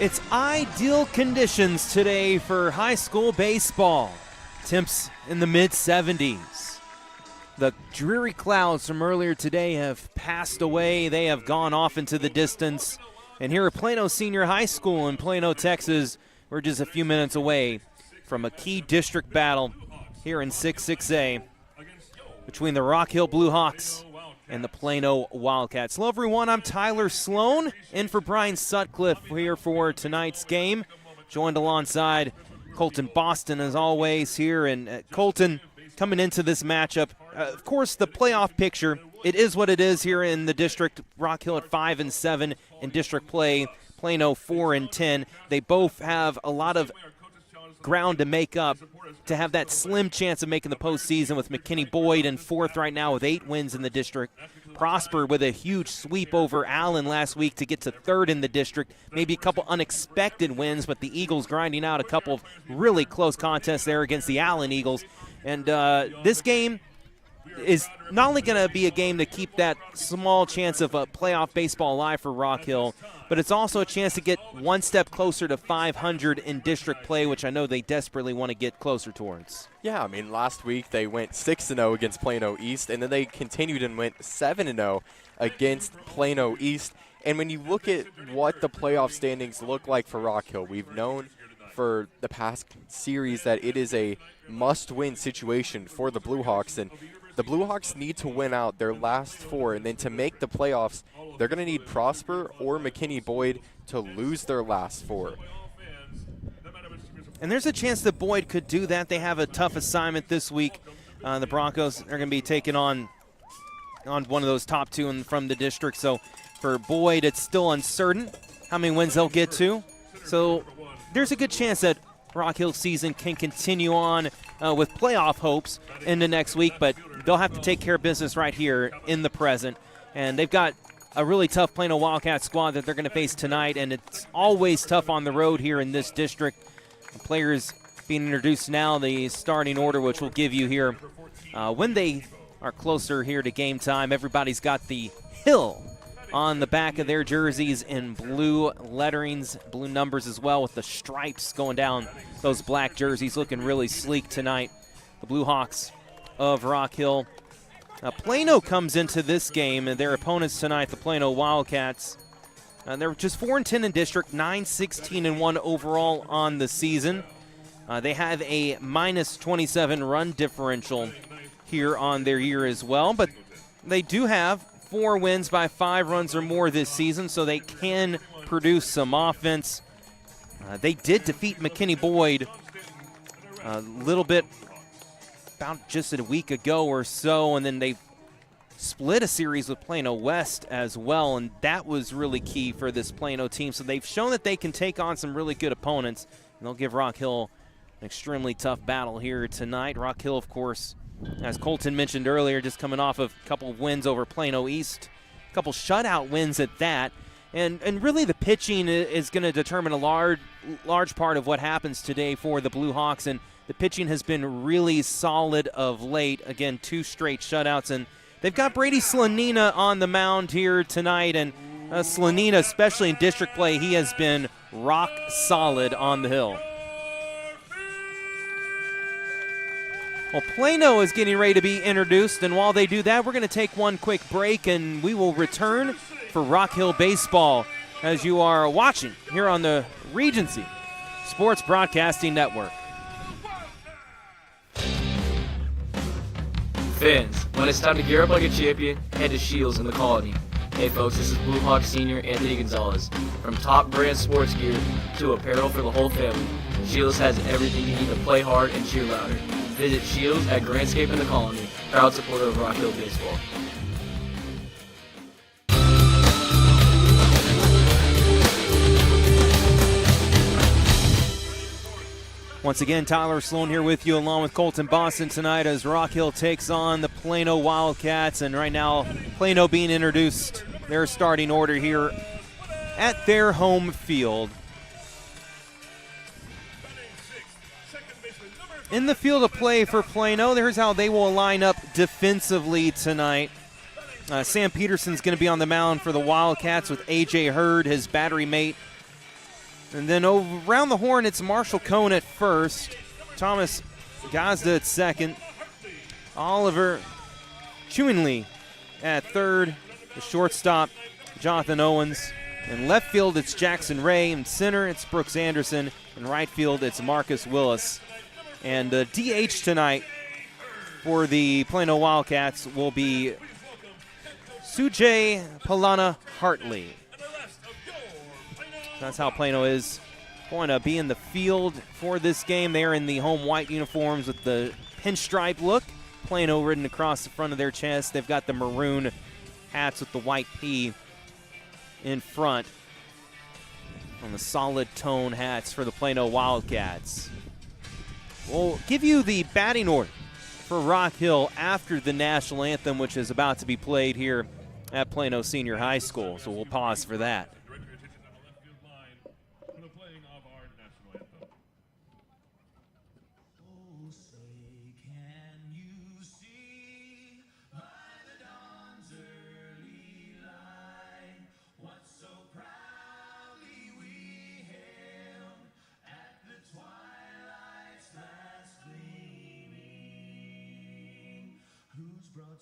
It's ideal conditions today for high school baseball. Temps in the mid-70s. The dreary clouds from earlier today have passed away. They have gone off into the distance. And here at Plano Senior High School in Plano, Texas, we're just a few minutes away from a key district battle here in 6-6A between the Rock Hill Blue Hawks and the Plano Wildcats. Hello, everyone. I'm Tyler Sloan, in for Brian Sutcliffe here for tonight's game. Joined alongside Colton Boston, as always, here. And Colton, coming into this matchup, of course, the playoff picture, it is what it is here in the district. Rock Hill at 5-7 in district play, Plano 4-10. They both have a lot of ground to make up to have that slim chance of making the postseason, with McKinney Boyd in fourth right now with 8 wins in the district. Prosper with a huge sweep over Allen last week to get to third in the district. Maybe a couple unexpected wins, but the Eagles grinding out a couple of really close contests there against the Allen Eagles. And this game is not only going to be a game to keep that small chance of a playoff baseball alive for Rock Hill, but it's also a chance to get one step closer to 500 in district play, which I know they desperately want to get closer towards. Yeah, I mean, last week they went 6-0 against Plano East, and then they continued and went 7-0 against Plano East. And when you look at what the playoff standings look like for Rock Hill, we've known for the past series that it is a must-win situation for the Blue Hawks, and the Blue Hawks need to win out their last 4, and then to make the playoffs, they're going to need Prosper or McKinney Boyd to lose their last 4. And there's a chance that Boyd could do that. They have a tough assignment this week. The Broncos are going to be taking on one of those top 2 from the district. So for Boyd, it's still uncertain how many wins they'll get to. So there's a good chance that Rock Hill's season can continue on with playoff hopes into next week, but they'll have to take care of business right here in the present. And they've got a really tough Plano Wildcat squad that they're going to face tonight, and it's always tough on the road here in this district. The players being introduced now, the starting order, which we'll give you here when they are closer here to game time. Everybody's got the Hill on the back of their jerseys in blue letterings, blue numbers as well, with the stripes going down those black jerseys, looking really sleek tonight. The Blue Hawks of Rock Hill. Plano comes into this game, and their opponents tonight, the Plano Wildcats. They're just 4-10 in district, 9-16-1 overall on the season. They have a -27 run differential here on their year as well, but they do have 4 wins by 5 runs or more this season, so they can produce some offense. They did defeat McKinney Boyd a little bit about just a week ago or so, and then they split a series with Plano West as well, and that was really key for this Plano team. So they've shown that they can take on some really good opponents, and they'll give Rock Hill an extremely tough battle here tonight. Rock Hill, of course, as Colton mentioned earlier, just coming off of a couple of wins over Plano East, a couple shutout wins at that. And really the pitching is going to determine a large part of what happens today for the Blue Hawks, and the pitching has been really solid of late. Again, 2 straight shutouts, and they've got Brady Slanina on the mound here tonight, and Slanina, especially in district play, he has been rock solid on the hill. Well, Plano is getting ready to be introduced, and while they do that, we're going to take one quick break, and we will return for Rock Hill Baseball as you are watching here on the Regency Sports Broadcasting Network. Fans, when it's time to gear up like a champion, head to Shields in the Colony. Hey folks, this is Blue Hawk Senior Anthony Gonzalez. From top brand sports gear to apparel for the whole family, Shields has everything you need to play hard and cheer louder. Visit Shields at Grandscape in the Colony, proud supporter of Rock Hill Baseball. Once again, Tyler Sloan here with you along with Colton Boston tonight as Rock Hill takes on the Plano Wildcats. And right now, Plano being introduced, their starting order here at their home field. In the field of play for Plano, here's how they will line up defensively tonight. Sam Peterson's going to be on the mound for the Wildcats with A.J. Hurd, his battery mate, And then around the horn, it's Marshall Cone at first, Thomas Gazda at second, Oliver Chewinley at third, the shortstop, Jonathan Owens. In left field, it's Jackson Ray. In center, it's Brooks Anderson. In right field, it's Marcus Willis. And the DH tonight for the Plano Wildcats will be Sujay Palana Hartley. That's how Plano is going to be in the field for this game. They're in the home white uniforms with the pinstripe look. Plano written across the front of their chest. They've got the maroon hats with the white P in front on the solid tone hats for the Plano Wildcats. We'll give you the batting order for Rock Hill after the national anthem, which is about to be played here at Plano Senior High School. So we'll pause for that.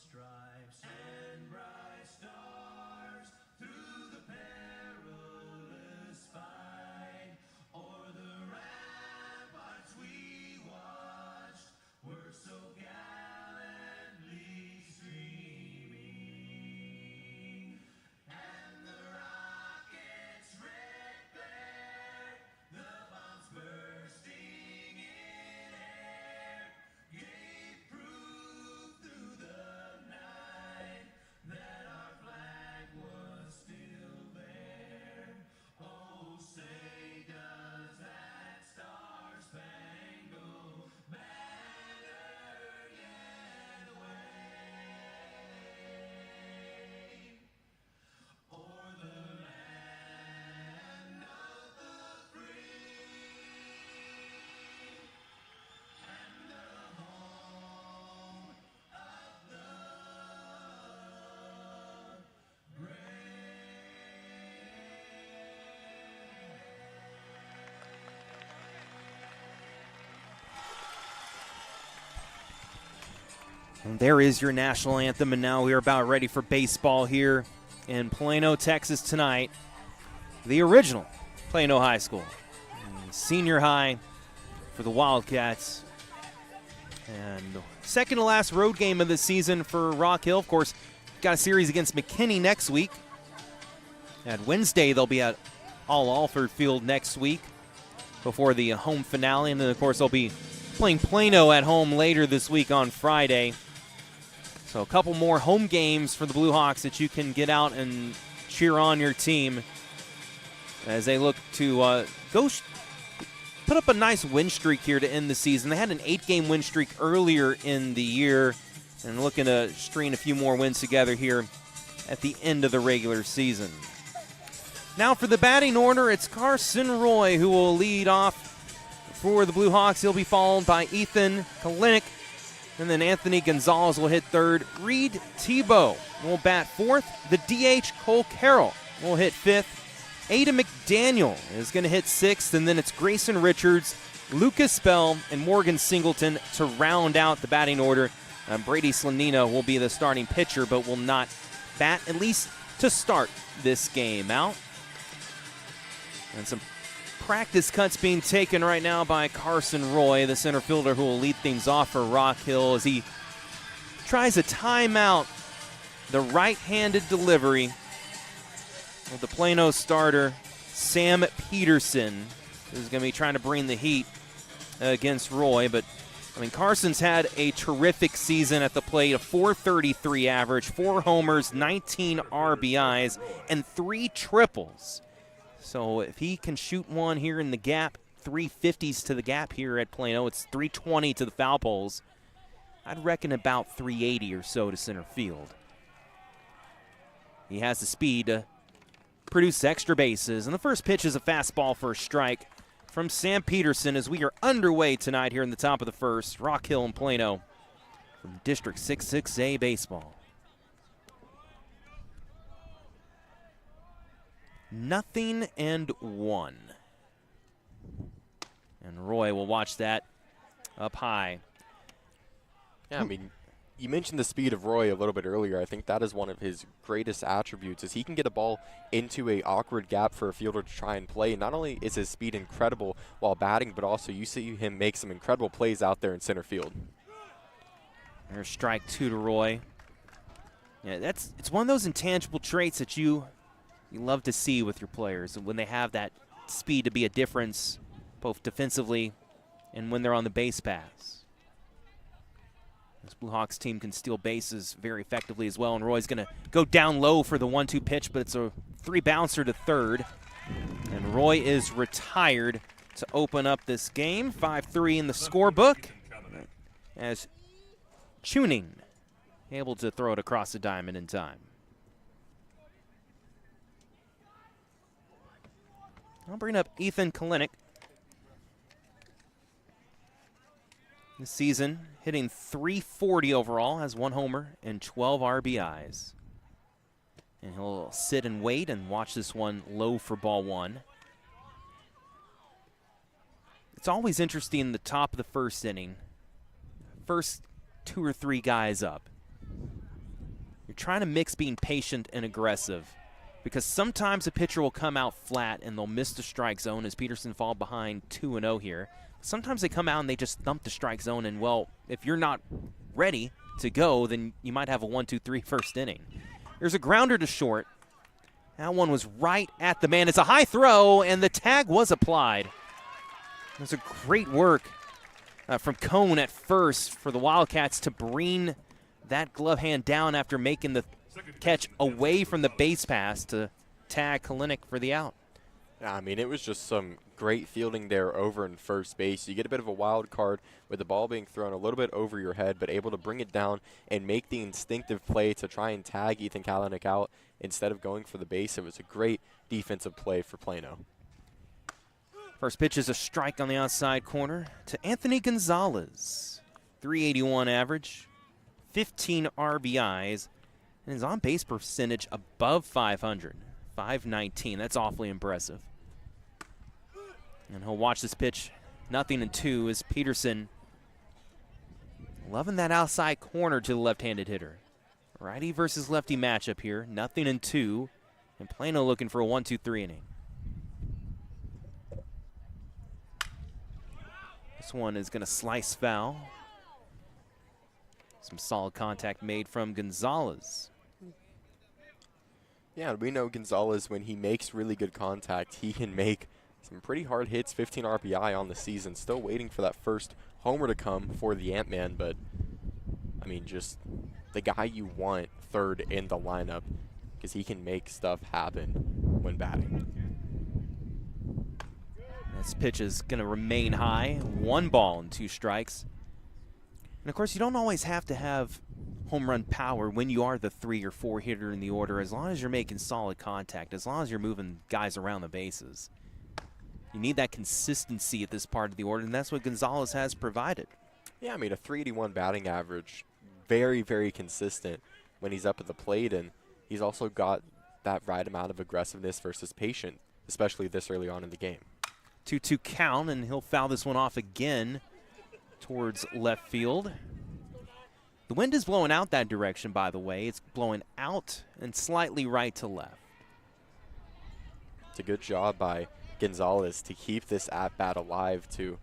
Stripes and bright stars through the perilous fight, o'er the ramparts we watched, were so gallantly streaming, and the rocket's red glare, the bombs bursting in air, gave proof through the that our flag was still there. Oh, say does that star-spangled banner yet wave o'er the land of the free and the home of the And there is your national anthem, and now we are about ready for baseball here in Plano, Texas tonight. The original Plano High School, senior high for the Wildcats. And second to last road game of the season for Rock Hill. Of course, got a series against McKinney next week. And Wednesday, they'll be at All Alford Field next week before the home finale. And then, of course, they'll be playing Plano at home later this week on Friday. So a couple more home games for the Blue Hawks that you can get out and cheer on your team as they look to put up a nice win streak here to end the season. They had an 8-game win streak earlier in the year and looking to string a few more wins together here at the end of the regular season. Now for the batting order, it's Carson Roy who will lead off for the Blue Hawks. He'll be followed by Ethan Kalinick, and then Anthony Gonzalez will hit third. Reed Tebow will bat fourth. The DH, Cole Carroll, will hit fifth. Ada McDaniel is going to hit sixth, and then it's Grayson Richards, Lucas Bell, and Morgan Singleton to round out the batting order. Brady Slanina will be the starting pitcher, but will not bat, at least to start this game out. And some practice cuts being taken right now by Carson Roy, the center fielder who will lead things off for Rock Hill as he tries a timeout. The right-handed delivery of the Plano starter, Sam Peterson, who's going to be trying to bring the heat against Roy. But, I mean, Carson's had a terrific season at the plate, a .433 average, 4 homers, 19 RBIs, and 3 triples. So if he can shoot one here in the gap, 350s to the gap here at Plano, it's 320 to the foul poles. I'd reckon about 380 or so to center field. He has the speed to produce extra bases. And the first pitch is a fastball for a strike from Sam Peterson as we are underway tonight here in the top of the first. Rock Hill and Plano from District 6-6A baseball. 0-1. And Roy will watch that up high. Yeah, I mean, you mentioned the speed of Roy a little bit earlier. I think that is one of his greatest attributes is he can get a ball into a awkward gap for a fielder to try and play. Not only is his speed incredible while batting, but also you see him make some incredible plays out there in center field. There's strike 2 to Roy. Yeah, it's one of those intangible traits that you love to see with your players when they have that speed to be a difference both defensively and when they're on the base paths. This Blue Hawks team can steal bases very effectively as well, and Roy's going to go down low for the 1-2 pitch, but it's a 3-bouncer to third. And Roy is retired to open up this game. 5-3 in the scorebook as Tuning able to throw it across the diamond in time. I'll bring up Ethan Kalinick. This season, hitting .340 overall, has 1 homer and 12 RBIs. And he'll sit and wait and watch this one low for ball 1. It's always interesting in the top of the first inning. First 2 or 3 guys up. You're trying to mix being patient and aggressive because sometimes a pitcher will come out flat and they'll miss the strike zone as Peterson fall behind 2-0 here. Sometimes they come out and they just thump the strike zone, and, well, if you're not ready to go, then you might have a 1-2-3 first inning. There's a grounder to short. That one was right at the man. It's a high throw, and the tag was applied. There's a great work from Cone at first for the Wildcats to bring that glove hand down after making the catch away from the base pass to tag Kalinick for the out. Yeah, I mean, it was just some great fielding there over in first base. You get a bit of a wild card with the ball being thrown a little bit over your head, but able to bring it down and make the instinctive play to try and tag Ethan Kalinick out instead of going for the base. It was a great defensive play for Plano. First pitch is a strike on the outside corner to Anthony Gonzalez. .381 average, 15 RBIs, and his on-base percentage above 500. .519. That's awfully impressive. And he'll watch this pitch. 0-2 as Peterson loving that outside corner to the left-handed hitter. Righty versus lefty matchup here. 0-2. And Plano looking for a 1-2-3 inning. This one is going to slice foul. Some solid contact made from Gonzalez. Yeah, we know Gonzalez, when he makes really good contact, he can make some pretty hard hits, 15 RBI on the season. Still waiting for that first homer to come for the Ant-Man, but, I mean, just the guy you want third in the lineup because he can make stuff happen when batting. This pitch is going to remain high. 1 ball and 2 strikes. And, of course, you don't always have to have home run power when you are the 3 or 4 hitter in the order, as long as you're making solid contact, as long as you're moving guys around the bases. You need that consistency at this part of the order, and that's what Gonzalez has provided. Yeah, I mean, a .381 batting average, very, very consistent when he's up at the plate, and he's also got that right amount of aggressiveness versus patient, especially this early on in the game. 2-2 count, and he'll foul this one off again towards left field. The wind is blowing out that direction, by the way. It's blowing out and slightly right to left. It's a good job by Gonzalez to keep this at-bat alive, to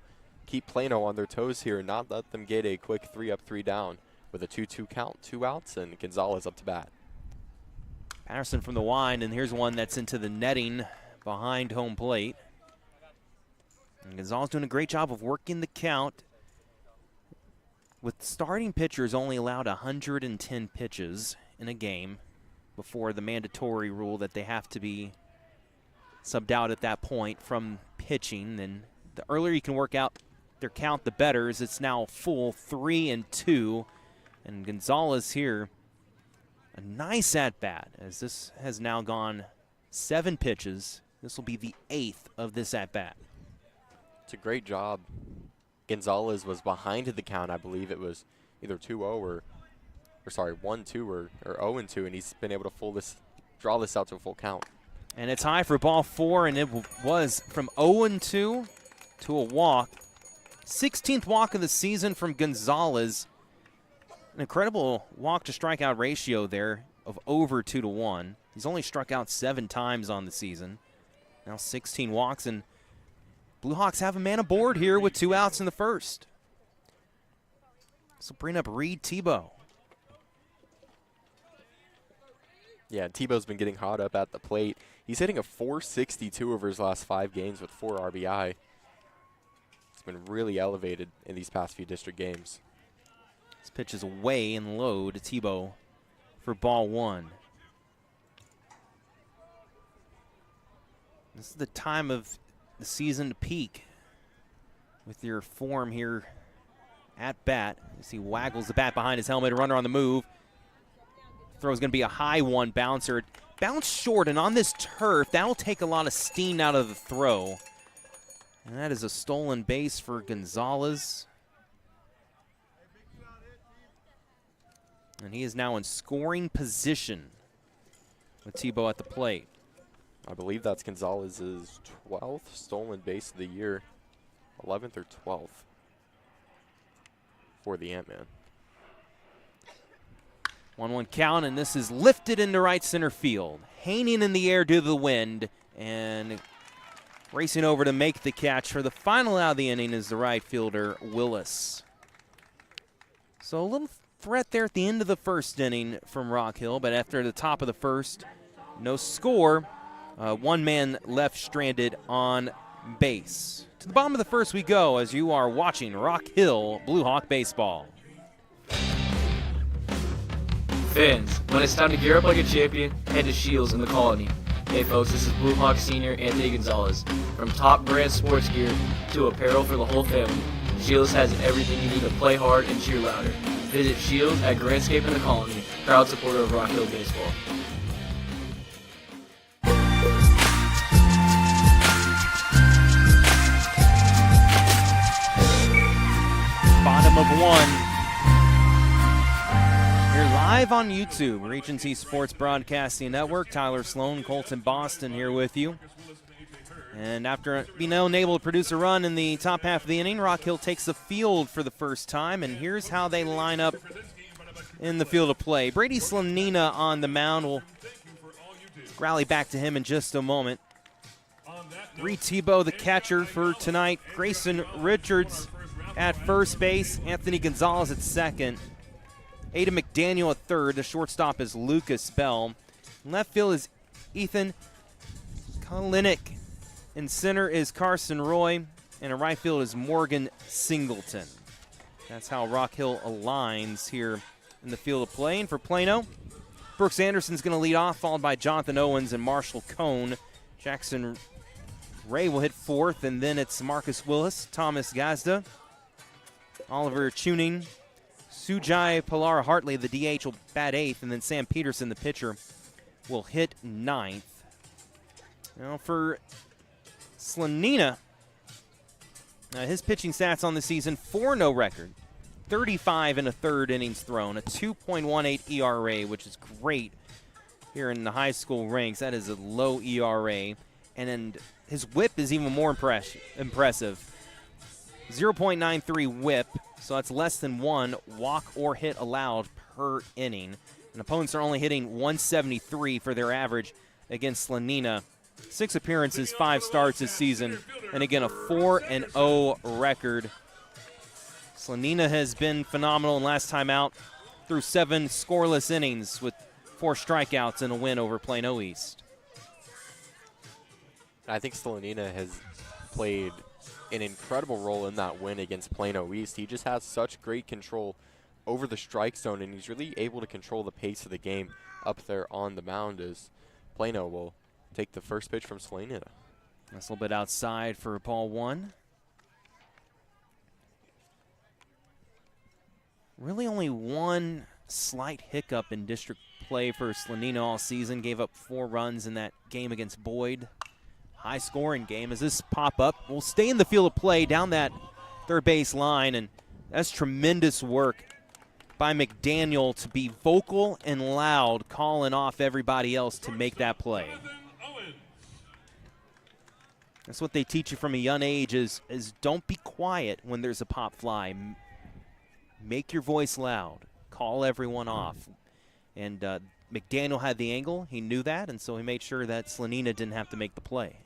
keep Plano on their toes here and not let them get a quick 3-up, 3-down with a 2-2 count, 2 outs, and Gonzalez up to bat. Patterson from the wind, and here's one that's into the netting behind home plate. And Gonzalez doing a great job of working the count. With starting pitchers only allowed 110 pitches in a game before the mandatory rule that they have to be subbed out at that point from pitching, then the earlier you can work out their count, the better, as it's now full 3-2. And Gonzalez here, a nice at-bat, as this has now gone 7 pitches. This will be the 8th of this at-bat. It's a great job. Gonzalez was behind the count. I believe it was either 2-0 or 1-2 or 0-2, and he's been able to draw this out to a full count. And it's high for ball 4, and it was from 0-2 to a walk. 16th walk of the season from Gonzalez. An incredible walk to strikeout ratio there of over 2-1. He's only struck out 7 times on the season. Now 16 walks, and Blue Hawks have a man aboard here with 2 outs in the first. So bring up Reed Tebow. Yeah, Tebow's been getting hot up at the plate. He's hitting a .462 over his last 5 games with 4 RBI. It's been really elevated in these past few district games. This pitch is away and low to Tebow for ball 1. This is the time of the season to peak with your form here at bat. As he waggles the bat behind his helmet, a runner on the move. Throw's going to be a high one bouncer. Bounce short, and on this turf, that'll take a lot of steam out of the throw. And that is a stolen base for Gonzalez. And he is now in scoring position with Tebow at the plate. I believe that's Gonzalez's 12th stolen base of the year, 11th or 12th for the Ant-Man. 1-1 count, and this is lifted into right center field. Hanging in the air due to the wind, and racing over to make the catch for the final out of the inning is the right fielder, Willis. So a little threat there at the end of the first inning from Rock Hill, but after the top of the first, no score. 1 man left stranded on base. To the bottom of the first we go as you are watching Rock Hill Blue Hawk baseball. Fans, when it's time to gear up like a champion, head to Shields in the Colony. Hey folks, this is Blue Hawk Senior Anthony Gonzalez. From top brand sports gear to apparel for the whole family, Shields has everything you need to play hard and cheer louder. Visit Shields at Grandscape in the Colony, proud supporter of Rock Hill baseball. Bottom of 1. You're live on YouTube, Regency Sports Broadcasting Network. Tyler Sloan, Colton Boston here with you. And after being unable to produce a run in the top half of the inning, Rock Hill takes the field for the first time, and here's how they line up in the field of play. Brady Slanina on the mound. We'll rally back to him in just a moment. Reed Tebow, the catcher for tonight. Grayson Richards at first base. Anthony Gonzalez at second. Ada McDaniel at third. The shortstop is Lucas Bell. In left field is Ethan Kalinick. In center is Carson Roy. And in right field is Morgan Singleton. That's how Rock Hill aligns here in the field of play. And for Plano, Brooks Anderson's going to lead off, followed by Jonathan Owens and Marshall Cone. Jackson Ray will hit fourth, and then it's Marcus Willis, Thomas Gazda, Oliver Tuning, Sujai Pilar Hartley, the DH, will bat eighth, and then Sam Peterson, the pitcher, will hit ninth. Now for Slanina, his pitching stats on the season, 4-0 record, 35 and a third innings thrown, a 2.18 ERA, which is great here in the high school ranks. That is a low ERA. And then his whip is even more impressive. 0.93 whip, so that's less than 1 walk or hit allowed per inning. And opponents are only hitting 173 for their average against Slanina. 6 appearances, 5 starts this season, and again a 4-0 record. Slanina has been phenomenal, and last time out through 7 scoreless innings with 4 strikeouts and a win over Plano East. I think Slanina has played an incredible role in that win against Plano East. He just has such great control over the strike zone, and he's really able to control the pace of the game up there on the mound as Plano will take the first pitch from Slanina. That's a little bit outside for ball 1. Really only one slight hiccup in district play for Slanina all season. Gave up 4 runs in that game against Boyd. High scoring game. As this pop up, will stay in the field of play down that third base line, and that's tremendous work by McDaniel to be vocal and loud, calling off everybody else to make that play. That's what they teach you from a young age is don't be quiet when there's a pop fly. Make your voice loud. Call everyone off. And McDaniel had the angle. He knew that, and so he made sure that Slanina didn't have to make the play.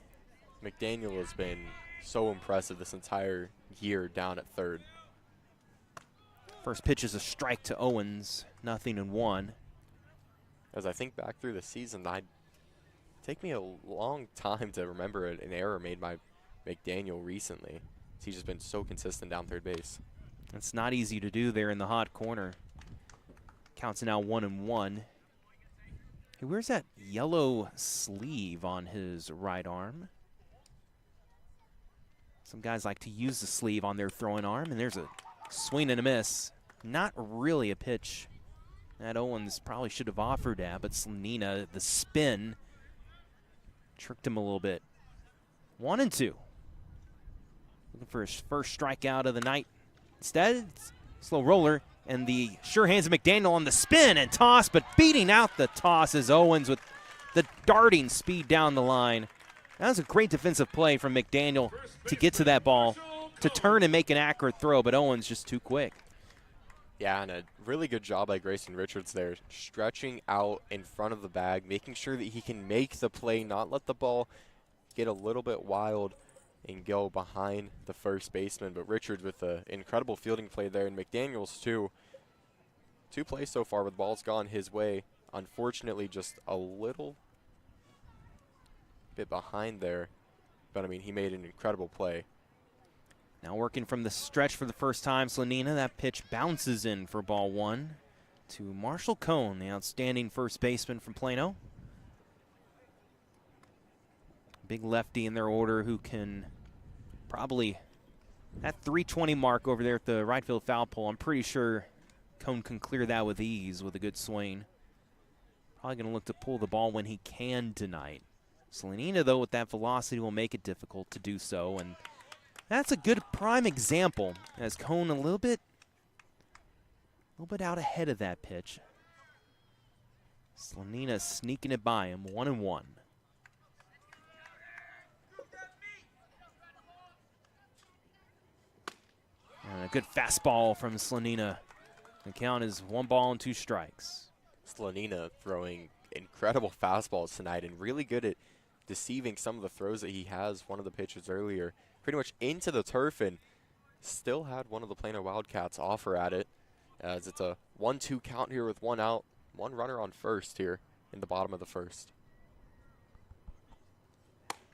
McDaniel has been so impressive this entire year down at third. First pitch is a strike to Owens, 0-1. As I think back through the season, take me a long time to remember an error made by McDaniel recently. He's just been so consistent down third base. It's not easy to do there in the hot corner. Counts now 1-1. Hey, where's that yellow sleeve on his right arm? Some guys like to use the sleeve on their throwing arm, and there's a swing and a miss. Not really a pitch that Owens probably should have offered at, but Slanina, the spin, tricked him a little bit. 1-2. Looking for his first strikeout of the night. Instead, slow roller, and the sure hands of McDaniel on the spin and toss, but beating out the toss is Owens with the darting speed down the line. That was a great defensive play from McDaniel to get to that ball, to turn and make an accurate throw, but Owens just too quick. Yeah, and a really good job by Grayson Richards there, stretching out in front of the bag, making sure that he can make the play, not let the ball get a little bit wild and go behind the first baseman. But Richards with an incredible fielding play there, and McDaniels too. Two plays so far, but the ball's gone his way. Unfortunately, just a little bit behind there. But, I mean, he made an incredible play. Now working from the stretch for the first time, Slanina, that pitch bounces in for ball one to Marshall Cone, the outstanding first baseman from Plano. Big lefty in their order who can probably, that 320 mark over there at the right field foul pole, I'm pretty sure Cone can clear that with ease with a good swing. Probably going to look to pull the ball when he can tonight. Slanina, though, with that velocity will make it difficult to do so, and that's a good prime example as Cone a little bit out ahead of that pitch. Slanina sneaking it by him, 1-1. And a good fastball from Slanina. The count is 1-2 strikes. Slanina throwing incredible fastballs tonight and really good at deceiving some of the throws that he has. One of the pitches earlier, pretty much into the turf, and still had one of the Plano Wildcats offer at it, as it's a 1-2 count here with one out, one runner on first here in the bottom of the first.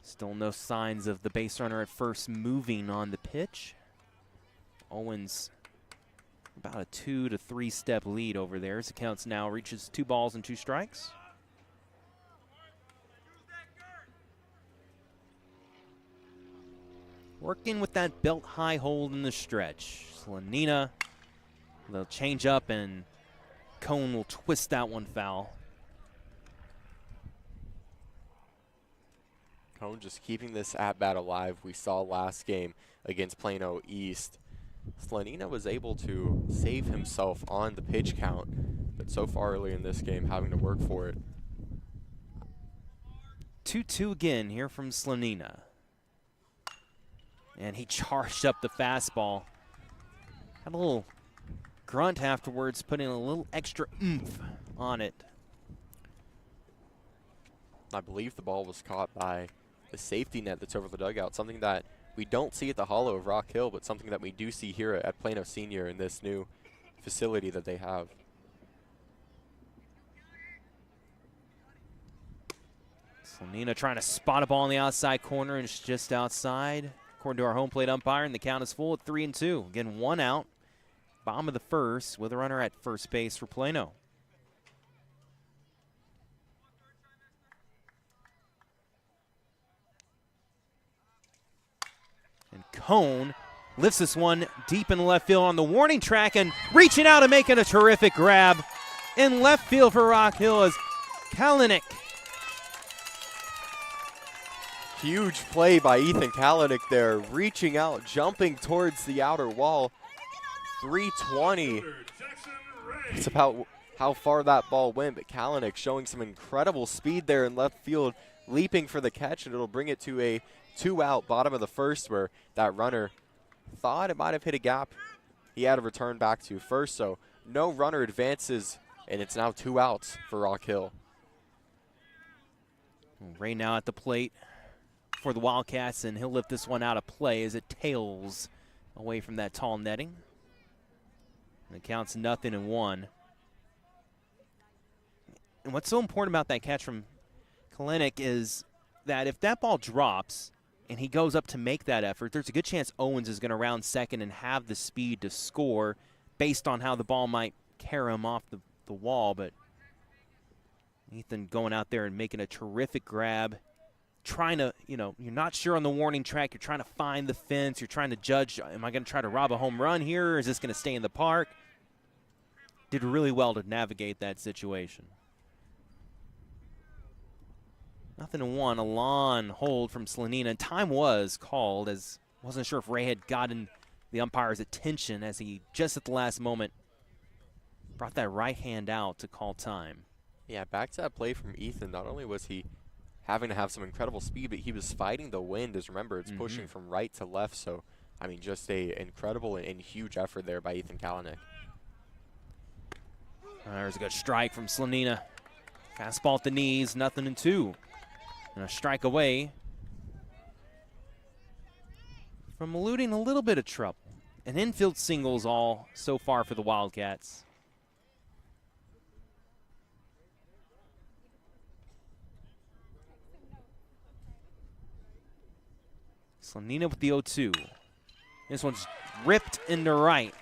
Still no signs of the base runner at first moving on the pitch. Owens about a 2 to 3 step lead over there as the counts now reaches 2-2 strikes. Working with that belt high hold in the stretch. Slanina, they'll change up and Cone will twist that one foul. Cone just keeping this at-bat alive. We saw last game against Plano East. Slanina was able to save himself on the pitch count, but so far early in this game having to work for it. 2-2 again here from Slanina. And he charged up the fastball. Had a little grunt afterwards, putting a little extra oomph on it. I believe the ball was caught by the safety net that's over the dugout, something that we don't see at the hollow of Rock Hill, but something that we do see here at Plano Senior in this new facility that they have. Slanina trying to spot a ball in the outside corner, and it's just outside. According to our home plate umpire, and the count is full at 3-2. Again, one out. Bottom of the first with a runner at first base for Plano. And Cone lifts this one deep in the left field on the warning track and reaching out and making a terrific grab in left field for Rock Hill is Kalanick. Huge play by Ethan Kalanick there, reaching out, jumping towards the outer wall. 320. It's about how far that ball went, but Kalanick showing some incredible speed there in left field, leaping for the catch, and it'll bring it to a 2 out, bottom of the first, where that runner thought it might have hit a gap. He had to return back to first, so no runner advances, and it's now 2 outs for Rock Hill. Ray now at the plate for the Wildcats, and he'll lift this one out of play as it tails away from that tall netting. And it counts 0-1. And what's so important about that catch from Kalenic is that if that ball drops and he goes up to make that effort, there's a good chance Owens is going to round second and have the speed to score based on how the ball might carry him off the wall. But Ethan going out there and making a terrific grab, trying to, you're not sure on the warning track. You're trying to find the fence. You're trying to judge, am I going to try to rob a home run here, or is this going to stay in the park? Did really well to navigate that situation. 0-1, a long hold from Slanina. And time was called, as wasn't sure if Ray had gotten the umpire's attention as he just at the last moment brought that right hand out to call time. Yeah, back to that play from Ethan. Not only was he having to have some incredible speed, but he was fighting the wind. As remember, it's pushing from right to left. So, I mean, just a incredible and huge effort there by Ethan Kalanick. There's a good strike from Slanina. Fastball at the knees, 0-2. And a strike away from eluding a little bit of trouble. An infield singles all so far for the Wildcats. Slanina with the 0-2. This one's ripped into right.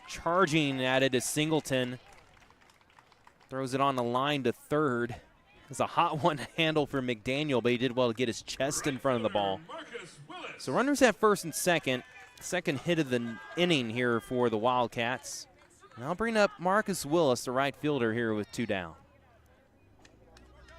Charging at it is Singleton. Throws it on the line to third. It's a hot one to handle for McDaniel, but he did well to get his chest in front of the ball. So runners at first and second. Second hit of the inning here for the Wildcats. And I'll bring up Marcus Willis, the right fielder, here with 2 down.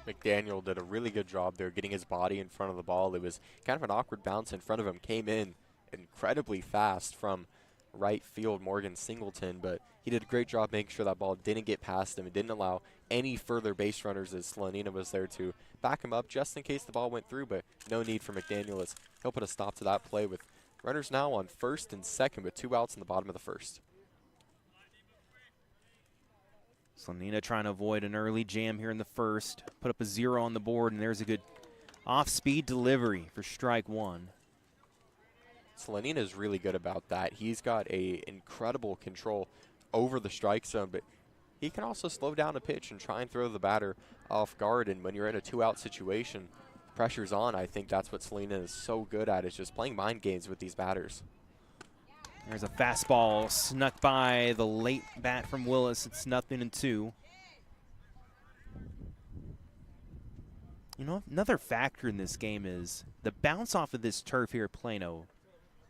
McDaniel did a really good job there getting his body in front of the ball. It was kind of an awkward bounce in front of him. Came in incredibly fast from right field, Morgan Singleton, but he did a great job making sure that ball didn't get past him. It didn't allow any further base runners, as Slanina was there to back him up just in case the ball went through, but no need for McDaniel as he'll put a stop to that play with runners now on first and second with 2 outs in the bottom of the first. Slanina trying to avoid an early jam here in the first. Put up a 0 on the board, and there's a good off-speed delivery for strike 1. Slanina is really good about that. He's got a incredible control over the strike zone, but he can also slow down a pitch and try and throw the batter off guard. And when you're in a 2-out situation, pressure's on. I think that's what Slanina is so good at, is just playing mind games with these batters. There's a fastball snuck by the late bat from Willis. It's 0-2. Another factor in this game is the bounce off of this turf here at Plano.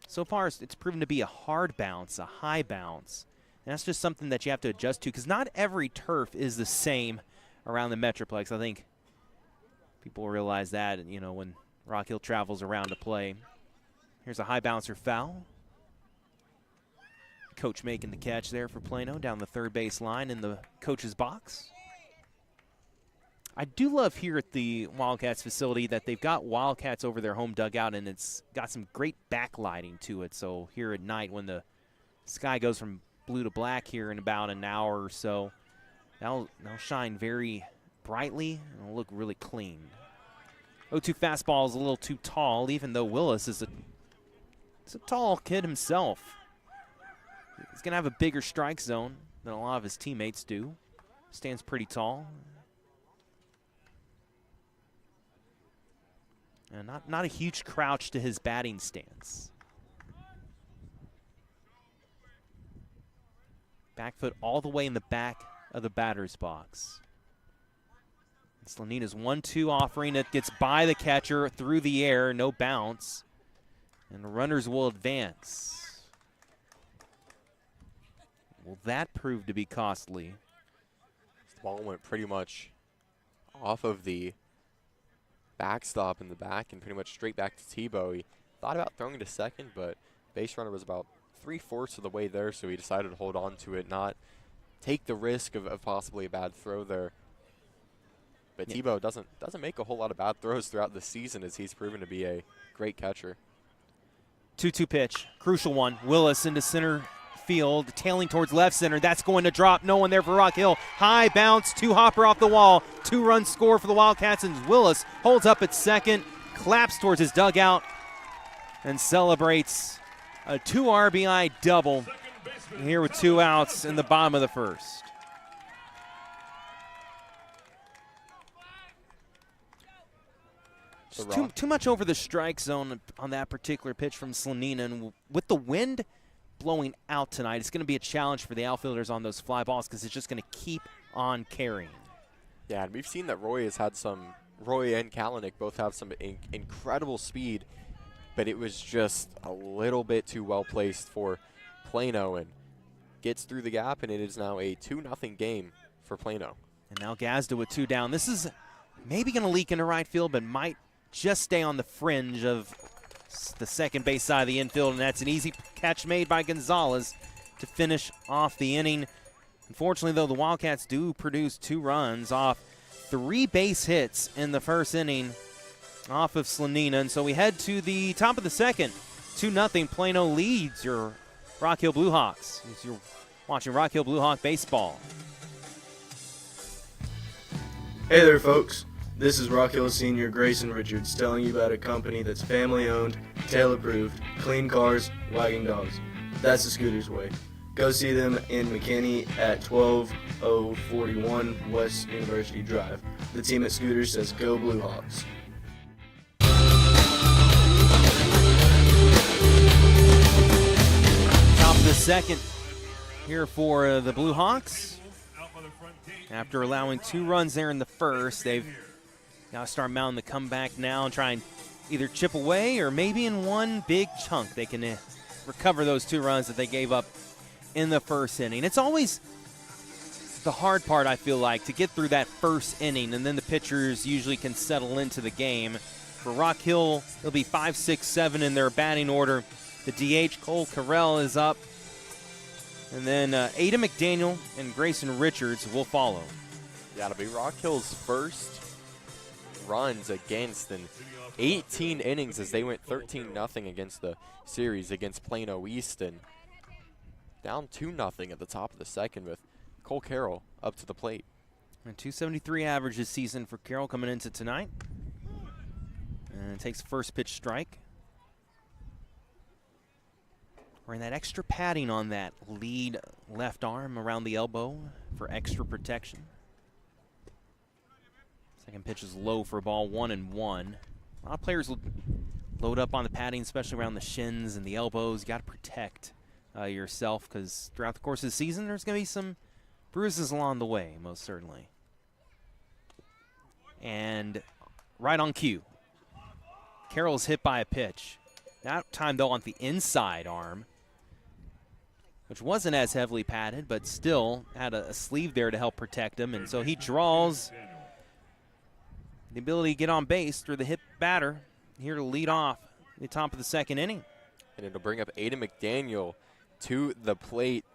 So far, it's proven to be a hard bounce, a high bounce. And that's just something that you have to adjust to, because not every turf is the same around the Metroplex. I think people realize that, when Rock Hill travels around to play. Here's a high bouncer foul. Coach making the catch there for Plano down the third base line in the coach's box. I do love here at the Wildcats facility that they've got Wildcats over their home dugout, and it's got some great backlighting to it. So here at night, when the sky goes from blue to black here in about an hour or so, that'll shine very brightly and it'll look really clean. 0-2 fastball is a little too tall, even though Willis is a tall kid himself. He's going to have a bigger strike zone than a lot of his teammates do. Stands pretty tall. And not a huge crouch to his batting stance. Back foot all the way in the back of the batter's box. Slanina's 1-2 offering. It gets by the catcher through the air, no bounce. And the runners will advance. Will that prove to be costly? The ball went pretty much off of the backstop in the back and pretty much straight back to Tebow. He thought about throwing to second, but base runner was about 3/4 of the way there, so he decided to hold on to it, not take the risk of possibly a bad throw there. But Yeah. Tebow doesn't make a whole lot of bad throws throughout the season, as he's proven to be a great catcher. 2-2 pitch, crucial one. Willis into center field, tailing towards left center. That's going to drop. No one there for Rock Hill. High bounce, two-hopper off the wall. 2-run score for the Wildcats, and Willis holds up at second, claps towards his dugout, and celebrates a 2 RBI double here with 2 outs in the bottom of the first. Just too much over the strike zone on that particular pitch from Slanina, and with the wind blowing out tonight, it's going to be a challenge for the outfielders on those fly balls because it's just going to keep on carrying. Yeah, and we've seen that Roy and Kalanick both have some incredible speed, but it was just a little bit too well placed for Plano, and gets through the gap, and it is now a 2-0 game for Plano. And now Gazda with 2 down. This is maybe going to leak into right field, but might just stay on the fringe of the second base side of the infield, and that's an easy catch made by Gonzalez to finish off the inning. Unfortunately, though, the Wildcats do produce 2 runs off 3 base hits in the first inning off of Slanina, and so we head to the top of the second. 2-0, Plano leads your Rock Hill Blue Hawks. As you're watching Rock Hill Blue Hawk baseball. Hey there, folks. This is Rock Hill Senior Grayson Richards telling you about a company that's family-owned, tail-approved, clean cars, wagging dogs. That's the Scooters way. Go see them in McKinney at 12041 West University Drive. The team at Scooters says go Blue Hawks. Top of the second here for the Blue Hawks. After allowing 2 runs there in the first, they've got to start mounting the comeback now and try and either chip away or maybe in one big chunk they can recover those 2 runs that they gave up in the first inning. It's always the hard part, I feel like, to get through that first inning, and then the pitchers usually can settle into the game. For Rock Hill, it'll be 5, 6, 7 in their batting order. The DH, Cole Carell, is up. And then Ada McDaniel and Grayson Richards will follow. Yeah, it'll be Rock Hill's first runs against in 18 innings, as they went 13-0 against the series against Plano East, and down 2-0 at the top of the second with Cole Carroll up to the plate. And 273 average this season for Carroll coming into tonight. And takes first pitch strike. Wearing that extra padding on that lead left arm around the elbow for extra protection. Second pitch is low for a ball, 1-1. A lot of players will load up on the padding, especially around the shins and the elbows. You got to protect yourself, because throughout the course of the season, there's going to be some bruises along the way, most certainly. And right on cue, Carroll's hit by a pitch. That time, though, on the inside arm, which wasn't as heavily padded, but still had a sleeve there to help protect him. And so he draws the ability to get on base through the hit batter here to lead off the top of the second inning. And it'll bring up Aiden McDaniel to the plate.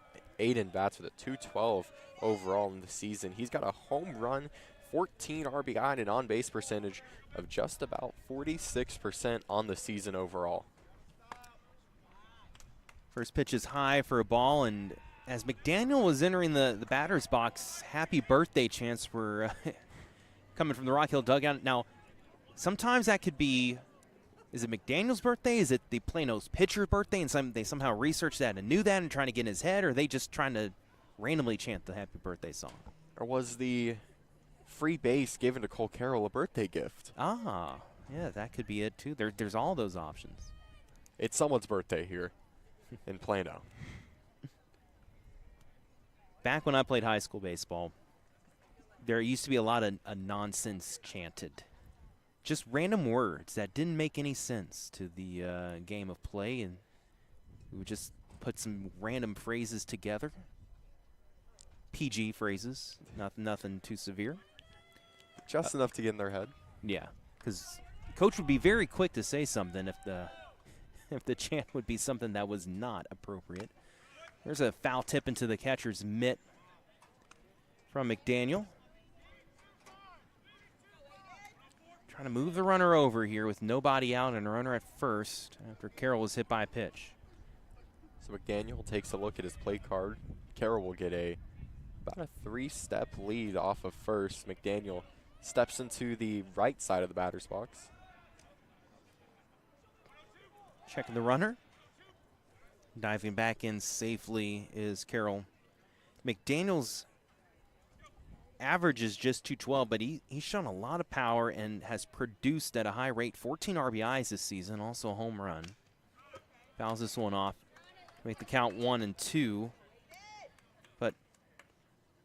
Aiden bats with a 212 overall in the season. He's got a home run, 14 RBI, and an on-base percentage of just about 46% on the season overall. First pitch is high for a ball, and as McDaniel was entering the batter's box, happy birthday chants were coming from the Rock Hill dugout. Now, sometimes that could be, is it McDaniel's birthday? Is it the Plano's pitcher's birthday? And they somehow researched that and knew that and trying to get in his head, or are they just trying to randomly chant the happy birthday song? Or was the free base given to Cole Carroll a birthday gift? Ah, yeah, that could be it too. There's all those options. It's someone's birthday here in Plano. Back when I played high school baseball, there used to be a lot of nonsense chanted. Just random words that didn't make any sense to the game of play, and we would just put some random phrases together. PG phrases, nothing too severe. Just enough to get in their head. Yeah, because coach would be very quick to say something if the chant would be something that was not appropriate. There's a foul tip into the catcher's mitt from McDaniel. Trying to move the runner over here with nobody out and a runner at first after Carroll was hit by a pitch. So McDaniel takes a look at his play card. Carroll will get about a 3-step lead off of first. McDaniel steps into the right side of the batter's box. Checking the runner. Diving back in safely is Carroll. McDaniel's average is just 212, but he's shown a lot of power and has produced at a high rate. 14 RBIs this season, also a home run. Fouls this one off. Make the count 1-2. But,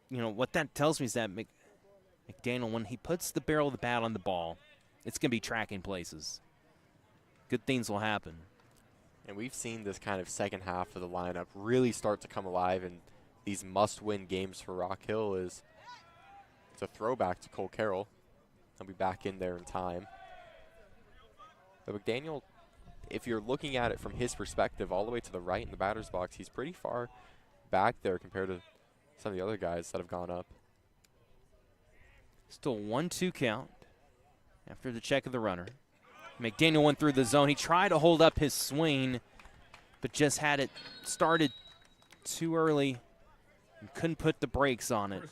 you know, what that tells me is that McDaniel, when he puts the barrel of the bat on the ball, it's going to be tracking places. Good things will happen. And we've seen this kind of second half of the lineup really start to come alive in these must-win games for Rock Hill. It's a throwback to Cole Carroll. He'll be back in there in time. But McDaniel, if you're looking at it from his perspective, all the way to the right in the batter's box, he's pretty far back there compared to some of the other guys that have gone up. Still 1-2 count after the check of the runner. McDaniel went through the zone. He tried to hold up his swing, but just had it started too early and couldn't put the brakes on it.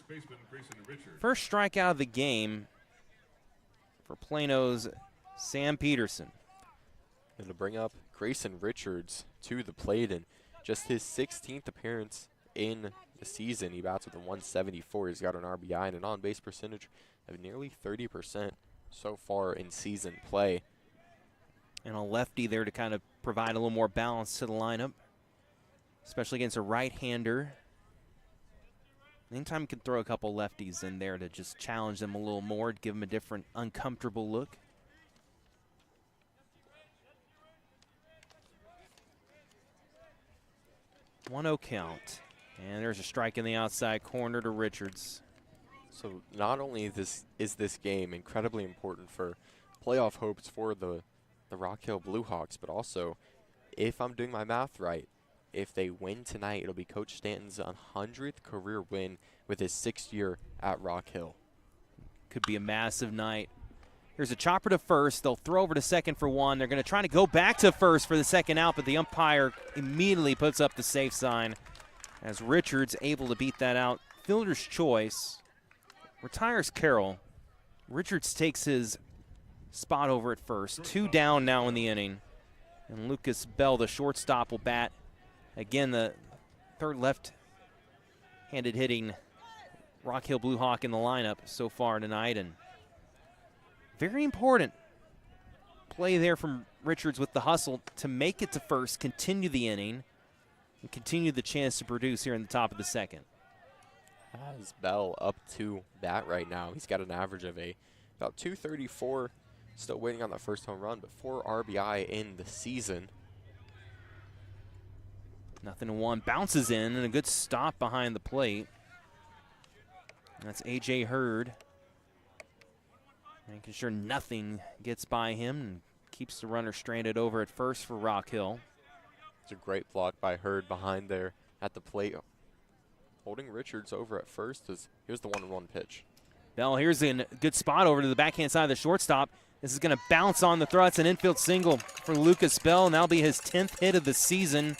First strikeout of the game for Plano's Sam Peterson. And to bring up Grayson Richards to the plate, and just his 16th appearance in the season. He bats with a 174. He's got an RBI and an on-base percentage of nearly 30% so far in season play. And a lefty there to kind of provide a little more balance to the lineup, especially against a right-hander. Anytime you can throw a couple lefties in there to just challenge them a little more, to give them a different, uncomfortable look. One-0 count. And there's a strike in the outside corner to Richards. So not only is this game incredibly important for playoff hopes for the Rock Hill Blue Hawks, but also, if I'm doing my math right, if they win tonight, it'll be Coach Stanton's 100th career win with his 6th year at Rock Hill. Could be a massive night. Here's a chopper to first. They'll throw over to second for one. They're going to try to go back to first for the second out, but the umpire immediately puts up the safe sign as Richards able to beat that out. Fielder's choice. Retires Carroll. Richards takes his spot over at first. 2 down now in the inning. And Lucas Bell, the shortstop, will bat. Again, the third left-handed hitting Rock Hill Blue Hawk in the lineup so far tonight. And very important play there from Richards with the hustle to make it to first, continue the inning, and continue the chance to produce here in the top of the second. Has Bell up to bat right now. He's got an average of about 234. Still waiting on that first home run, but 4 RBI in the season. 0-1. Bounces in, and a good stop behind the plate. And that's A.J. Hurd. Making sure nothing gets by him and keeps the runner stranded over at first for Rock Hill. It's a great block by Hurd behind there at the plate. Holding Richards over at first. Here's the 1-1 pitch. Bell, here's a good spot over to the backhand side of the shortstop. This is going to bounce on the throw. It's an infield single for Lucas Bell, and that'll be his 10th hit of the season,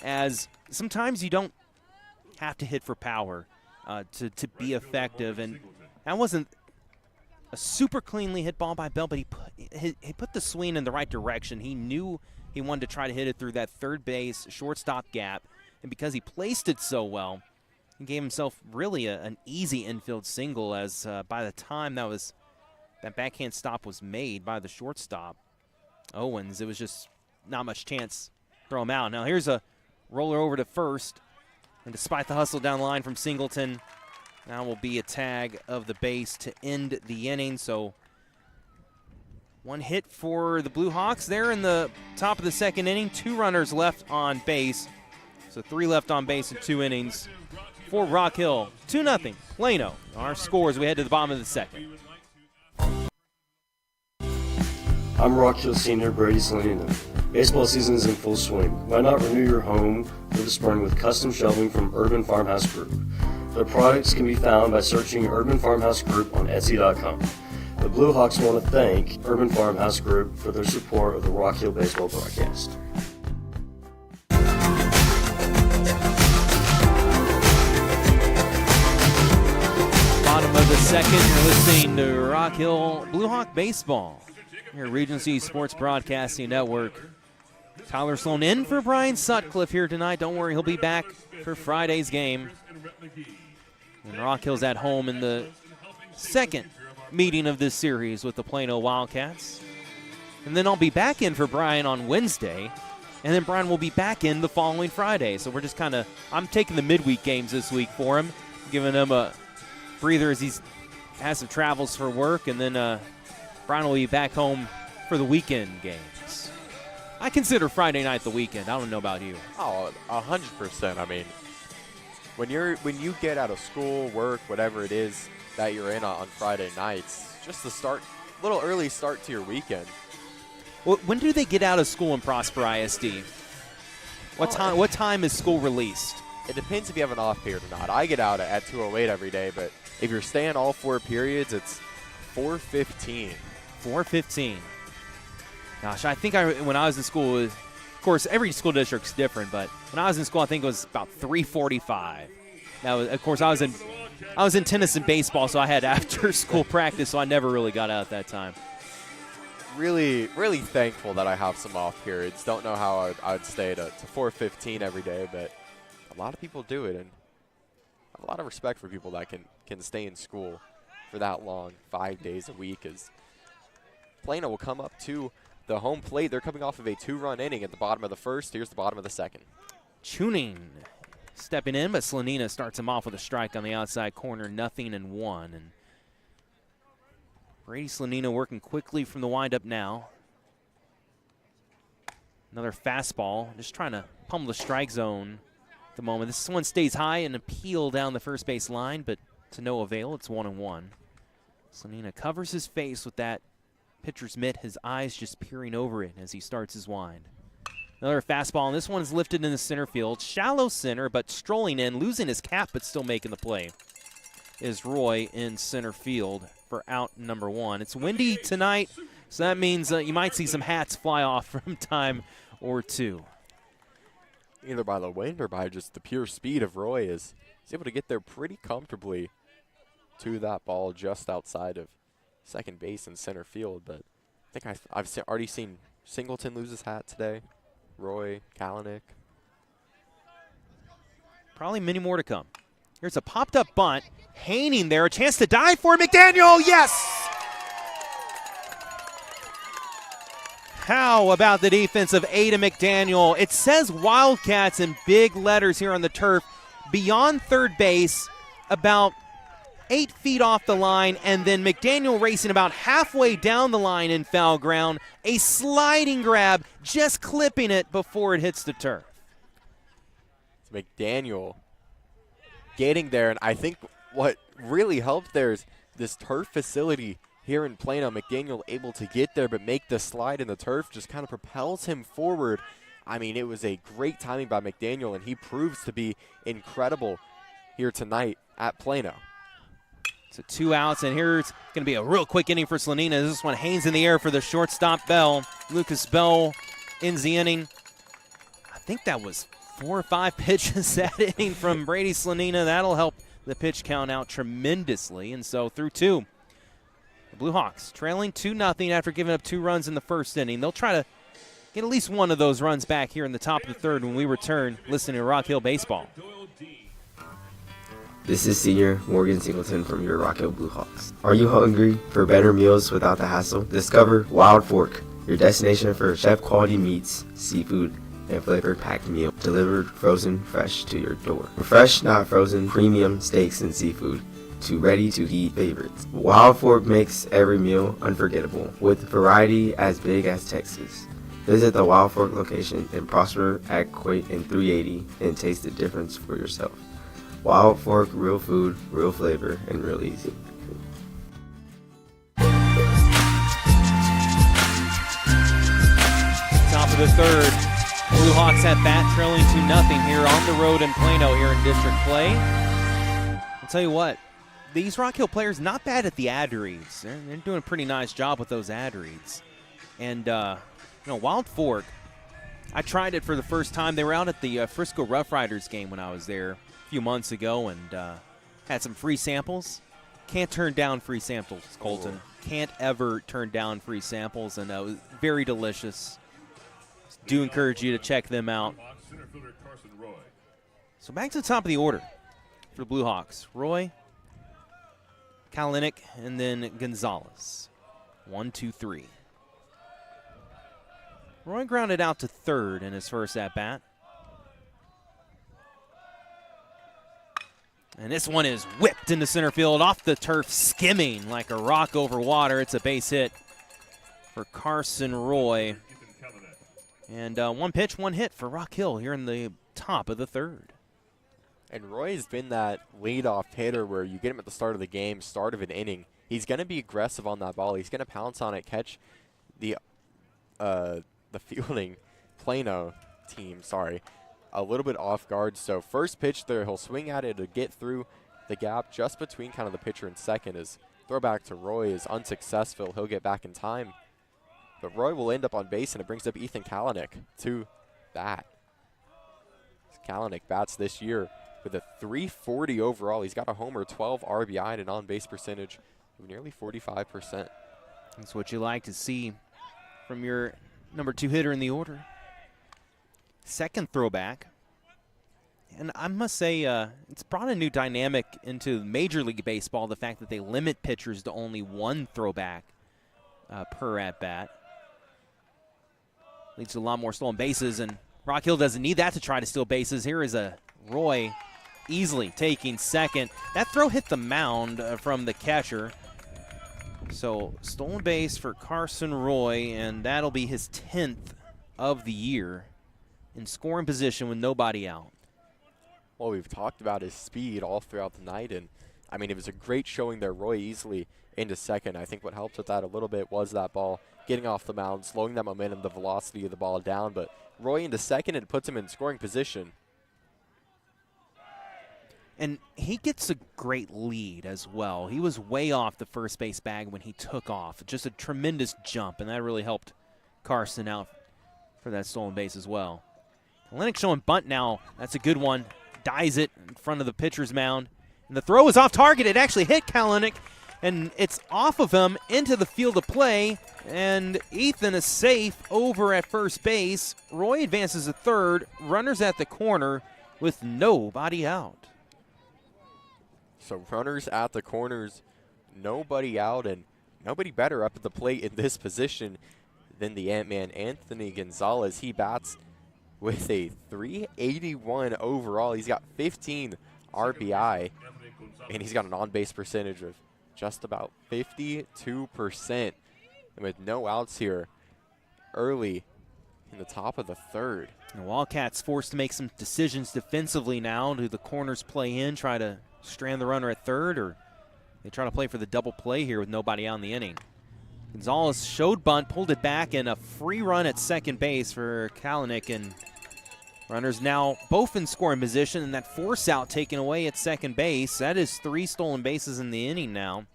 as sometimes you don't have to hit for power to be effective. And that wasn't a super cleanly hit ball by Bell, but he put the swing in the right direction. He knew he wanted to try to hit it through that third base shortstop gap, and because he placed it so well, he gave himself really an easy infield single, as by the time that backhand stop was made by the shortstop, Owens, it was just not much chance to throw him out. Now here's a roller over to first, and despite the hustle down the line from Singleton, now will be a tag of the base to end the inning. So one hit for the Blue Hawks there in the top of the second inning. 2 runners left on base. So 3 left on base in 2 innings for Rock Hill. 2-0 Plano. Our scores we head to the bottom of the second. I'm Rock Hill senior Brady Salino. Baseball season is in full swing. Why not renew your home for the spring with custom shelving from Urban Farmhouse Group? Their products can be found by searching Urban Farmhouse Group on Etsy.com. The Blue Hawks want to thank Urban Farmhouse Group for their support of the Rock Hill baseball broadcast. Bottom of the second, you're listening to Rock Hill Blue Hawk Baseball, here at Regency Sports Broadcasting Network. Tyler Sloan in for Brian Sutcliffe here tonight. Don't worry, he'll be back for Friday's game. And Rock Hill's at home in the second meeting of this series with the Plano Wildcats. And then I'll be back in for Brian on Wednesday. And then Brian will be back in the following Friday. So we're just kind of, I'm taking the midweek games this week for him, giving him a breather as he has some travels for work. And then Brian will be back home for the weekend games. I consider Friday night the weekend. I don't know about you. Oh, 100%. I mean, when you get out of school, work, whatever it is that you're in on Friday nights, just the little early start to your weekend. Well, when do they get out of school in Prosper ISD? What time is school released? It depends if you have an off period or not. I get out at 2:08 every day, but if you're staying all 4 periods, it's 4:15. 4:15. Gosh, I think when I was in school, of course, every school district's different, but when I was in school, I think it was about 3:45. Now, of course, I was in tennis and baseball, so I had after-school practice, so I never really got out at that time. Really, really thankful that I have some off periods. Don't know how I'd stay to 4:15 every day, but a lot of people do it, and I have a lot of respect for people that can stay in school for that long, 5 days a week. As Plano will come up to the home plate. They're coming off of a 2-run inning at the bottom of the first. Here's the bottom of the second. Tuning stepping in, but Slanina starts him off with a strike on the outside corner, 0-1. And Brady Slanina working quickly from the windup now. Another fastball, just trying to pummel the strike zone at the moment. This one stays high and appeal down the first base line, but to no avail. It's 1-1. Slanina covers his face with that pitcher's mitt, his eyes just peering over it as he starts his wind. Another fastball, and this one's lifted in the center field. Shallow center, but strolling in, losing his cap, but still making the play, is Roy in center field for out number 1. It's windy tonight, so that means you might see some hats fly off from time or two. Either by the wind or by just the pure speed of Roy, is he's able to get there pretty comfortably to that ball just outside of second base and center field. But I think I've already seen Singleton lose his hat today. Roy, Kalanick. Probably many more to come. Here's a popped-up bunt. Haining there, a chance to dive for McDaniel. Yes! How about the defense of Ada McDaniel? It says Wildcats in big letters here on the turf. Beyond third base, about 8 feet off the line, and then McDaniel racing about halfway down the line in foul ground. A sliding grab, just clipping it before it hits the turf. It's McDaniel getting there, and I think what really helped there is this turf facility here in Plano. McDaniel able to get there, but make the slide in the turf just kind of propels him forward. I mean, it was a great timing by McDaniel, and he proves to be incredible here tonight at Plano. So 2 outs, and here's going to be a real quick inning for Slanina. This one hangs in the air for the shortstop, Bell. Lucas Bell ends the inning. I think that was 4 or 5 pitches that inning from Brady Slanina. That'll help the pitch count out tremendously. And so through 2, the Blue Hawks trailing 2-0 after giving up 2 runs in the first inning. They'll try to get at least one of those runs back here in the top of the third when we return listening to Rock Hill Baseball. This is senior Morgan Singleton from your Rock Hill Blue Hawks. Are you hungry for better meals without the hassle? Discover Wild Fork, your destination for chef-quality meats, seafood, and flavor-packed meal delivered frozen fresh to your door. From fresh, not frozen, premium steaks and seafood to ready-to-eat favorites. Wild Fork makes every meal unforgettable with variety as big as Texas. Visit the Wild Fork location in Prosper, Aquate, and 380 and taste the difference for yourself. Wild Fork, real food, real flavor, and real easy. Top of the third, Blue Hawks at bat, trailing 2-0 here on the road in Plano here in district play. I'll tell you what, these Rock Hill players not bad at the ad reads. They're doing a pretty nice job with those ad reads. And, Wild Fork, I tried it for the first time. They were out at the Frisco Rough Riders game when I was there a few months ago and had some free samples. Can't turn down free samples, Colton. Can't ever turn down free samples, and it was very delicious. Do encourage you to check them out. So back to the top of the order for the Blue Hawks. Roy, Kalinick, and then Gonzalez. 1, 2, 3. Roy grounded out to third in his first at-bat. And this one is whipped into center field off the turf, skimming like a rock over water. It's a base hit for Carson Roy. And one pitch, one hit for Rock Hill here in the top of the third. And Roy has been that leadoff hitter where you get him at the start of the game, start of an inning. He's going to be aggressive on that ball. He's going to pounce on it, catch the fielding Plano team, a little bit off guard. So first pitch there, he'll swing at it to get through the gap just between kind of the pitcher and second. His throwback to Roy is unsuccessful. He'll get back in time. But Roy will end up on base, and it brings up Ethan Kalinick to bat. Kalinick bats this year with a 340 overall. He's got a homer, 12 RBI, and an on-base percentage of nearly 45%. That's what you like to see from your number 2 hitter in the order. Second throwback. And I must say, it's brought a new dynamic into Major League Baseball, the fact that they limit pitchers to only one throwback per at-bat. Leads to a lot more stolen bases, and Rock Hill doesn't need that to try to steal bases. Here is a Roy easily taking second. That throw hit the mound from the catcher. So stolen base for Carson Roy, and that'll be his 10th of the year in scoring position with nobody out. Well, we've talked about his speed all throughout the night, and I mean, it was a great showing there. Roy easily into second. I think what helped with that a little bit was that ball getting off the mound, slowing that momentum, the velocity of the ball down. But Roy into second, and puts him in scoring position. And he gets a great lead as well. He was way off the first base bag when he took off. Just a tremendous jump, and that really helped Carson out for that stolen base as well. Kalinick showing bunt now. That's a good one. Dies it in front of the pitcher's mound. And the throw is off target. It actually hit Kalinick, and it's off of him into the field of play. And Ethan is safe over at first base. Roy advances to third. Runners at the corner with nobody out. So runners at the corners, nobody out, and nobody better up at the plate in this position than the Ant-Man, Anthony Gonzalez. He bats with a 381 overall. He's got 15 RBI, and he's got an on-base percentage of just about 52%. And with no outs here early in the top of the third. The Wildcats forced to make some decisions defensively now. Do the corners play in, try to strand the runner at third, or they try to play for the double play here with nobody out in the inning? Gonzalez showed bunt, pulled it back, and a free run at second base for Kalinick, and runners now both in scoring position, and that force out taken away at second base. That is 3 stolen bases in the inning now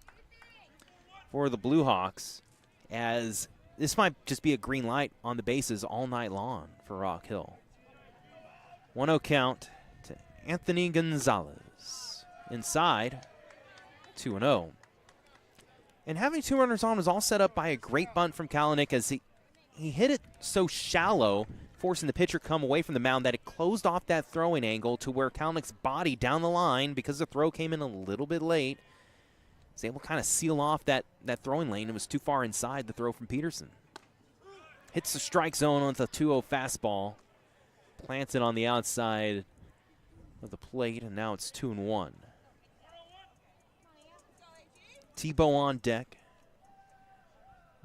for the Blue Hawks, as this might just be a green light on the bases all night long for Rock Hill. 1-0 count to Anthony Gonzalez. Inside, 2-0. And having 2 runners on was all set up by a great bunt from Kalinick, as he hit it so shallow, forcing the pitcher come away from the mound, that it closed off that throwing angle to where Kalinick's body down the line, because the throw came in a little bit late, was able to kind of seal off that throwing lane. It was too far inside the throw from Peterson. Hits the strike zone with a 2-0 fastball. Plants it on the outside of the plate, and now it's 2-1. Tebow on deck,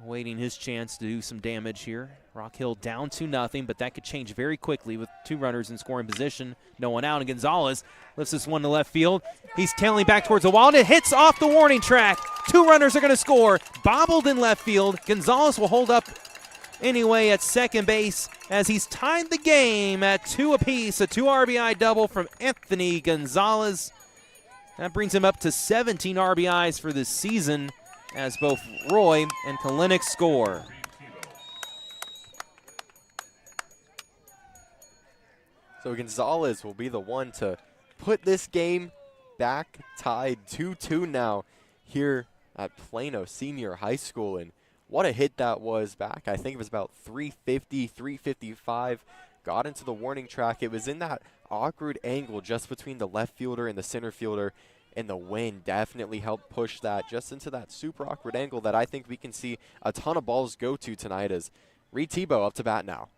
awaiting his chance to do some damage here. Rock Hill down 2-0, but that could change very quickly with 2 runners in scoring position. No one out, and Gonzalez lifts this one to left field. He's tailing back towards the wall, and it hits off the warning track. 2 runners are going to score. Bobbled in left field. Gonzalez will hold up anyway at second base, as he's tied the game at 2 apiece. A 2 RBI double from Anthony Gonzalez. That brings him up to 17 RBIs for this season as both Roy and Kalinick score. So Gonzalez will be the one to put this game back tied 2-2 now here at Plano Senior High School. And what a hit that was back. I think it was about 350, 355. Got into the warning track. It was in that awkward angle just between the left fielder and the center fielder. And the wind definitely helped push that just into that super awkward angle that I think we can see a ton of balls go to tonight as Reed Tebow up to bat now.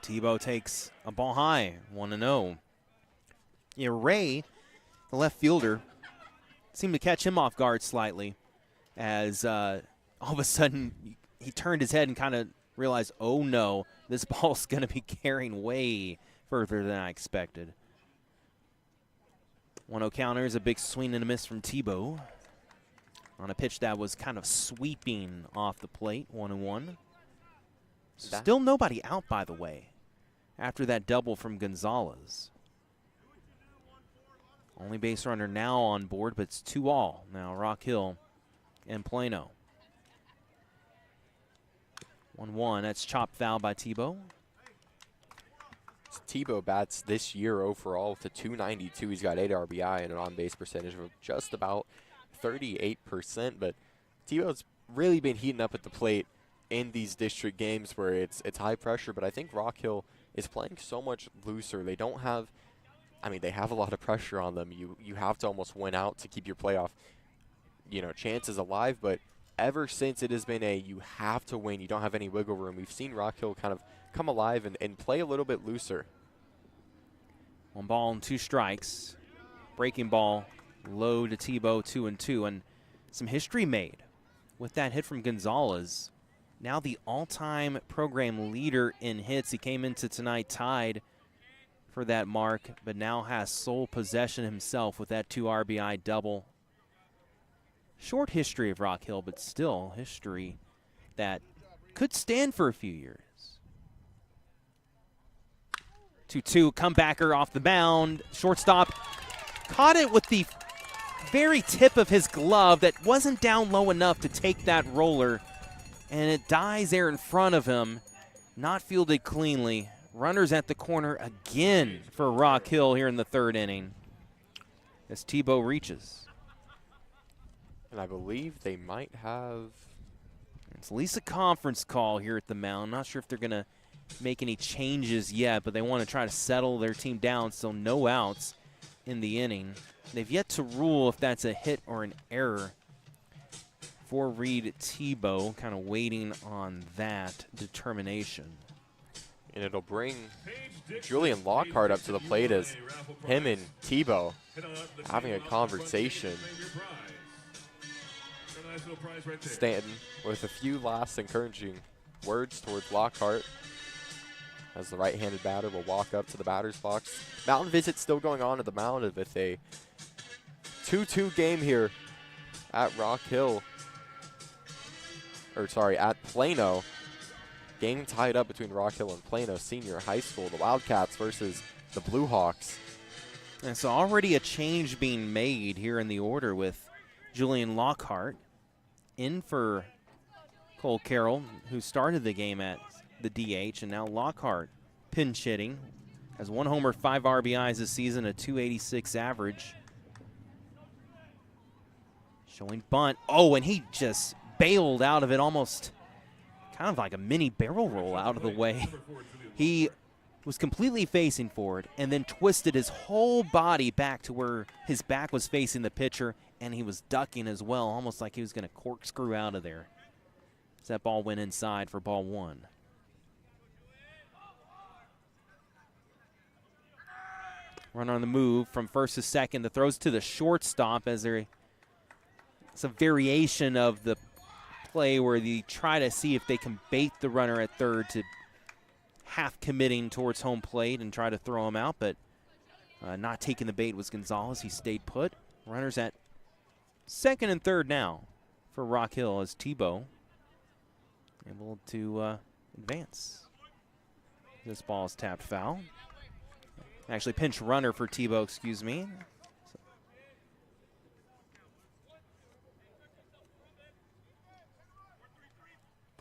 Tebow takes a ball high, 1-0. Yeah, Ray, the left fielder, seemed to catch him off guard slightly as all of a sudden he turned his head and kind of realized, oh no, this ball's going to be carrying way further than I expected. 1-0 counter is a big swing and a miss from Tebow on a pitch that was kind of sweeping off the plate, 1-1. Still nobody out, by the way, after that double from Gonzalez. Only base runner now on board, but it's 2-2 now, Rock Hill and Plano. 1-1, that's chopped foul by Tebow. Tebow bats this year overall with a 292. He's got 8 RBI and an on-base percentage of just about 38%. But Tebow's really been heating up at the plate in these district games where it's high pressure. But I think Rock Hill is playing so much looser. They don't have, I mean, they have a lot of pressure on them. You have to almost win out to keep your playoff, chances alive. But ever since it has been you have to win, you don't have any wiggle room, we've seen Rock Hill kind of come alive and play a little bit looser. 1 ball and 2 strikes. Breaking ball low to Tebow, 2-2, and some history made with that hit from Gonzalez. Now the all-time program leader in hits. He came into tonight tied for that mark, but now has sole possession himself with that 2 RBI double. Short history of Rock Hill, but still history that could stand for a few years. 2-2, comebacker off the mound. Shortstop caught it with the very tip of his glove that wasn't down low enough to take that roller, and it dies there in front of him. Not fielded cleanly. Runners at the corner again for Rock Hill here in the 3rd inning as Tebow reaches. And I believe they might have... It's at least a conference call here at the mound. Not sure if they're going to make any changes yet, but they want to try to settle their team down, so no outs in the inning. They've yet to rule if that's a hit or an error for Reed Tebow, kind of waiting on that determination. And it'll bring Julian Lockhart up to the plate as him and Tebow having a conversation. Stanton with a few last encouraging words towards Lockhart as the right-handed batter will walk up to the batter's box. Mountain visit still going on at the mound with a 2-2 game here at Rock Hill. At Plano. Game tied up between Rock Hill and Plano Senior High School. The Wildcats versus the Blue Hawks. And so already a change being made here in the order with Julian Lockhart in for Cole Carroll, who started the game at the DH, and now Lockhart pinch hitting. Has 1 homer, 5 RBIs this season, a .286 average. Showing bunt. Oh, and he just bailed out of it, almost kind of like a mini barrel roll out of the way. He was completely facing forward and then twisted his whole body back to where his back was facing the pitcher, and he was ducking as well, almost like he was going to corkscrew out of there. As that ball went inside for ball 1. Runner on the move from first to second. The throws to the shortstop as it's a variation of the play where they try to see if they can bait the runner at third to half committing towards home plate and try to throw him out, but not taking the bait was Gonzalez. He stayed put. Runners at second and third now for Rock Hill as Tebow able to advance. This ball is tapped foul. Actually, pinch runner for Tebow, excuse me. So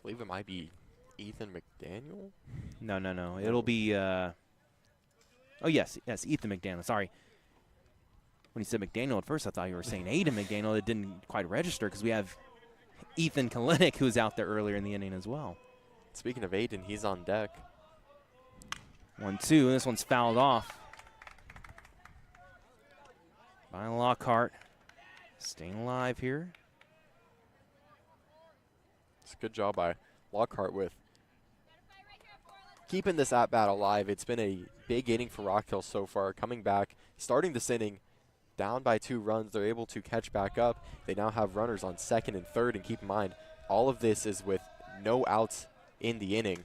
believe it might be Ethan McDaniel. No. It'll be, oh, yes, Ethan McDaniel. Sorry. When you said McDaniel at first, I thought you were saying Aiden McDaniel. It didn't quite register because we have Ethan Kalinick, who was out there earlier in the inning as well. Speaking of Aiden, he's on deck. 1-2, and this one's fouled off by Lockhart. Staying alive here. It's a good job by Lockhart with keeping this at-bat alive. It's been a big inning for Rock Hill so far. Coming back, starting this inning, down by 2 runs. They're able to catch back up. They now have runners on second and third, and keep in mind, all of this is with no outs in the inning.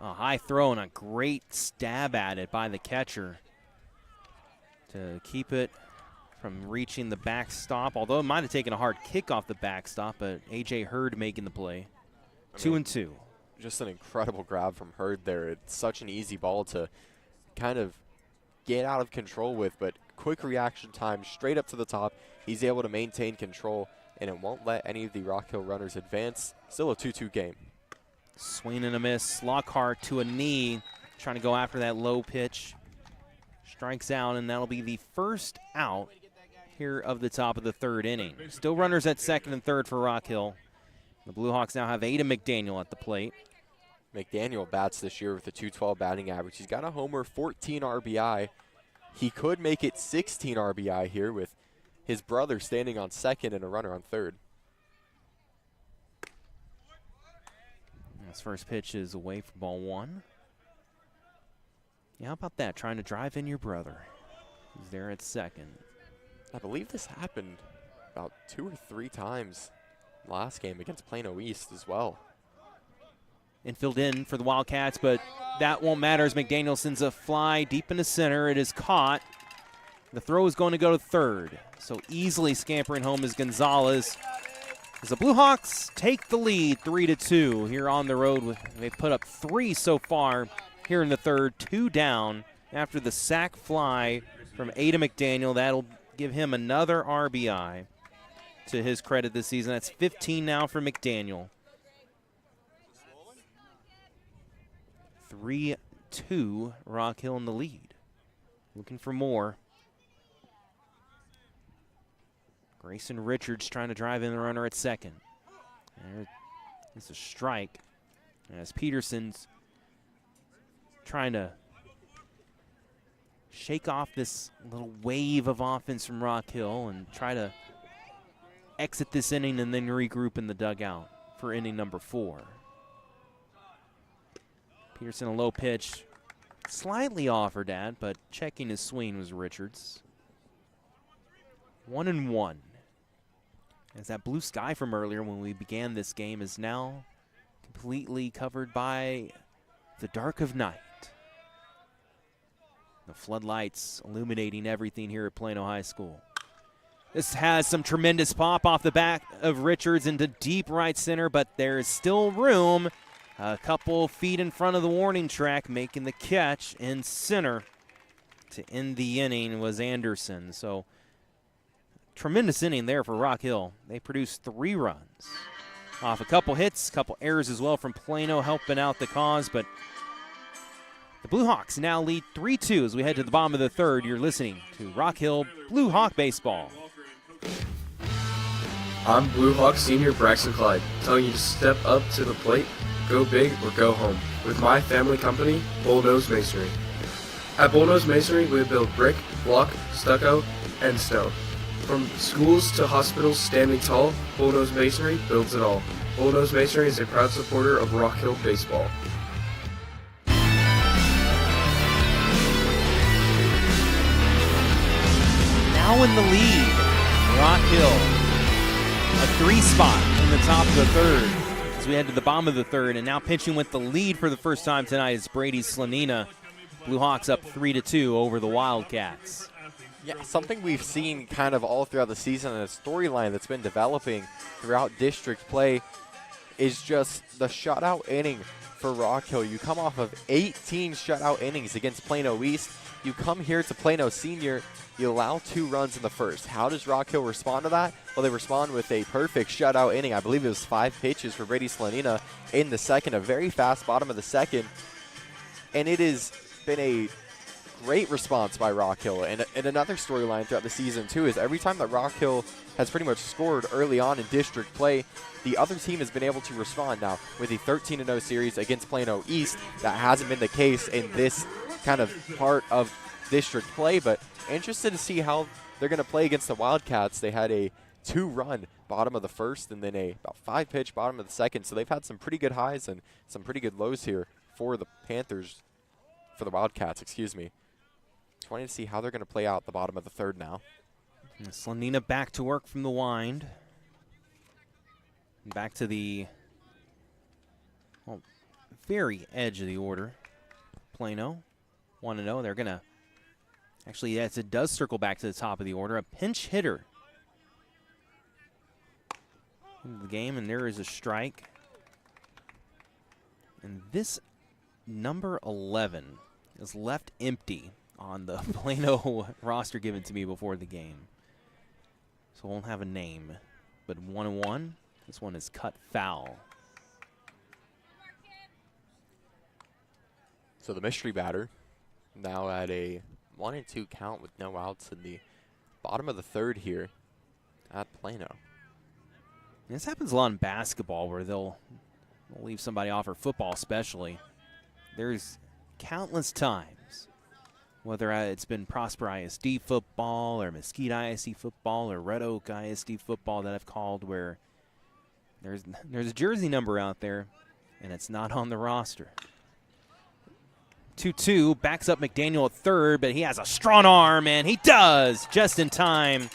A high throw and a great stab at it by the catcher to keep it from reaching the backstop, although it might have taken a hard kick off the backstop, but A.J. Hurd making the play. 2-2. Just an incredible grab from Hurd there. It's such an easy ball to kind of get out of control with, but quick reaction time, straight up to the top. He's able to maintain control, and it won't let any of the Rock Hill runners advance. Still a 2-2 game. Swing and a miss. Lockhart to a knee, trying to go after that low pitch. Strikes out, and that'll be the first out here of the top of the third inning. Still runners at second and third for Rock Hill. The Blue Hawks now have Aiden McDaniel at the plate. McDaniel bats this year with a .212 batting average. He's got a homer, 14 RBI. He could make it 16 RBI here with his brother standing on second and a runner on third. His first pitch is away for ball 1. Yeah, how about that? Trying to drive in your brother. He's there at second. I believe this happened about 2 or 3 times last game against Plano East as well. Infield in for the Wildcats, but that won't matter as McDaniel sends a fly deep into center. It is caught. The throw is going to go to third. So easily scampering home is Gonzalez. As the Blue Hawks take the lead 3-2 here on the road. They've put up 3 so far here in the third, 2 down after the sac fly from Aiden McDaniel. That'll give him another RBI to his credit this season. That's 15 now for McDaniel. 3-2, Rock Hill in the lead. Looking for more. Grayson Richards trying to drive in the runner at second. It's a strike as Peterson's trying to shake off this little wave of offense from Rock Hill and try to exit this inning and then regroup in the dugout for inning number 4. Peterson a low pitch, slightly offered at, but checking his swing was Richards. 1-1. As that blue sky from earlier when we began this game is now completely covered by the dark of night. The floodlights illuminating everything here at Plano High School. This has some tremendous pop off the back of Richards into deep right center, but there is still room. A couple feet in front of the warning track, making the catch in center to end the inning was Anderson. So tremendous inning there for Rock Hill. They produced 3 runs off a couple hits, a couple errors as well from Plano helping out the cause, but the Blue Hawks now lead 3-2 as we head to the bottom of the third. You're listening to Rock Hill Blue Hawk Baseball. I'm Blue Hawk senior Braxton Clyde, telling you to step up to the plate, go big, or go home with my family company, Bullnose Masonry. At Bullnose Masonry, we build brick, block, stucco, and stone. From schools to hospitals standing tall, Bullnose Masonry builds it all. Bullnose Masonry is a proud supporter of Rock Hill baseball. Now in the lead, Rock Hill. A 3 spot in the top of the third as we head to the bottom of the third, and now pitching with the lead for the first time tonight is Brady Slanina. Blue Hawks up 3-2 over the Wildcats. Yeah, something we've seen kind of all throughout the season and a storyline that's been developing throughout district play is just the shutout inning for Rock Hill. You come off of 18 shutout innings against Plano East, you come here to Plano Senior, you allow 2 runs in the first. How does Rock Hill respond to that? Well, they respond with a perfect shutout inning. I believe it was 5 pitches for Brady Slanina in the second, a very fast bottom of the second. And it has been a great response by Rock Hill. And another storyline throughout the season, too, is every time that Rock Hill has pretty much scored early on in district play, the other team has been able to respond. Now, with the 13-0 series against Plano East, that hasn't been the case in this kind of part of district play, but interested to see how they're going to play against the Wildcats. They had a 2-run bottom of the first and then a about 5-pitch bottom of the second, so they've had some pretty good highs and some pretty good lows here for the Wildcats, excuse me. Just wanting to see how they're going to play out the bottom of the third now. And Slanina back to work from the wind. Back to the very edge of the order. Plano 1-0. They're going to actually, yes, it does circle back to the top of the order. A pinch hitter in the game, and there is a strike. And this number 11 is left empty on the Plano roster given to me before the game. So it won't have a name. But 1-1, this one is cut foul. So the mystery batter now at a 1-2 count with no outs in the bottom of the third here at Plano. This happens a lot in basketball where they'll leave somebody off, or football especially. There's countless times, whether it's been Prosper ISD football or Mesquite ISD football or Red Oak ISD football that I've called, where there's a jersey number out there and it's not on the roster. 2-2, backs up McDaniel at third, but he has a strong arm, and he does just in time.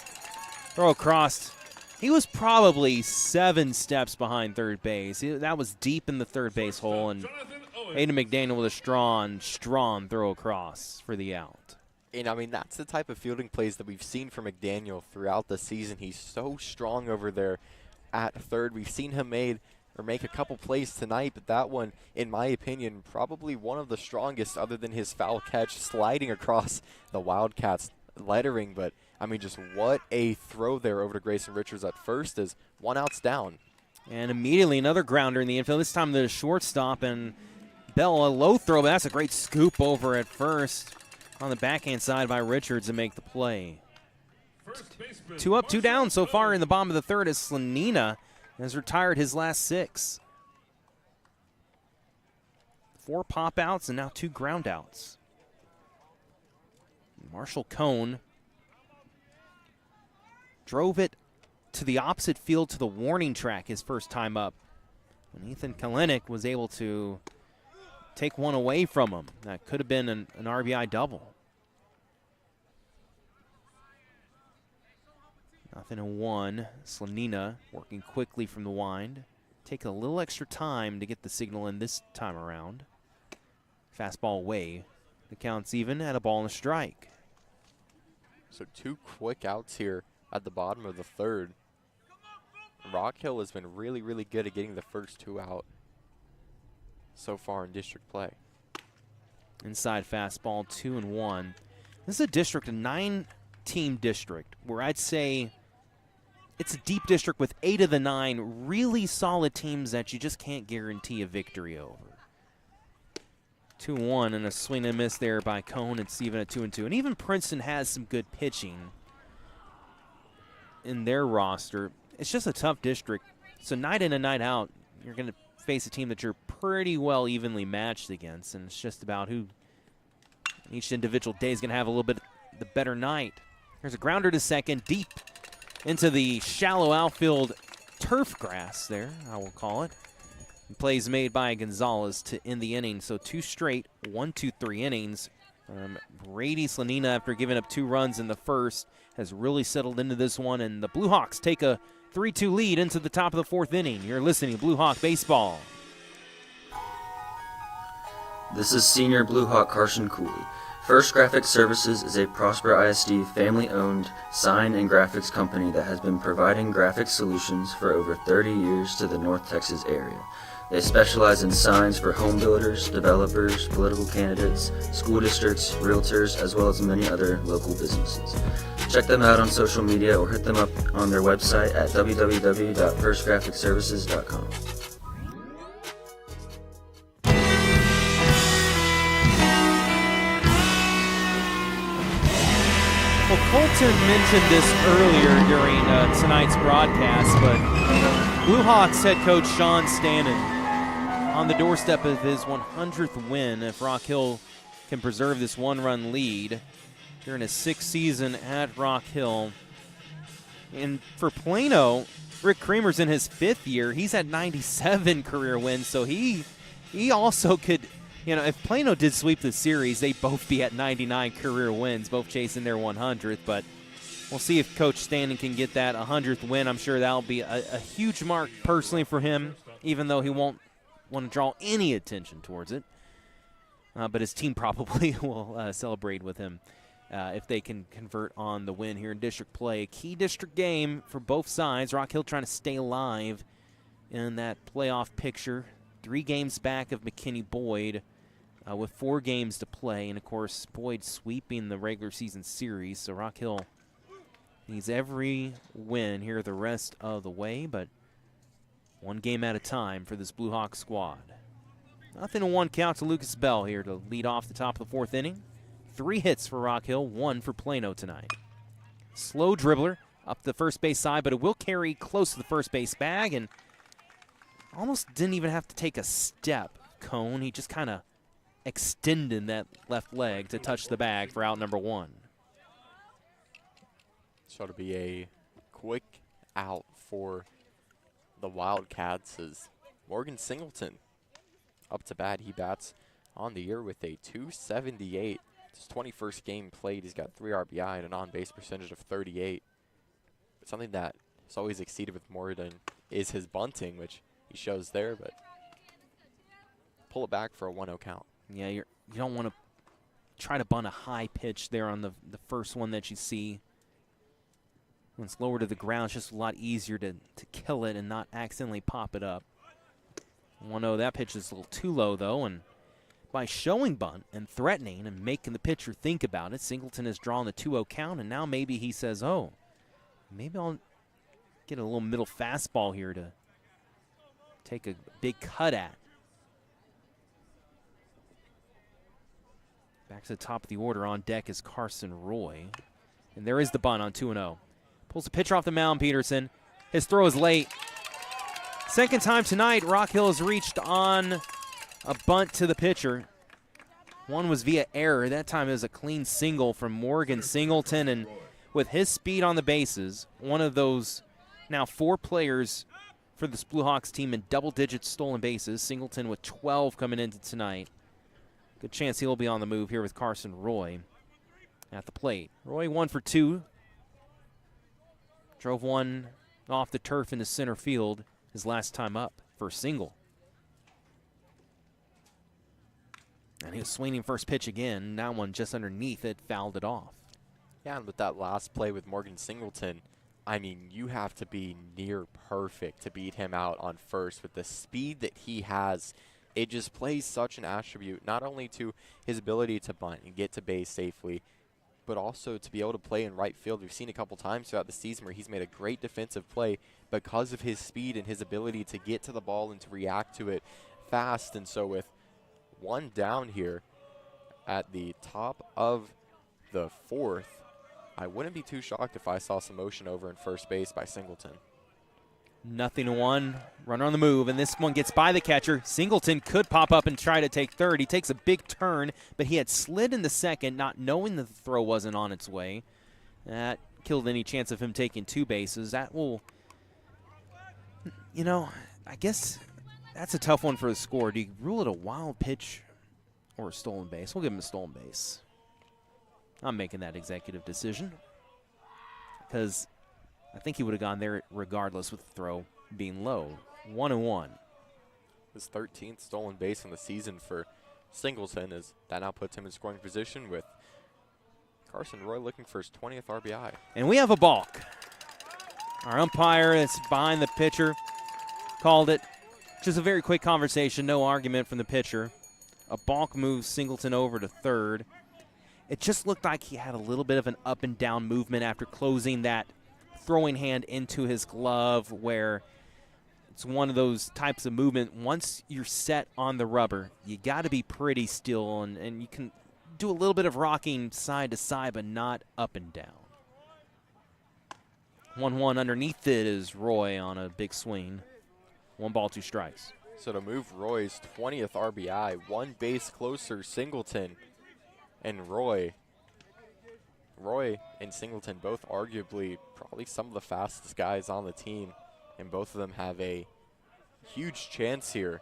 Throw across. He was probably 7 steps behind third base. That was deep in the third base hole, and Aiden McDaniel with a strong throw across for the out. And, I mean, that's the type of fielding plays that we've seen from McDaniel throughout the season. He's so strong over there at third. We've seen him make a couple plays tonight, but that one, in my opinion, probably one of the strongest other than his foul catch sliding across the Wildcats lettering. But, I mean, just what a throw there over to Grayson Richards at first as 1 out's down. And immediately another grounder in the infield, this time the shortstop, and Bell, a low throw, but that's a great scoop over at first on the backhand side by Richards to make the play. 2 up, 2 down so far in the bottom of the third as Slanina has retired his last 6. 4 pop outs and now 2 ground outs. Marshall Cone drove it to the opposite field to the warning track his first time up. And Ethan Kalenic was able to take one away from him. That could have been an RBI double. 0-1. Slanina working quickly from the wind. Take a little extra time to get the signal in this time around. Fastball away. The count's even at a ball and a strike. So 2 quick outs here at the bottom of the third. Rock Hill has been really, really good at getting the first 2 out so far in district play. Inside fastball, 2-1. This is a district, a 9-team district, where I'd say it's a deep district with 8 of the 9 really solid teams that you just can't guarantee a victory over. 2-1 and a swing and miss there by Cone. It's even at 2-2. And even Princeton has some good pitching in their roster. It's just a tough district. So night in and night out, you're going to face a team that you're pretty well evenly matched against. And it's just about who each individual day is going to have a little bit the better night. There's a grounder to second, deep into the shallow outfield turf grass there, I will call it. And plays made by Gonzalez to end the inning. So 2 straight, 1-2-3 innings. Brady Slanina, after giving up 2 runs in the first, has really settled into this one. And the Blue Hawks take a 3-2 lead into the top of the 4th inning. You're listening to Blue Hawk Baseball. This is Senior Blue Hawk Carson Cooley. First Graphic Services is a Prosper ISD family-owned sign and graphics company that has been providing graphic solutions for over 30 years to the North Texas area. They specialize in signs for home builders, developers, political candidates, school districts, realtors, as well as many other local businesses. Check them out on social media or hit them up on their website at www.firstgraphicservices.com. Well, Colton mentioned this earlier during tonight's broadcast, but Blue Hawks head coach Sean Stannon on the doorstep of his 100th win. If Rock Hill can preserve this one-run lead during his 6th season at Rock Hill. And for Plano, Rick Creamer's in his 5th year. He's had 97 career wins, so he also could, if Plano did sweep the series, they'd both be at 99 career wins, both chasing their 100th. But we'll see if Coach Stanton can get that 100th win. I'm sure that'll be a huge mark personally for him, even though he won't want to draw any attention towards it. But his team probably will celebrate with him if they can convert on the win here in district play. A key district game for both sides. Rock Hill trying to stay alive in that playoff picture. 3 games back of McKinney-Boyd with 4 games to play. And, of course, Boyd sweeping the regular season series. So Rock Hill needs every win here the rest of the way, but one game at a time for this Blue Hawk squad. 0-1 count to Lucas Bell here to lead off the top of the 4th inning. 3 hits for Rock Hill, 1 for Plano tonight. Slow dribbler up the first base side, but it will carry close to the first base bag, and almost didn't even have to take a step, Cone. He just kind of extended that left leg to touch the bag for out number 1. So to be a quick out for the Wildcats is Morgan Singleton up to bat. He bats on the year with a 278. It's his 21st game played. He's got 3 RBI and an on-base percentage of 38. But something that has always exceeded with Morgan is his bunting, which he shows there, but pull it back for a 1-0 count. Yeah, you don't want to try to bunt a high pitch there on the first one that you see. When it's lower to the ground, it's just a lot easier to kill it and not accidentally pop it up. 1-0, that pitch is a little too low, though, and by showing bunt and threatening and making the pitcher think about it, Singleton has drawn the 2-0 count, and now maybe he says, oh, maybe I'll get a little middle fastball here to take a big cut at. Back to the top of the order. On deck is Carson Roy. And there is the bunt on 2-0. Pulls the pitcher off the mound, Peterson. His throw is late. Second time tonight, Rock Hill has reached on a bunt to the pitcher. One was via error. That time it was a clean single from Morgan Singleton. And with his speed on the bases, one of those now 4 players for this Blue Hawks team in double-digit stolen bases. Singleton with 12 coming into tonight. Good chance he'll be on the move here with Carson Roy at the plate. Roy 1 for 2. Drove one off the turf into center field his last time up for a single. And he was swinging first pitch again. Now one just underneath it, fouled it off. Yeah, and with that last play with Morgan Singleton, I mean, you have to be near perfect to beat him out on first. With the speed that he has, it just plays such an attribute, not only to his ability to bunt and get to base safely, but also to be able to play in right field. We've seen a couple times throughout the season where he's made a great defensive play because of his speed and his ability to get to the ball and to react to it fast. And so with one down here at the top of the 4th, I wouldn't be too shocked if I saw some motion over in first base by Singleton. 0-1, runner on the move, and this one gets by the catcher. Singleton could pop up and try to take third. He takes a big turn, but he had slid into second, not knowing that the throw wasn't on its way. That killed any chance of him taking 2 bases. That will, I guess that's a tough one for the score. Do you rule it a wild pitch or a stolen base? We'll give him a stolen base. I'm making that executive decision because I think he would have gone there regardless with the throw being low. 1-1. His 13th stolen base in the season for Singleton, as that now puts him in scoring position with Carson Roy looking for his 20th RBI. And we have a balk. Our umpire that's behind the pitcher called it. Just a very quick conversation, no argument from the pitcher. A balk moves Singleton over to third. It just looked like he had a little bit of an up and down movement after closing that throwing hand into his glove, where it's one of those types of movement. Once you're set on the rubber, you got to be pretty still, and you can do a little bit of rocking side to side, but not up and down. 1-1 underneath it is Roy on a big swing. 1 ball, 2 strikes. So to move Roy's 20th RBI, 1 base closer, Singleton and Roy. Roy and Singleton both arguably probably some of the fastest guys on the team, and both of them have a huge chance here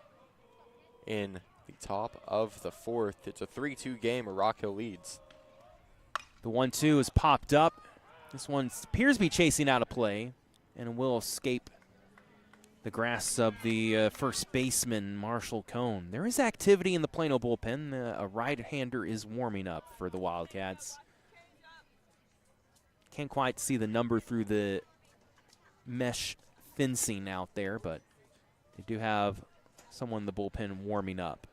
in the top of the 4th. It's a 3-2 game, Rock Hill leads. The 1-2 is popped up. This one appears to be chasing out of play and will escape the grasp of the first baseman, Marshall Cone. There is activity in the Plano bullpen. A right-hander is warming up for the Wildcats. Can't quite see the number through the mesh fencing out there, but they do have someone in the bullpen warming up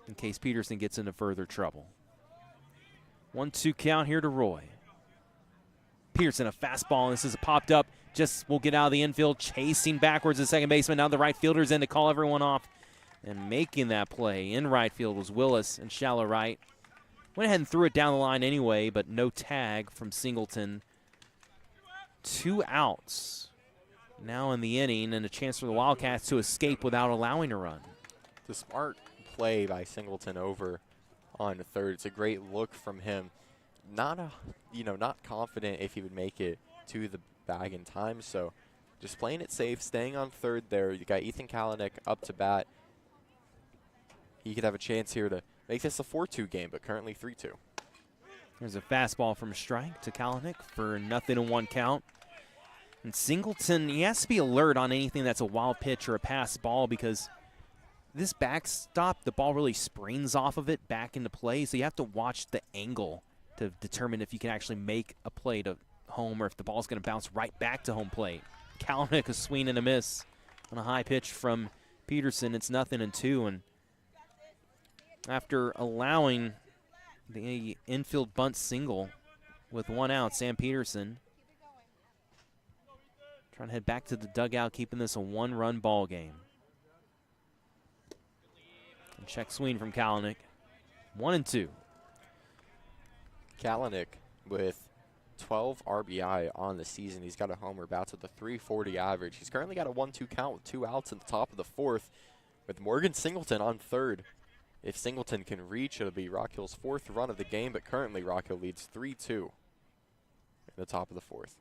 in case Peterson gets into further trouble. 1-2 count here to Roy. Peterson, a fastball, and this is popped up. Just will get out of the infield, chasing backwards the second baseman. Now the right fielder's in to call everyone off. And making that play in right field was Willis in shallow right. Went ahead and threw it down the line anyway, but no tag from Singleton. 2 outs now in the inning, and a chance for the Wildcats to escape without allowing a run. The smart play by Singleton over on third. It's a great look from him. Not confident if he would make it to the bag in time, so just playing it safe, staying on third there. You got Ethan Kalanick up to bat. He could have a chance here to make this a 4-2 game, but currently 3-2. There's a fastball from a strike to Kalanick for 0-1 count. And Singleton, he has to be alert on anything that's a wild pitch or a pass ball, because this backstop, the ball really springs off of it back into play, so you have to watch the angle to determine if you can actually make a play to home or if the ball's going to bounce right back to home plate. Kalanick, a swing and a miss on a high pitch from Peterson. It's 0-2, and after allowing the infield bunt single with 1 out, Sam Peterson trying to head back to the dugout, keeping this a 1-run ball game. And check swing from Kalanick. 1-2. Kalanick with 12 RBI on the season. He's got a homer, bats at the .340 average. He's currently got a 1-2 count with 2 outs in the top of the 4th with Morgan Singleton on third. If Singleton can reach, it'll be Rock Hill's 4th run of the game, but currently Rock Hill leads 3-2 in the top of the 4th.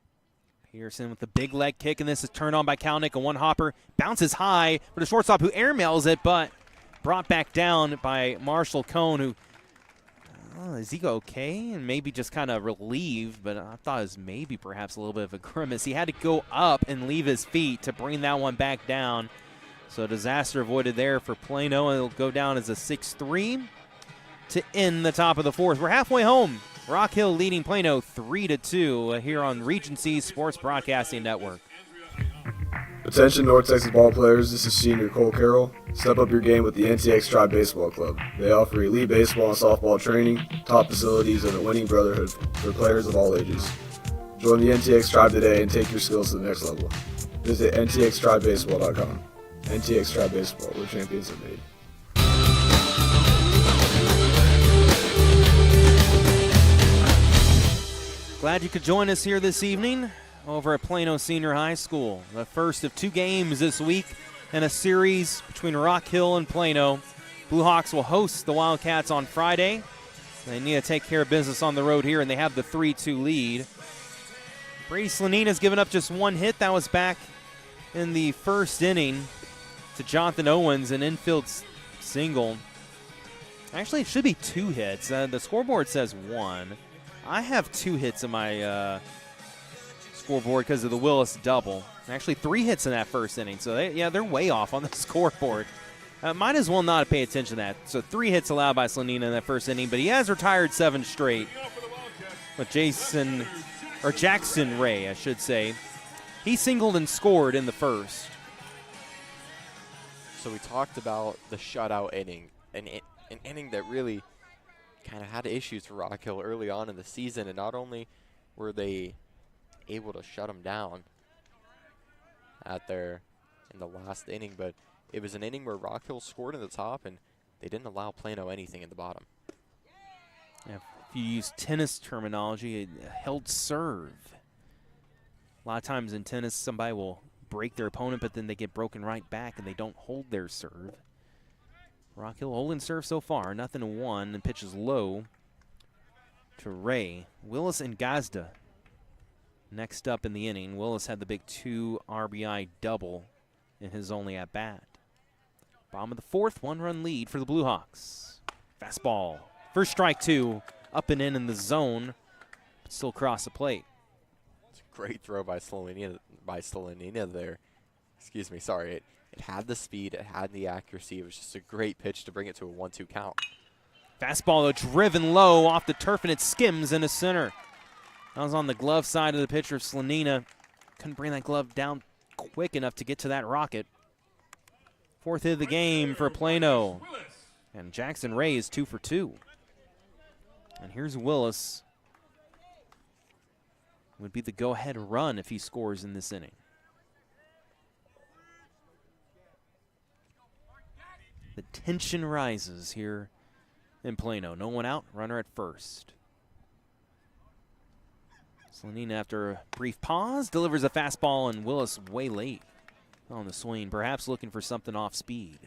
Peterson with the big leg kick, and this is turned on by Kalanick. A one-hopper bounces high for the shortstop, who airmails it, but brought back down by Marshall Cone, who is he okay? And maybe just kind of relieved, but I thought it was maybe perhaps a little bit of a grimace. He had to go up and leave his feet to bring that one back down. So disaster avoided there for Plano, and it'll go down as a 6-3 to end the top of the 4th. We're halfway home. Rock Hill leading Plano 3-2 here on Regency Sports Broadcasting Network. Attention North Texas ball players, this is senior Cole Carroll. Step up your game with the NTX Tribe Baseball Club. They offer elite baseball and softball training, top facilities, and a winning brotherhood for players of all ages. Join the NTX Tribe today and take your skills to the next level. Visit ntxtribebaseball.com. NTX Tribe Baseball, where champions are made. Glad you could join us here this evening over at Plano Senior High School. The first of 2 games this week in a series between Rock Hill and Plano. Blue Hawks will host the Wildcats on Friday. They need to take care of business on the road here, and they have the 3-2 lead. Brady Slanina's given up just 1 hit. That was back in the first inning to Jonathan Owens, an infield single. Actually, it should be 2 hits. The scoreboard says 1. I have 2 hits in my scoreboard because of the Willis double. Actually, 3 hits in that first inning. So, they're way off on the scoreboard. Might as well not pay attention to that. So 3 hits allowed by Slanina in that first inning, but he has retired 7 straight. With Jackson Ray, I should say. He singled and scored in the first. So we talked about the shutout inning, an inning that really kind of had issues for Rock Hill early on in the season, and not only were they able to shut them down in the last inning, but it was an inning where Rock Hill scored in the top, and they didn't allow Plano anything in the bottom. Yeah, if you use tennis terminology, it held serve. A lot of times in tennis, somebody will break their opponent, but then they get broken right back and they don't hold their serve. Rock Hill holding serve so far, 0-1, and pitches low to Ray. Willis and Gazda next up in the inning. Willis had the big 2 RBI double in his only at bat. Bottom of the 4th, 1-run lead for the Blue Hawks. Fastball, first strike 2, up and in the zone, but still across the plate. It's a great throw by Slolanina there. Excuse me, sorry. It had the speed, it had the accuracy. It was just a great pitch to bring it to a 1-2 count. Fastball, though, driven low off the turf, and it skims into center. That was on the glove side of the pitcher, Slolanina. Couldn't bring that glove down quick enough to get to that rocket. 4th hit of the game for Plano. And Jackson Ray is 2 for 2. And here's Willis. Would be the go-ahead run if he scores in this inning. The tension rises here in Plano. No one out, runner at first. Slolanina, after a brief pause, delivers a fastball, and Willis way late on the swing, perhaps looking for something off speed.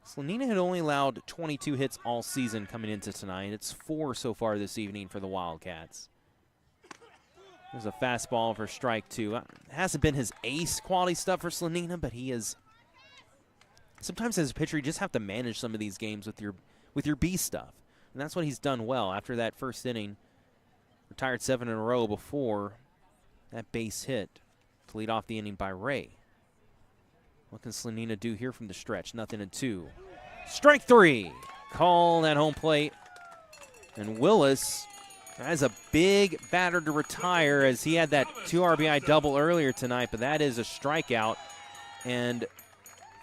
Slolanina had only allowed 22 hits all season coming into tonight. It's 4 so far this evening for the Wildcats. There's a fastball for strike 2. It hasn't been his ace quality stuff for Slolanina, but he is. Sometimes as a pitcher, you just have to manage some of these games with your B stuff. And that's what he's done well after that first inning. Retired 7 in a row before that base hit to lead off the inning by Ray. What can Slolanina do here from the stretch? 0-2. Strike 3. Called at home plate. And Willis has a big batter to retire, as he had that 2 RBI double earlier tonight, but that is a strikeout. And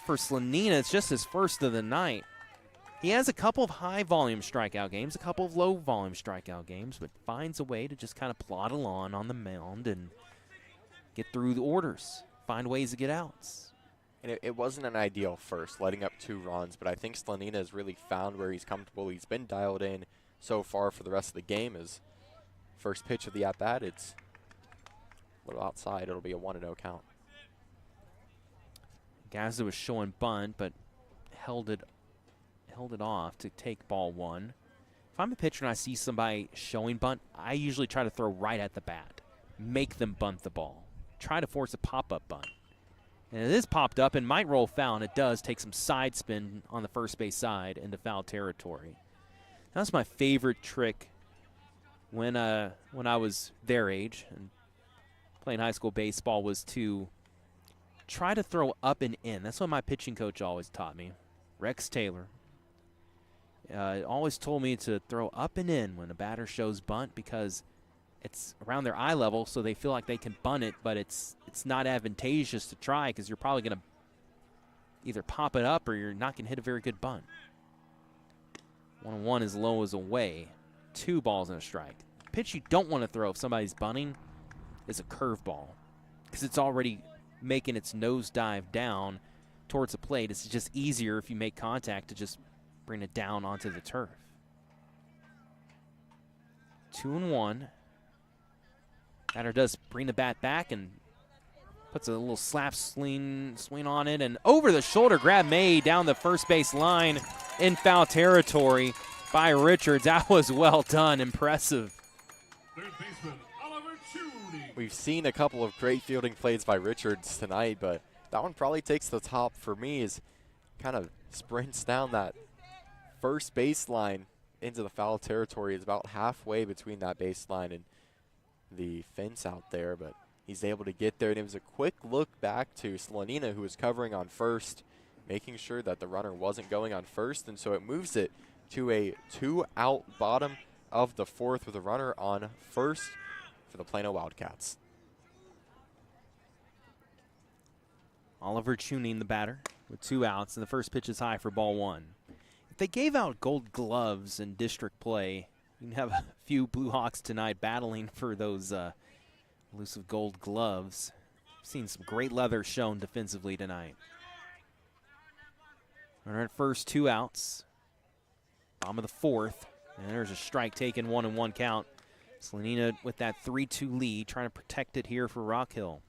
for Slolanina, it's just his first of the night. He has a couple of high-volume strikeout games, a couple of low-volume strikeout games, but finds a way to just kind of plod along on the mound and get through the orders, find ways to get outs. And it wasn't an ideal first, letting up 2 runs, but I think Slolanina has really found where he's comfortable. He's been dialed in so far for the rest of the game. His first pitch of the at-bat, it's a little outside. It'll be a 1-0 count. Gazda was showing bunt, but held it off to take ball 1. If I'm a pitcher and I see somebody showing bunt, I usually try to throw right at the bat, make them bunt the ball, try to force a pop-up bunt. And it is popped up and might roll foul, and it does take some side spin on the first base side into foul territory. That was my favorite trick when I was their age and playing high school baseball, was to try to throw up and in. That's what my pitching coach always taught me, Rex Taylor. Always told me to throw up and in when a batter shows bunt, because it's around their eye level, so they feel like they can bunt it, but it's not advantageous to try, because you're probably going to either pop it up or you're not going to hit a very good bunt. 1-1 as low as away. 2 balls and a strike. Pitch you don't want to throw if somebody's bunting is a curveball, because it's already making its nose dive down towards the plate. It's just easier if you make contact to just bring it down onto the turf. 2-1. Batter does bring the bat back and puts a little slap swing on it, and over the shoulder grab made down the first base line in foul territory by Richards. That was well done, impressive. Third baseman, Oliver Chudy. We've seen a couple of great fielding plays by Richards tonight, but that one probably takes the top for me, as kind of sprints down that first baseline into the foul territory. Is about halfway between that baseline and the fence out there, but he's able to get there. And it was a quick look back to Slolanina, who was covering on first, making sure that the runner wasn't going on first, and so it moves it to a 2-out bottom of the 4th with a runner on first for the Plano Wildcats. Oliver tuning the batter with 2 outs, and the first pitch is high for ball 1. If they gave out gold gloves in district play, you can have a few Blue Hawks tonight battling for those elusive gold gloves. Seen some great leather shown defensively tonight. Runner at first, 2 outs. Bottom of the 4th, and there's a strike taken, 1-1 count. Slanina with that 3-2 lead, trying to protect it here for Rock Hill.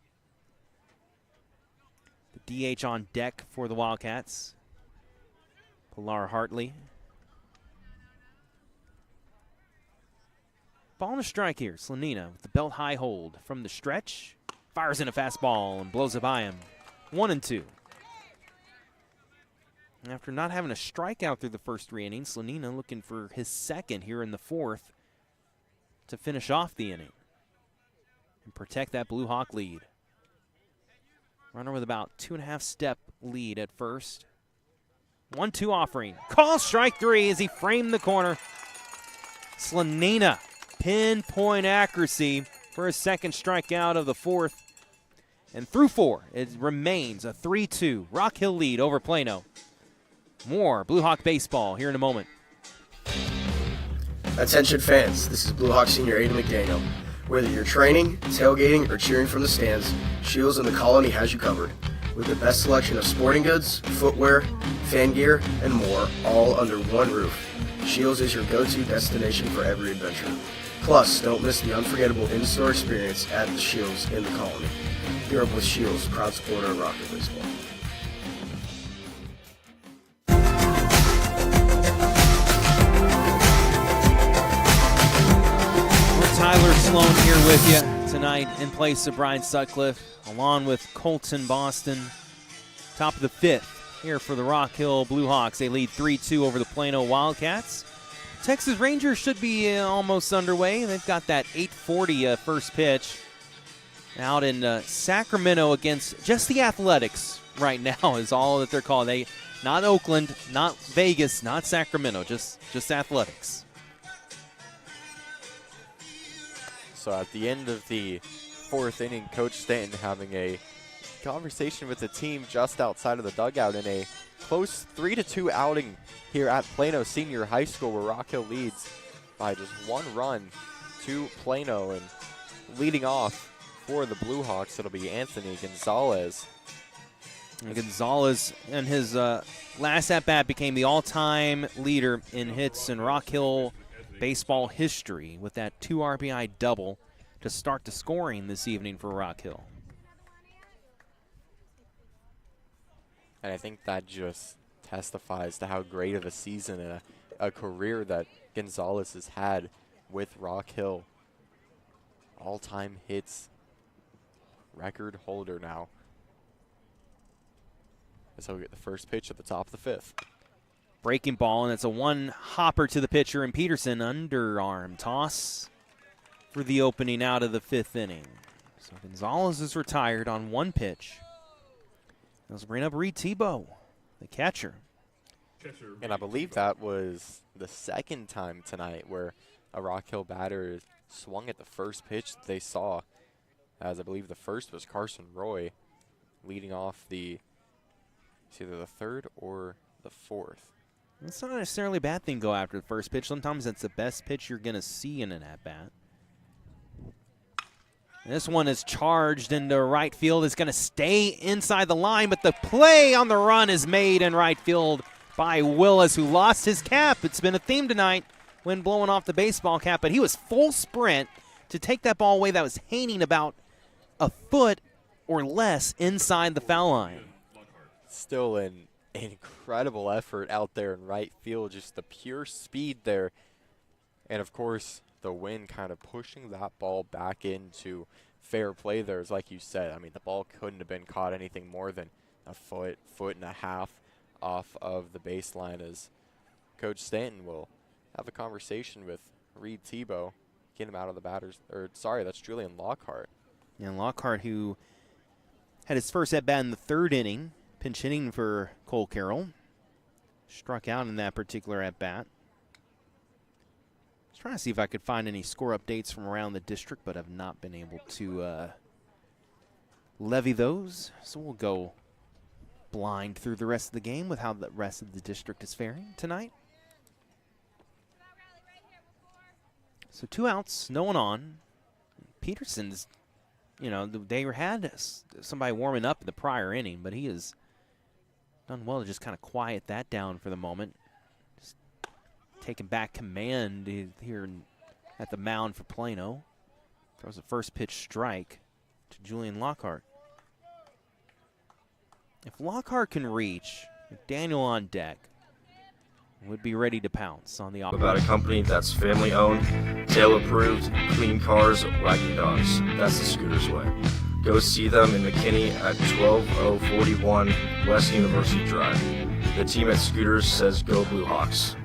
The DH on deck for the Wildcats, Pilar Hartley. Ball and a strike here. Slanina with the belt high hold from the stretch. Fires in a fastball and blows it by him. 1-2. After not having a strikeout through the first 3 innings, Slanina looking for his second here in the 4th to finish off the inning and protect that Blue Hawk lead. Runner with about 2.5 step lead at first. 1-2 offering. Call strike 3 as he framed the corner. Slanina, pinpoint accuracy for his second strikeout of the 4th. And through 4, it remains a 3-2 Rock Hill lead over Plano. More Blue Hawk baseball here in a moment. Attention fans, this is Blue Hawk senior Aiden McDaniel. Whether you're training, tailgating, or cheering from the stands, Shields in the Colony has you covered. With the best selection of sporting goods, footwear, fan gear, and more, all under one roof. Shields is your go-to destination for every adventure. Plus, don't miss the unforgettable in-store experience at the Shields in the Colony. Europe with Shields, proud supporter of Rock Hill baseball. Tyler Sloan here with you tonight in place of Brian Sutcliffe, along with Colton Boston. Top of the 5th here for the Rock Hill Blue Hawks. They lead 3-2 over the Plano Wildcats. Texas Rangers should be almost underway. They've got that 8:40 first pitch out in Sacramento against just the Athletics right now is all that they're called. Not Oakland, not Vegas, not Sacramento, just Athletics. So at the end of the 4th inning, Coach Stanton having a conversation with the team just outside of the dugout in a close 3-2 outing here at Plano Senior High School, where Rock Hill leads by just 1 run to Plano. And leading off for the Blue Hawks, it'll be Anthony Gonzalez. And Gonzalez in his last at-bat became the all-time leader in hits in Rock Hill baseball history with that 2 RBI double to start the scoring this evening for Rock Hill. And I think that just testifies to how great of a season and a career that Gonzalez has had with Rock Hill. All-time hits record holder now. So we get the first pitch at the top of the 5th. Breaking ball, and it's a 1-hopper to the pitcher, and Peterson underarm toss for the opening out of the 5th inning. So Gonzalez is retired on 1 pitch. Let's bring up Reed Tebow, the catcher. And I believe that was the 2nd time tonight where a Rock Hill batter swung at the first pitch that they saw, as I believe the first was Carson Roy leading off it's either the 3rd or the 4th. It's not necessarily a bad thing to go after the first pitch. Sometimes that's the best pitch you're going to see in an at-bat. This one is charged into right field. It's going to stay inside the line, but the play on the run is made in right field by Willis, who lost his cap. It's been a theme tonight when blowing off the baseball cap, but he was full sprint to take that ball away that was hanging about a foot or less inside the foul line. Still an incredible effort out there in right field, just the pure speed there. And, of course, the wind kind of pushing that ball back into fair play there. Is like you said, I mean, the ball couldn't have been caught anything more than a foot and a half off of the baseline, as Coach Stanton will have a conversation with Reed Tebow, get him out of the that's Julian Lockhart. And Lockhart, who had his first at-bat in the 3rd inning, pinch hitting for Cole Carroll. Struck out in that particular at-bat. I was trying to see if I could find any score updates from around the district, but I've not been able to levy those. So we'll go blind through the rest of the game with how the rest of the district is faring tonight. So 2 outs, no one on. Peterson's, you know, they had somebody warming up in the prior inning, but he has done well to just kind of quiet that down for the moment. Just taking back command here at the mound for Plano. Throws a first pitch strike to Julian Lockhart. If Lockhart can reach, McDaniel on deck would be ready to pounce on the opposite. About a company that's family owned, tail approved, clean cars, wagging dogs. That's the Scooters way. Go see them in McKinney at 12041 West University Drive. The team at Scooters says go Blue Hawks.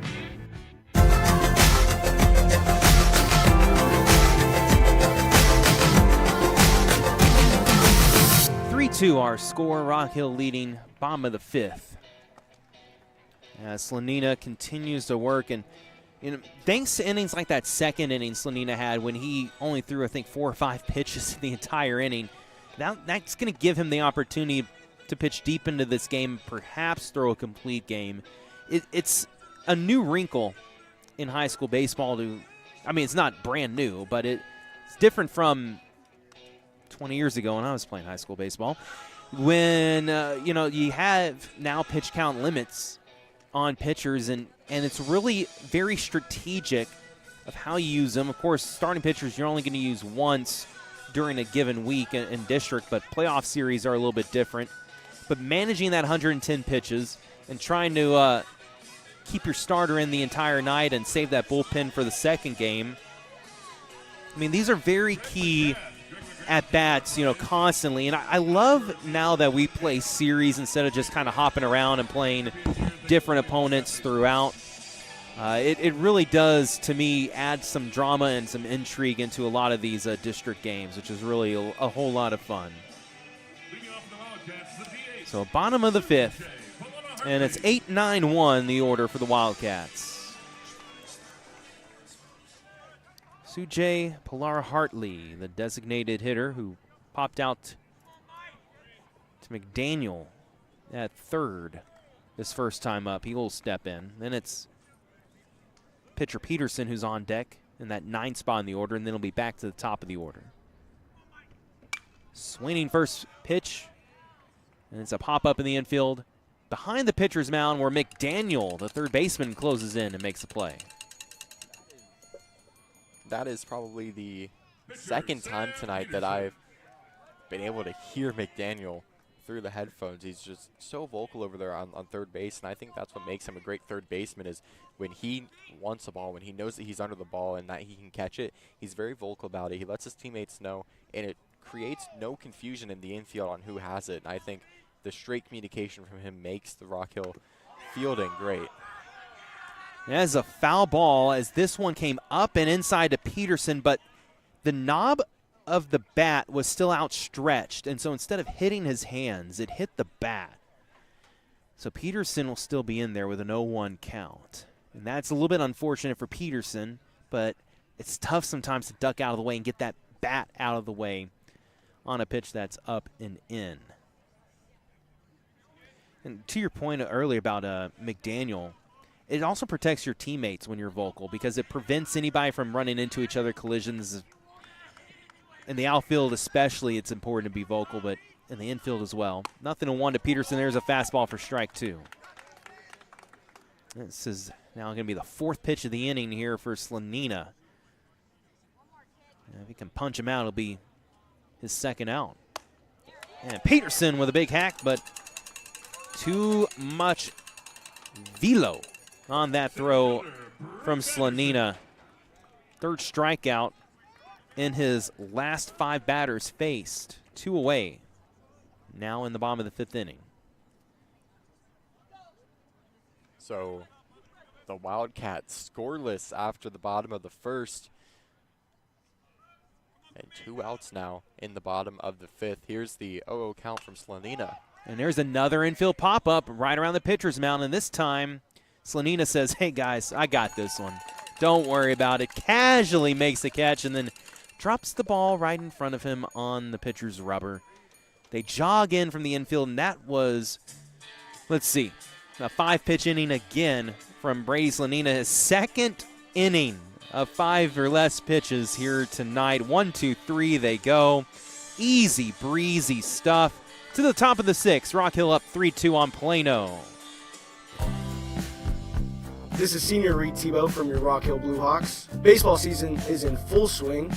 3-2 our score. Rock Hill leading, bottom of the 5th. As Slanina continues to work, and you know, thanks to innings like that second inning Slanina had when he only threw, I think, 4 or 5 pitches the entire inning. Now that's going to give him the opportunity to pitch deep into this game, perhaps throw a complete game. It's a new wrinkle in high school baseball. I mean, it's not brand new, but it's different from 20 years ago when I was playing high school baseball, when you know, you have now pitch count limits on pitchers, and it's really very strategic of how you use them. Of course, starting pitchers you're only going to use once during a given week in district, but playoff series are a little bit different. But managing that 110 pitches and trying to keep your starter in the entire night and save that bullpen for the second game, I mean, these are very key at-bats, you know, constantly. And I love now that we play series instead of just kind of hopping around and playing different opponents throughout. It really does, to me, add some drama and some intrigue into a lot of these district games, which is really a whole lot of fun. So bottom of the 5th, and it's 8-9-1 the order for the Wildcats. Sujay Pilar-Hartley, the designated hitter who popped out to McDaniel at third this first time up. He will step in. Then it's pitcher Peterson who's on deck in that 9th spot in the order, and then he'll be back to the top of the order. Swinging first pitch, and it's a pop-up in the infield behind the pitcher's mound where McDaniel, the third baseman, closes in and makes a play. That is probably the second time tonight that I've been able to hear McDaniel through the headphones. He's just so vocal over there on third base, and I think that's what makes him a great third baseman, is when he wants a ball, when he knows that he's under the ball and that he can catch it, he's very vocal about it. He lets his teammates know, and it creates no confusion in the infield on who has it. And I think the straight communication from him makes the Rock Hill fielding great. As a foul ball, as this one came up and inside to Peterson, but the knob of the bat was still outstretched, and so instead of hitting his hands, it hit the bat. So Peterson will still be in there with an 0-1 count. And that's a little bit unfortunate for Peterson, but it's tough sometimes to duck out of the way and get that bat out of the way on a pitch that's up and in. And to your point earlier about McDaniel, it also protects your teammates when you're vocal, because it prevents anybody from running into each other, collisions. In the outfield especially, it's important to be vocal, but in the infield as well. 0-1 to Peterson. There's a fastball for strike 2. This is now going to be the 4th pitch of the inning here for Slanina. And if he can punch him out, it'll be his second out. And Peterson with a big hack, but too much velo on that throw from Slanina. 3rd strikeout in his last 5 batters faced. 2 away. Now in the bottom of the 5th inning. So the Wildcats scoreless after the bottom of the 1st. And 2 outs now in the bottom of the 5th. Here's the 0-0 count from Slanina. And there's another infield pop-up right around the pitcher's mound, and this time Slanina says, hey guys, I got this one. Don't worry about it. Casually makes the catch and then drops the ball right in front of him on the pitcher's rubber. They jog in from the infield, and that was Let's see. A 5-pitch inning again from Brady Slanina, his second inning of 5 or less pitches here tonight. 1, 2, 3, they go. Easy breezy stuff. To the top of the 6th, Rock Hill up 3-2 on Plano. This is Senior Reed Tebow from your Rock Hill Blue Hawks. Baseball season is in full swing.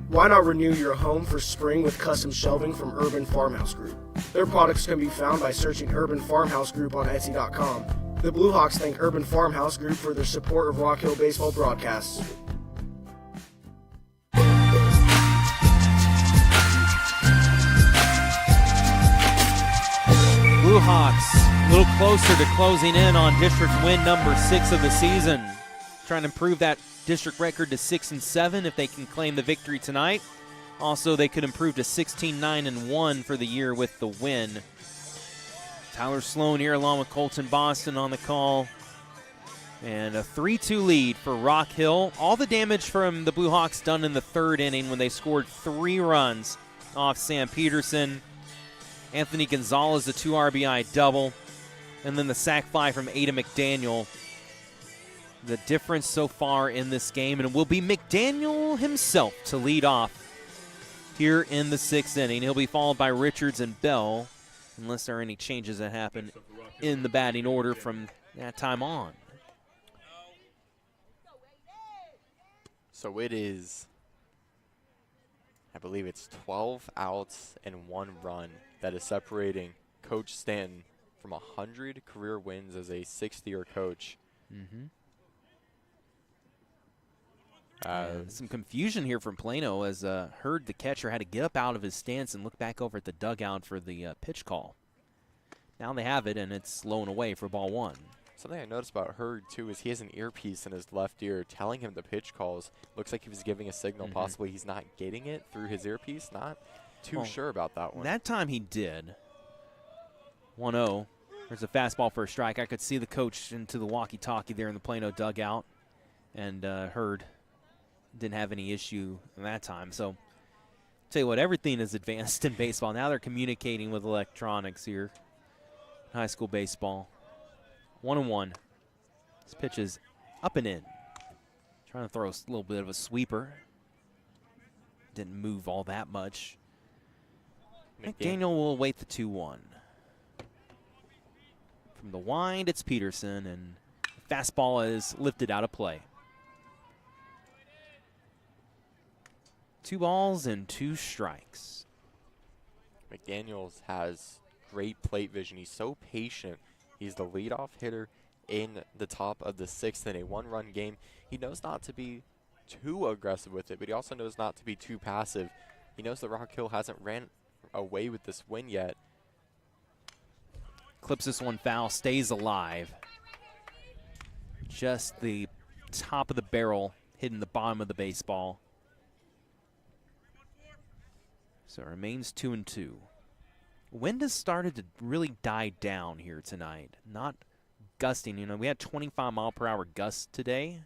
Why not renew your home for spring with custom shelving from Urban Farmhouse Group? Their products can be found by searching Urban Farmhouse Group on Etsy.com. The Blue Hawks thank Urban Farmhouse Group for their support of Rock Hill baseball broadcasts. Blue Hawks a little closer to closing in on district win number 6 of the season. Trying to improve that district record to 6-7 if they can claim the victory tonight. Also, they could improve to 16-9-1 for the year with the win. Tyler Sloan here along with Colton Boston on the call. And a 3-2 lead for Rock Hill. All the damage from the Blue Hawks done in the 3rd inning when they scored 3 runs off Sam Peterson. Anthony Gonzalez, a 2 RBI double. And then the sac fly from Ada McDaniel. The difference so far in this game, and it will be McDaniel himself to lead off here in the 6th inning. He'll be followed by Richards and Bell, unless there are any changes that happen in the batting order from that time on. So it is, I believe it's 12 outs and 1 run that is separating Coach Stanton from 100 career wins as a 6th-year coach. Some confusion here from Plano as Hurd, the catcher, had to get up out of his stance and look back over at the dugout for the pitch call. Now they have it, and it's low and away for ball 1. Something I noticed about Hurd, too, is he has an earpiece in his left ear telling him the pitch calls. Looks like he was giving a signal. Possibly he's not getting it through his earpiece. Not too sure about that one. That time he did. 1-0. There's a fastball for a strike. I could see the coach into the walkie-talkie there in the Plano dugout, and Hurd didn't have any issue in that time. So, tell you what, everything is advanced in baseball. Now they're communicating with electronics here. High school baseball. 1-1. This pitch is up and in. Trying to throw a little bit of a sweeper. Didn't move all that much. McDaniel will await the 2-1. From the wind, it's Peterson, and the fastball is lifted out of play. 2 balls and 2 strikes. McDaniels has great plate vision. He's so patient. He's the leadoff hitter in the top of the 6th in a 1-run game. He knows not to be too aggressive with it, but he also knows not to be too passive. He knows that Rock Hill hasn't ran away with this win yet. Clips this one foul, stays alive. Just the top of the barrel hitting the bottom of the baseball. So it remains 2-2. Wind has started to really die down here tonight. Not gusting. You know, we had 25-mile-per-hour gusts today,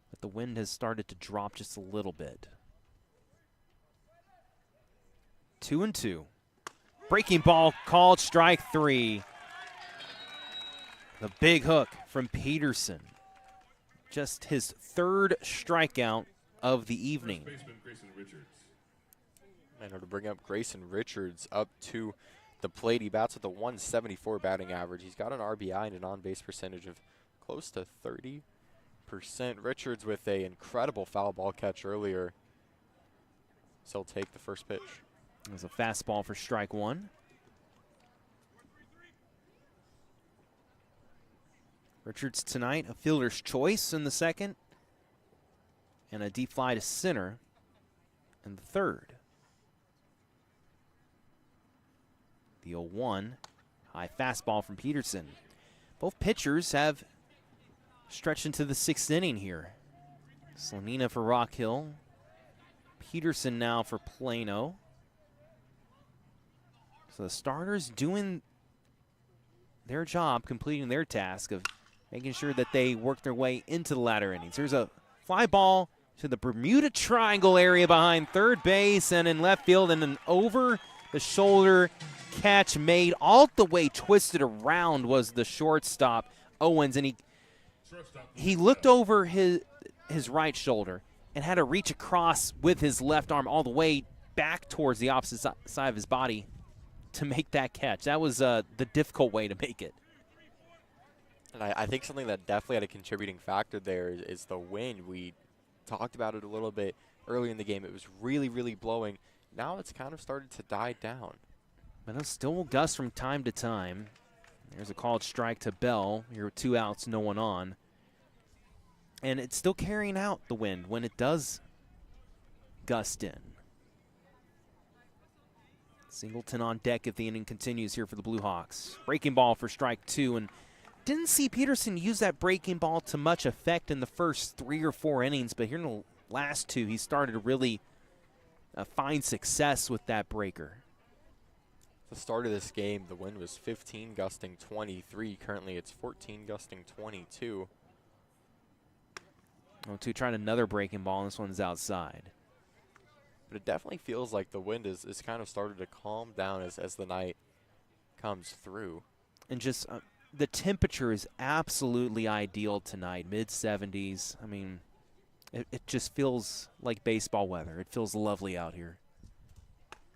but the wind has started to drop just a little bit. 2-2. Breaking ball called, strike 3. The big hook from Peterson. Just his 3rd strikeout of the evening. And to bring up Grayson Richards up to the plate. He bats with a 174 batting average. He's got an RBI and an on-base percentage of close to 30%. Richards with an incredible foul ball catch earlier. So he'll take the first pitch. There's a fastball for strike 1. Richards tonight, a fielder's choice in the 2nd, and a deep fly to center in the 3rd. The 0-1, high fastball from Peterson. Both pitchers have stretched into the 6th inning here. Slanina for Rock Hill. Peterson now for Plano. So the starters doing their job, completing their task of making sure that they work their way into the latter innings. There's a fly ball to the Bermuda Triangle area behind third base and in left field, and an over the shoulder catch made all the way twisted around was the shortstop, Owens, and he looked over his right shoulder and had to reach across with his left arm all the way back towards the opposite side of his body to make that catch. That was the difficult way to make it. And I think something that definitely had a contributing factor there is the wind. We talked about it a little bit early in the game. It was really, really blowing. Now it's kind of started to die down. But it'll still gust from time to time. There's a called strike to Bell. Here are 2 outs, no one on. And it's still carrying out the wind when it does gust in. Singleton on deck if the inning continues here for the Blue Hawks. Breaking ball for strike 2, and didn't see Peterson use that breaking ball to much effect in the first 3 or 4 innings, but here in the last 2, he started to really find success with that breaker. The start of this game, the wind was 15 gusting 23. Currently it's 14 gusting 22. 0-2 trying another breaking ball, and this one's outside. But it definitely feels like the wind is kind of started to calm down as the night comes through. And just the temperature is absolutely ideal tonight, mid-70s. I mean, it just feels like baseball weather. It feels lovely out here.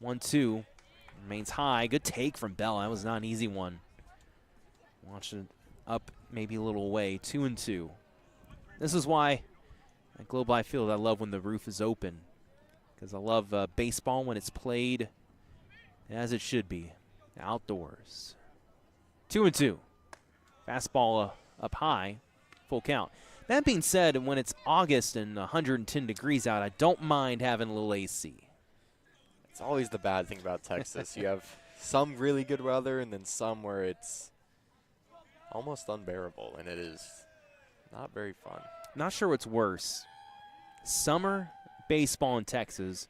1-2, remains high. Good take from Bell. That was not an easy one. Watch it up maybe a little away. 2-2. This is why at Globe Life Field I love when the roof is open, because I love baseball when it's played as it should be, outdoors. 2-2. Fastball up high, full count. That being said, when it's August and 110 degrees out, I don't mind having a little AC. It's always the bad thing about Texas. You have some really good weather and then some where it's almost unbearable, and it is not very fun. Not sure what's worse, summer baseball in Texas,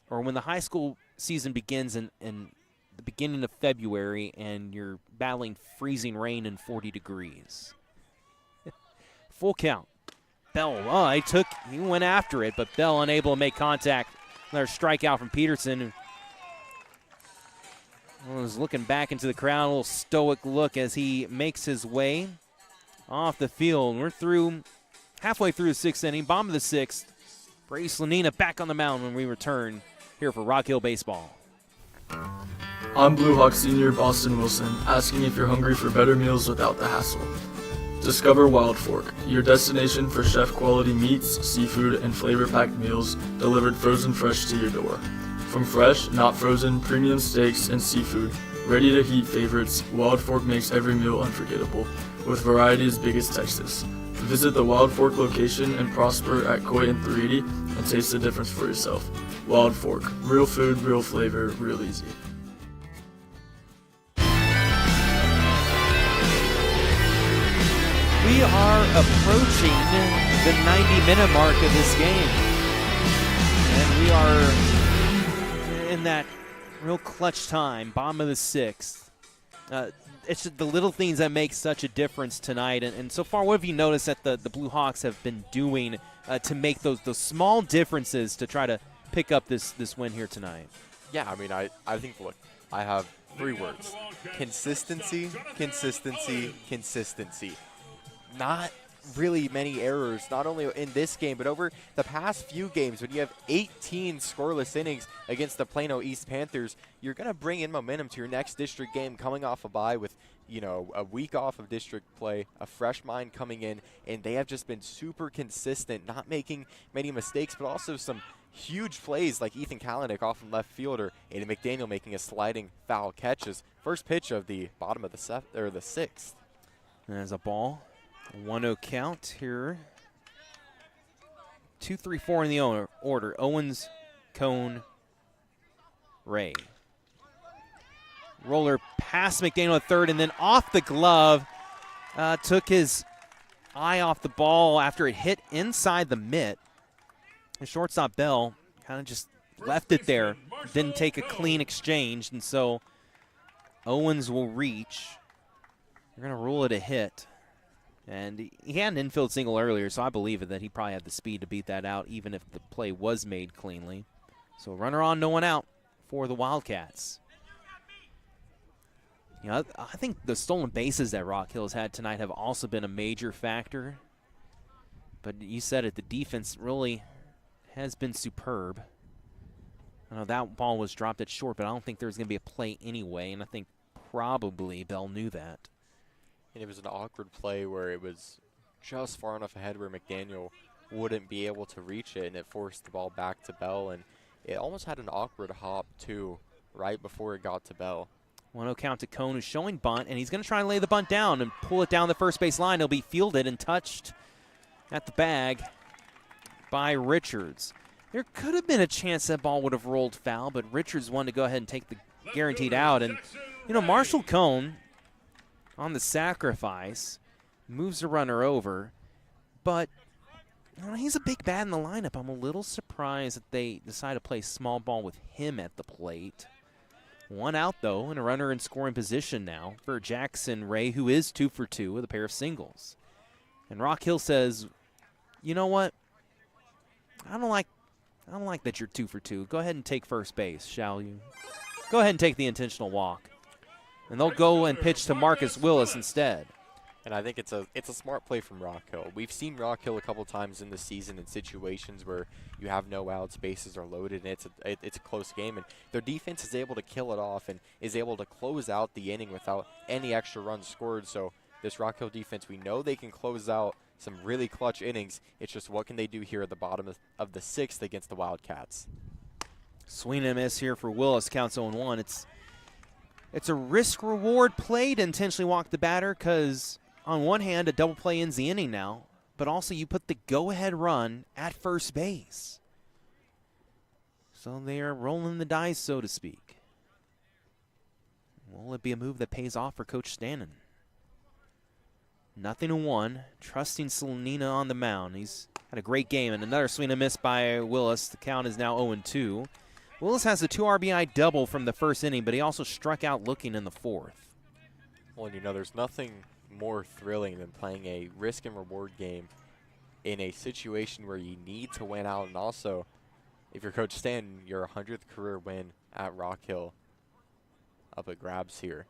or when the high school season begins in the beginning of February and you're battling freezing rain and 40 degrees. Full count. Bell, he went after it, but Bell unable to make contact. Another strikeout from Peterson. Was looking back into the crowd, a little stoic look as he makes his way off the field. We're halfway through the 6th inning, bottom of the 6th. Brady Slanina back on the mound when we return here for Rock Hill Baseball. I'm Blue Hawk Senior Boston Wilson, asking if you're hungry for better meals without the hassle. Discover Wild Fork, your destination for chef-quality meats, seafood, and flavor-packed meals delivered frozen fresh to your door. From fresh, not frozen, premium steaks and seafood, ready-to-heat favorites, Wild Fork makes every meal unforgettable, with variety as big as Texas. Visit the Wild Fork location and prosper at Coy and 380 and taste the difference for yourself. Wild Fork, real food, real flavor, real easy. We are approaching the 90-minute mark of this game. And we are in that real clutch time, bottom of the 6th. It's just the little things that make such a difference tonight. And so far, what have you noticed that the Blue Hawks have been doing to make those small differences to try to pick up this win here tonight? Yeah, I mean, I think, look, I have 3 words. Consistency, consistency, consistency. Not really many errors, not only in this game, but over the past few games. When you have 18 scoreless innings against the Plano East Panthers, you're going to bring in momentum to your next district game, coming off a bye with, a week off of district play, a fresh mind coming in, and they have just been super consistent, not making many mistakes, but also some huge plays like Ethan Kalanick off from left fielder, Aiden McDaniel making a sliding foul catches. First pitch of the bottom of the 6th. There's a ball. 1-0 count here. 2, 3, 4 in the order. Owens, Cone, Ray. Roller past McDaniel at third, and then off the glove. Took his eye off the ball after it hit inside the mitt. The shortstop Bell kind of just left it there. Didn't take a clean exchange, and so Owens will reach. They're going to rule it a hit. And he had an infield single earlier, so I believe it that he probably had the speed to beat that out, even if the play was made cleanly. So runner on, no one out for the Wildcats. You know, I think the stolen bases that Rock Hill's had tonight have also been a major factor. But you said it, the defense really has been superb. I know that ball was dropped at short, but I don't think there was going to be a play anyway, and I think probably Bell knew that. And it was an awkward play where it was just far enough ahead where McDaniel wouldn't be able to reach it, and it forced the ball back to Bell. And it almost had an awkward hop, too, right before it got to Bell. 1-0 count to Cone, who's showing bunt, and he's going to try and lay the bunt down and pull it down the first base line. He'll be fielded and touched at the bag by Richards. There could have been a chance that ball would have rolled foul, but Richards wanted to go ahead and take the guaranteed out. And, you know, Marshall Cone on the sacrifice moves the runner over, but you know, he's a big bat in the lineup. I'm a little surprised that they decided to play small ball with him at the plate. 1 out, though, and a runner in scoring position now for Jackson Ray, who is 2 for 2 with a pair of singles. And Rock Hill says, you know what? I don't like that you're 2 for 2. Go ahead and take first base, shall you? Go ahead and take the intentional walk. And they'll go and pitch to Marcus Willis instead. And I think it's a smart play from Rock Hill. We've seen Rock Hill a couple times in the season in situations where you have no outs, bases are loaded, and it's a close game. And their defense is able to kill it off and is able to close out the inning without any extra runs scored. So this Rock Hill defense, we know they can close out some really clutch innings. It's just what can they do here at the bottom of the 6th against the Wildcats. Swing and miss here for Willis. Counts 0-1. It's a risk-reward play to intentionally walk the batter because, on one hand, a double play ends the inning now, but also you put the go-ahead run at first base. So they are rolling the dice, so to speak. Will it be a move that pays off for Coach Stanton? 0-1. Trusting Slanina on the mound. He's had a great game, and another swing and miss by Willis. The count is now 0-2. Willis has a 2 RBI double from the first inning, but he also struck out looking in the 4th. Well, you know, there's nothing more thrilling than playing a risk and reward game in a situation where you need to win out, and also if you're Coach Stanton, your 100th career win at Rock Hill up at grabs here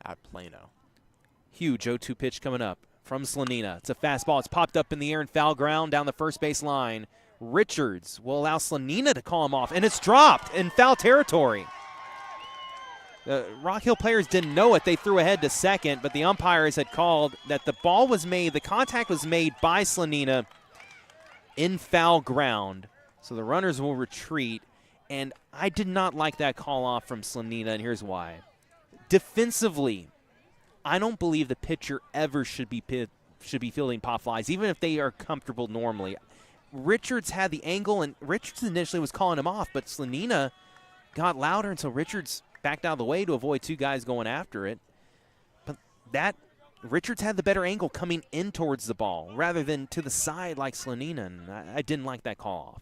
at Plano. Huge 0-2 pitch coming up from Slanina. It's a fastball. It's popped up in the air and foul ground down the first base line. Richards will allow Slanina to call him off, and it's dropped in foul territory. The Rock Hill players didn't know it. They threw ahead to second, but the umpires had called that the ball was made, the contact was made by Slanina in foul ground. So the runners will retreat, and I did not like that call off from Slanina, and here's why. Defensively, I don't believe the pitcher ever should be fielding pop flies, even if they are comfortable normally. Richards had the angle, and Richards initially was calling him off, but Slanina got louder, and so Richards backed out of the way to avoid 2 guys going after it. But that Richards had the better angle coming in towards the ball rather than to the side like Slanina, and I didn't like that call off.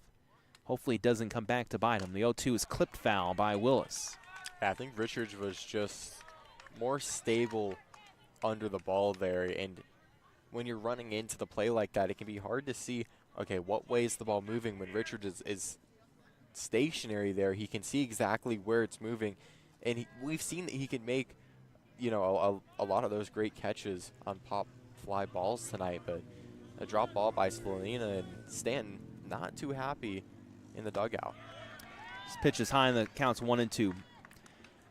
Hopefully it doesn't come back to bite him. The 0-2 is clipped foul by Willis. I think Richards was just more stable under the ball there, and when you're running into the play like that, it can be hard to see, okay, what way is the ball moving? When Richards is stationary there, he can see exactly where it's moving, and we've seen that he can make, you know, a lot of those great catches on pop fly balls tonight, but a drop ball by Slanina, and Stanton not too happy in the dugout. This pitch is high, and the count's 1-2.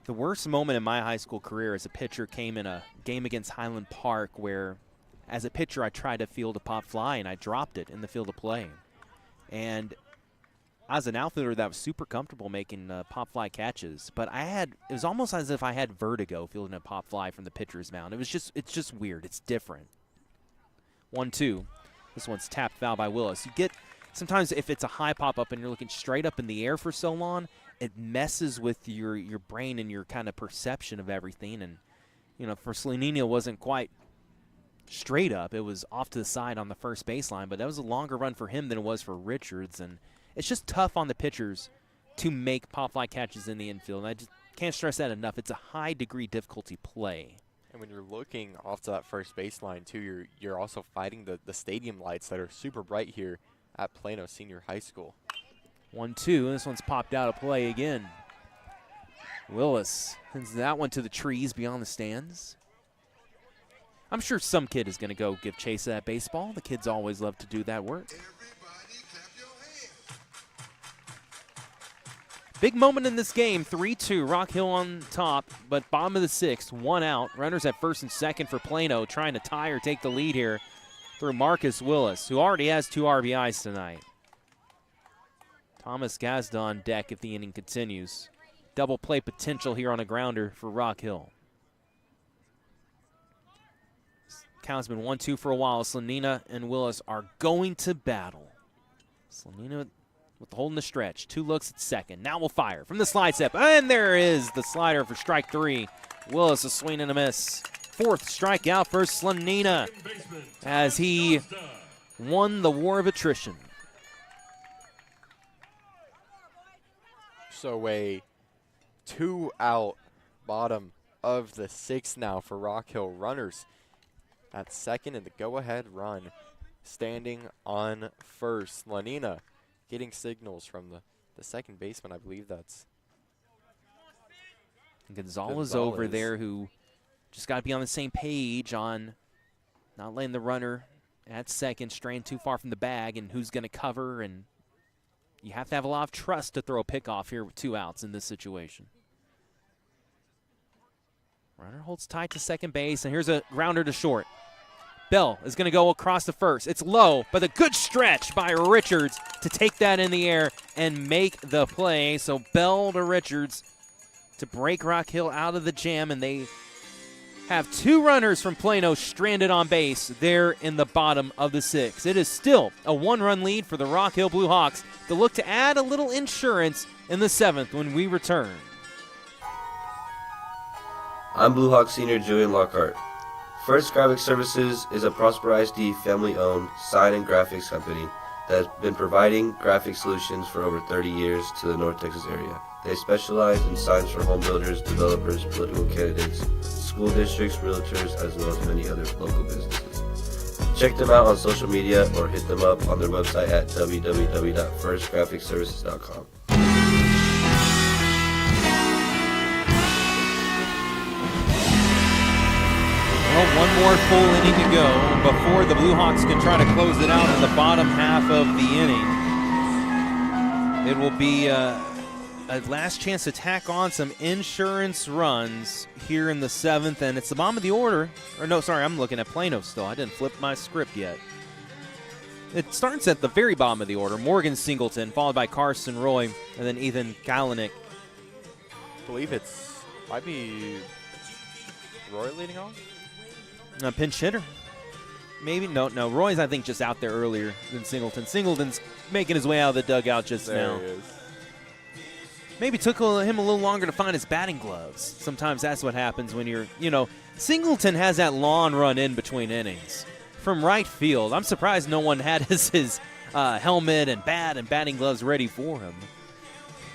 The worst moment in my high school career as a pitcher came in a game against Highland Park where, as a pitcher, I tried to field a pop fly, and I dropped it in the field of play. And as an outfielder, that was super comfortable making pop fly catches, but it was almost as if I had vertigo fielding a pop fly from the pitcher's mound. It's just weird. It's different. 1-2. This one's tapped foul by Willis. You get, sometimes if it's a high pop up and you're looking straight up in the air for so long, it messes with your brain and your kind of perception of everything. And, you know, for Slanina, wasn't quite straight up. It was off to the side on the first baseline, but that was a longer run for him than it was for Richards. And it's just tough on the pitchers to make pop fly catches in the infield. And I just can't stress that enough. It's a high degree difficulty play. And when you're looking off to that first baseline too, you're also fighting the stadium lights that are super bright here at Plano Senior High School. 1-2. This one's popped out of play again. Willis sends that one to the trees beyond the stands. I'm sure some kid is going to go give chase to that baseball. The kids always love to do that work. Big moment in this game, 3-2, Rock Hill on top, but bottom of the sixth, 1 out. Runners at first and second for Plano, trying to tie or take the lead here through Marcus Willis, who already has 2 RBIs tonight. Thomas Gazda on deck if the inning continues. Double play potential here on a grounder for Rock Hill. Count's been 1-2 for a while. Slanina and Willis are going to battle. Slanina with the hold in the stretch. 2 looks at second. Now we'll fire from the slide step. And there is the slider for strike 3. Willis a swing and a miss. 4th strikeout for Slanina as he won the war of attrition. So a 2 out bottom of the 6th now for Rock Hill. Runners at second and the go-ahead run standing on first. Lanina getting signals from the second baseman. I believe that's Gonzalez over there, who just got to be on the same page on not letting the runner at second straying too far from the bag and who's going to cover. And you have to have a lot of trust to throw a pickoff here with 2 outs in this situation. Runner holds tight to second base, and here's a grounder to short. Bell is going to go across the first. It's low, but a good stretch by Richards to take that in the air and make the play. So Bell to Richards to break Rock Hill out of the jam, and they have 2 runners from Plano stranded on base there in the bottom of the 6th. It is still a 1-run lead for the Rock Hill Blue Hawks to look to add a little insurance in the 7th when we return. I'm Blue Hawk Senior Julian Lockhart. First Graphic Services is a Prosper ISD family-owned sign and graphics company that has been providing graphic solutions for over 30 years to the North Texas area. They specialize in signs for home builders, developers, political candidates, school districts, realtors, as well as many other local businesses. Check them out on social media or hit them up on their website at www.firstgraphicservices.com. Well, 1 more full inning to go before the Blue Hawks can try to close it out in the bottom half of the inning. It will be a last chance to tack on some insurance runs here in the 7th, and it's the bottom of the order. Or no, sorry, I'm looking at Plano still. I didn't flip my script yet. It starts at the very bottom of the order. Morgan Singleton, followed by Carson Roy, and then Ethan Kalanick. I believe might be Roy leading off. Pinch hitter. Maybe. No. Roy's, I think, just out there earlier than Singleton. Singleton's making his way out of the dugout just now. There he is. Maybe took him a little longer to find his batting gloves. Sometimes that's what happens when you're, Singleton has that lawn run in between innings from right field. I'm surprised no one had his helmet and bat and batting gloves ready for him.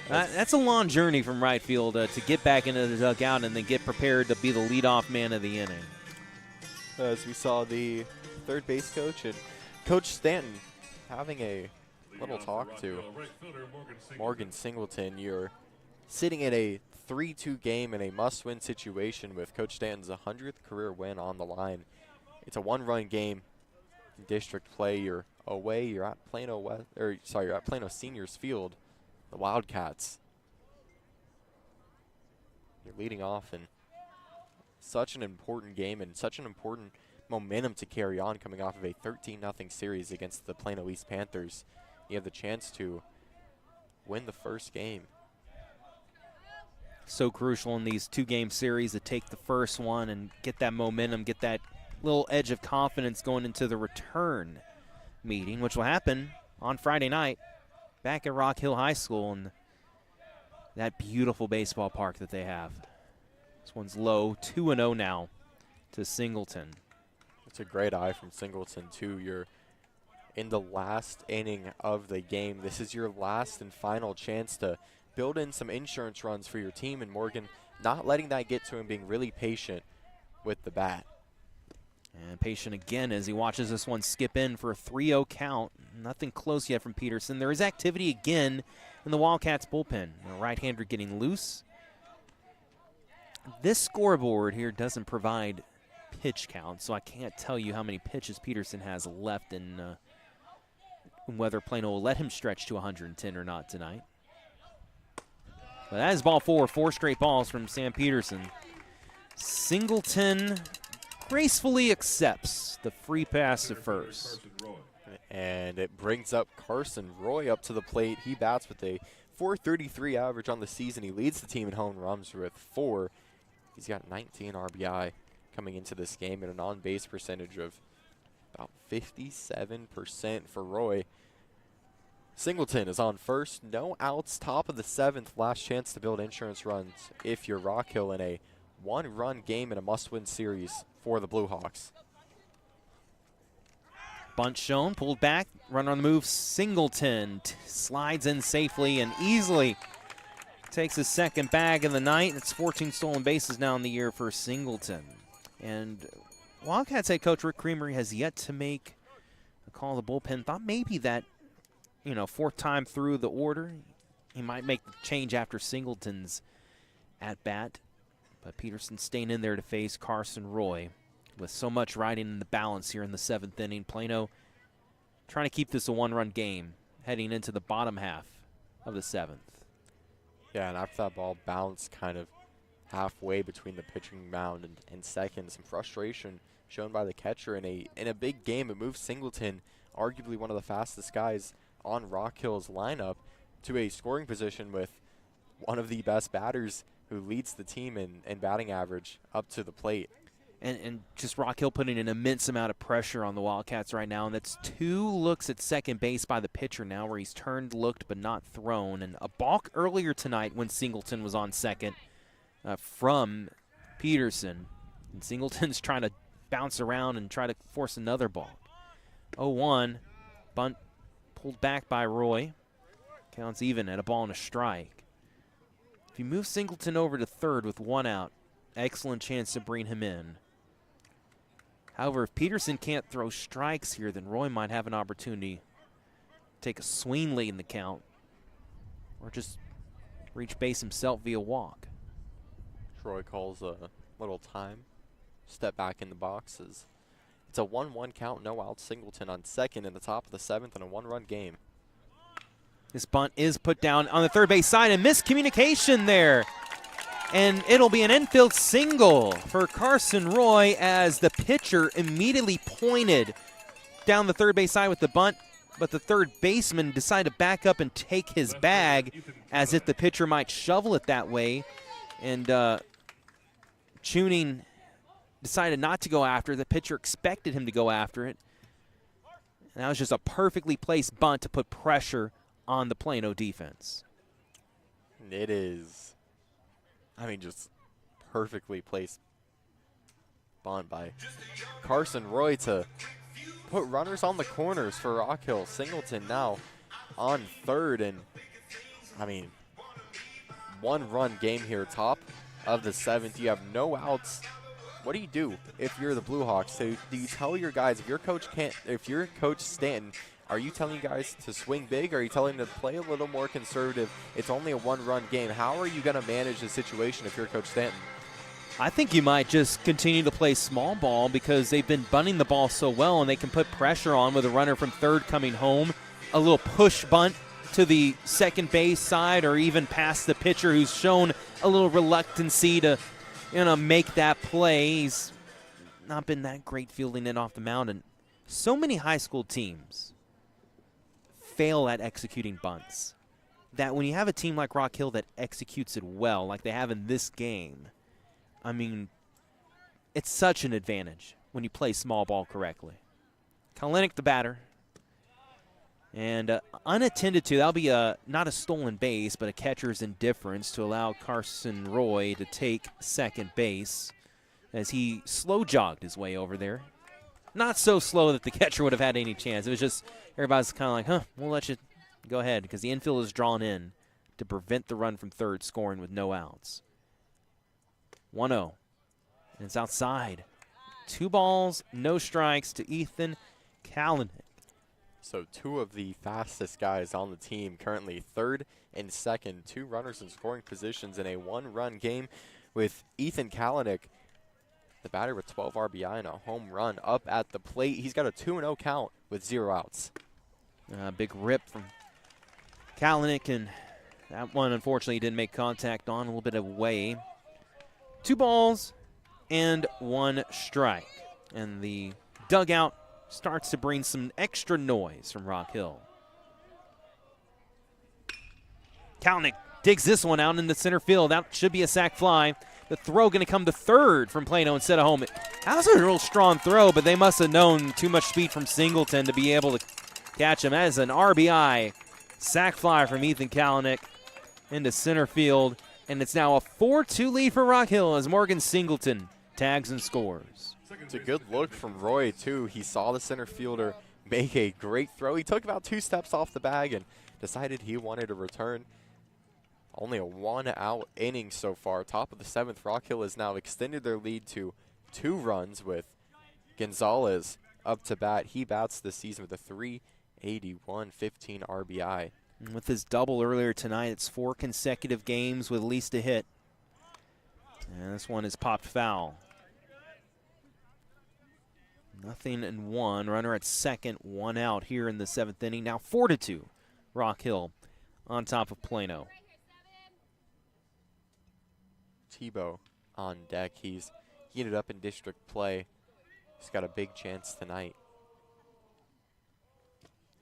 That's a long journey from right field to get back into the dugout and then get prepared to be the leadoff man of the inning. As we saw the third base coach and Coach Stanton having a little talk to Morgan Singleton. You're sitting in a 3-2 game in a must-win situation with Coach Stanton's 100th career win on the line. It's a 1-run game in district play. You're away. You're at Plano you're at Plano Seniors Field, the Wildcats. You're leading off in such an important game and such an important momentum to carry on coming off of a 13-0 series against the Plano East Panthers. You have the chance to win the first game. So crucial in these 2-game series to take the first one and get that momentum, get that little edge of confidence going into the return meeting, which will happen on Friday night back at Rock Hill High School in that beautiful baseball park that they have. This one's low, 2-0 now to Singleton. It's a great eye from Singleton, too. You're in the last inning of the game. This is your last and final chance to build in some insurance runs for your team, and Morgan not letting that get to him, being really patient with the bat. And patient again as he watches this one skip in for a 3-0 count. Nothing close yet from Peterson. There is activity again in the Wildcats bullpen. The right-hander getting loose. This scoreboard here doesn't provide pitch count, so I can't tell you how many pitches Peterson has left and whether Plano will let him stretch to 110 or not tonight. But that is ball 4, 4 straight balls from Sam Peterson. Singleton gracefully accepts the free pass to first. And it brings up Carson Roy up to the plate. He bats with a .433 average on the season. He leads the team in home runs with 4. He's got 19 RBI coming into this game and an on-base percentage of about 57% for Roy. Singleton is on first. No outs, top of the 7th. Last chance to build insurance runs if you're Rock Hill in a one-run game in a must-win series for the Blue Hawks. Bunt shown, pulled back, runner on the move. Singleton slides in safely and easily takes his second bag of the night. It's 14 stolen bases now in the year for Singleton. And Wildcats head coach Rick Creamery has yet to make a call to the bullpen. Thought maybe that, fourth time through the order, he might make the change after Singleton's at bat. But Peterson staying in there to face Carson Roy with so much riding in the balance here in the 7th inning. Plano trying to keep this a one-run game heading into the bottom half of the 7th. Yeah, and after that ball bounced kind of halfway between the pitching mound and second, some frustration shown by the catcher in a big game. It moved Singleton, arguably one of the fastest guys on Rock Hill's lineup, to a scoring position with one of the best batters who leads the team in batting average up to the plate. And just Rock Hill putting an immense amount of pressure on the Wildcats right now. And that's 2 looks at second base by the pitcher now where he's turned, looked, but not thrown. And a balk earlier tonight when Singleton was on second from Peterson. And Singleton's trying to bounce around and try to force another balk. 0-1, bunt pulled back by Roy. Counts even at a ball and a strike. If you move Singleton over to third with 1 out, excellent chance to bring him in. However, if Peterson can't throw strikes here, then Roy might have an opportunity to take a swing late in the count or just reach base himself via walk. Roy calls a little time. Step back in the boxes. It's a 1-1 count, no out. Singleton on second in the top of the 7th in a one-run game. This bunt is put down on the third base side and miscommunication there. And it'll be an infield single for Carson Roy as the pitcher immediately pointed down the third base side with the bunt, but the third baseman decided to back up and take his bag as if the pitcher might shovel it that way. And Tuning decided not to go after it. The pitcher expected him to go after it. And that was just a perfectly placed bunt to put pressure on the Plano defense. It is, just perfectly placed bunt by Carson Roy to put runners on the corners for Rock Hill. Singleton now on third, and one-run game here, top of the 7th. You have no outs. What do you do if you're the Blue Hawks? So do you tell your guys, if you're Coach Stanton, are you telling you guys to swing big? Or are you telling them to play a little more conservative? It's only a one-run game. How are you going to manage the situation if you're Coach Stanton? I think you might just continue to play small ball because they've been bunting the ball so well and they can put pressure on with a runner from third coming home. A little push bunt to the second base side or even past the pitcher who's shown a little reluctancy to make that play. He's not been that great fielding it off the mound. And so many high school teams fail at executing bunts that when you have a team like Rock Hill that executes it well, like they have in this game, it's such an advantage when you play small ball correctly. Kalinick, the batter. And unattended to, that'll be not a stolen base, but a catcher's indifference to allow Carson Roy to take second base as he slow jogged his way over there. Not so slow that the catcher would have had any chance. It was just everybody's kind of like, we'll let you go ahead because the infield is drawn in to prevent the run from third scoring with no outs. 1-0. And it's outside. 2 balls, no strikes to Ethan Kalinick. So 2 of the fastest guys on the team currently third and second. 2 runners in scoring positions in a one-run game. with Ethan Kalanick, the batter with 12 RBI and a home run up at the plate. He's got a 2-0 count with 0 outs. Big rip from Kalanick, and that one unfortunately didn't make contact on, a little bit away. 2 balls and 1 strike. And the dugout starts to bring some extra noise from Rock Hill. Kalanick digs this one out into center field. That should be a sac fly. The throw going to come to third from Plano instead of home. That was a real strong throw, but they must have known too much speed from Singleton to be able to catch him. That is an RBI sac fly from Ethan Kalanick into center field. And it's now a 4-2 lead for Rock Hill as Morgan Singleton tags and scores. It's a good look from Roy, too. He saw the center fielder make a great throw. He took about 2 steps off the bag and decided he wanted to return. Only a 1-out inning so far. Top of the 7th, Rock Hill has now extended their lead to 2 runs with Gonzalez up to bat. He bats this season with a .381, 15 RBI. And with his double earlier tonight, it's 4 consecutive games with at least a hit. And this one is popped foul. 0-1. Runner at second, 1 out here in the 7th inning. Now 4-2. Rock Hill on top of Plano. Tebow on deck. He's heated up in district play. He's got a big chance tonight.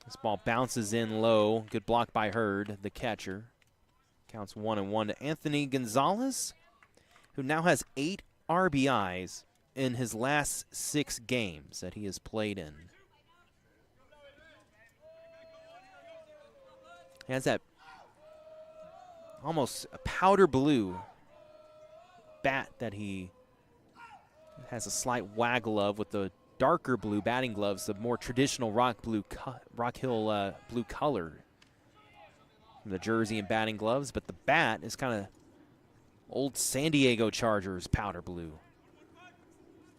This ball bounces in low. Good block by Hurd, the catcher. Counts 1-1 to Anthony Gonzalez, who now has 8 RBIs in his last 6 games that he has played in. He has that almost a powder blue bat that he has a slight waggle of with the darker blue batting gloves, the more traditional Rock Hill blue color. The jersey and batting gloves, but the bat is kind of old San Diego Chargers powder blue.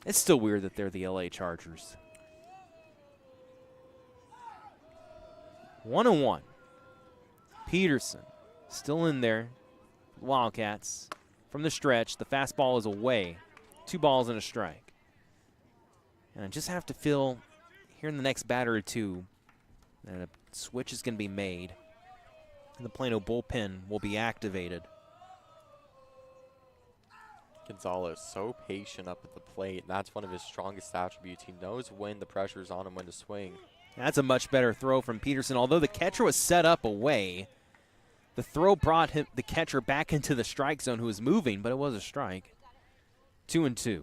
It's still weird that they're the LA Chargers. 1-1. Peterson still in there. Wildcats from the stretch. The fastball is away. 2 balls and a strike. And I just have to feel here in the next batter or two that a switch is going to be made. And the Plano bullpen will be activated. Gonzalez so patient up at the plate, and that's one of his strongest attributes. He knows when the pressure's on him, when to swing. That's a much better throw from Peterson. Although the catcher was set up away, the throw brought the catcher back into the strike zone, who was moving, but it was a strike. 2-2.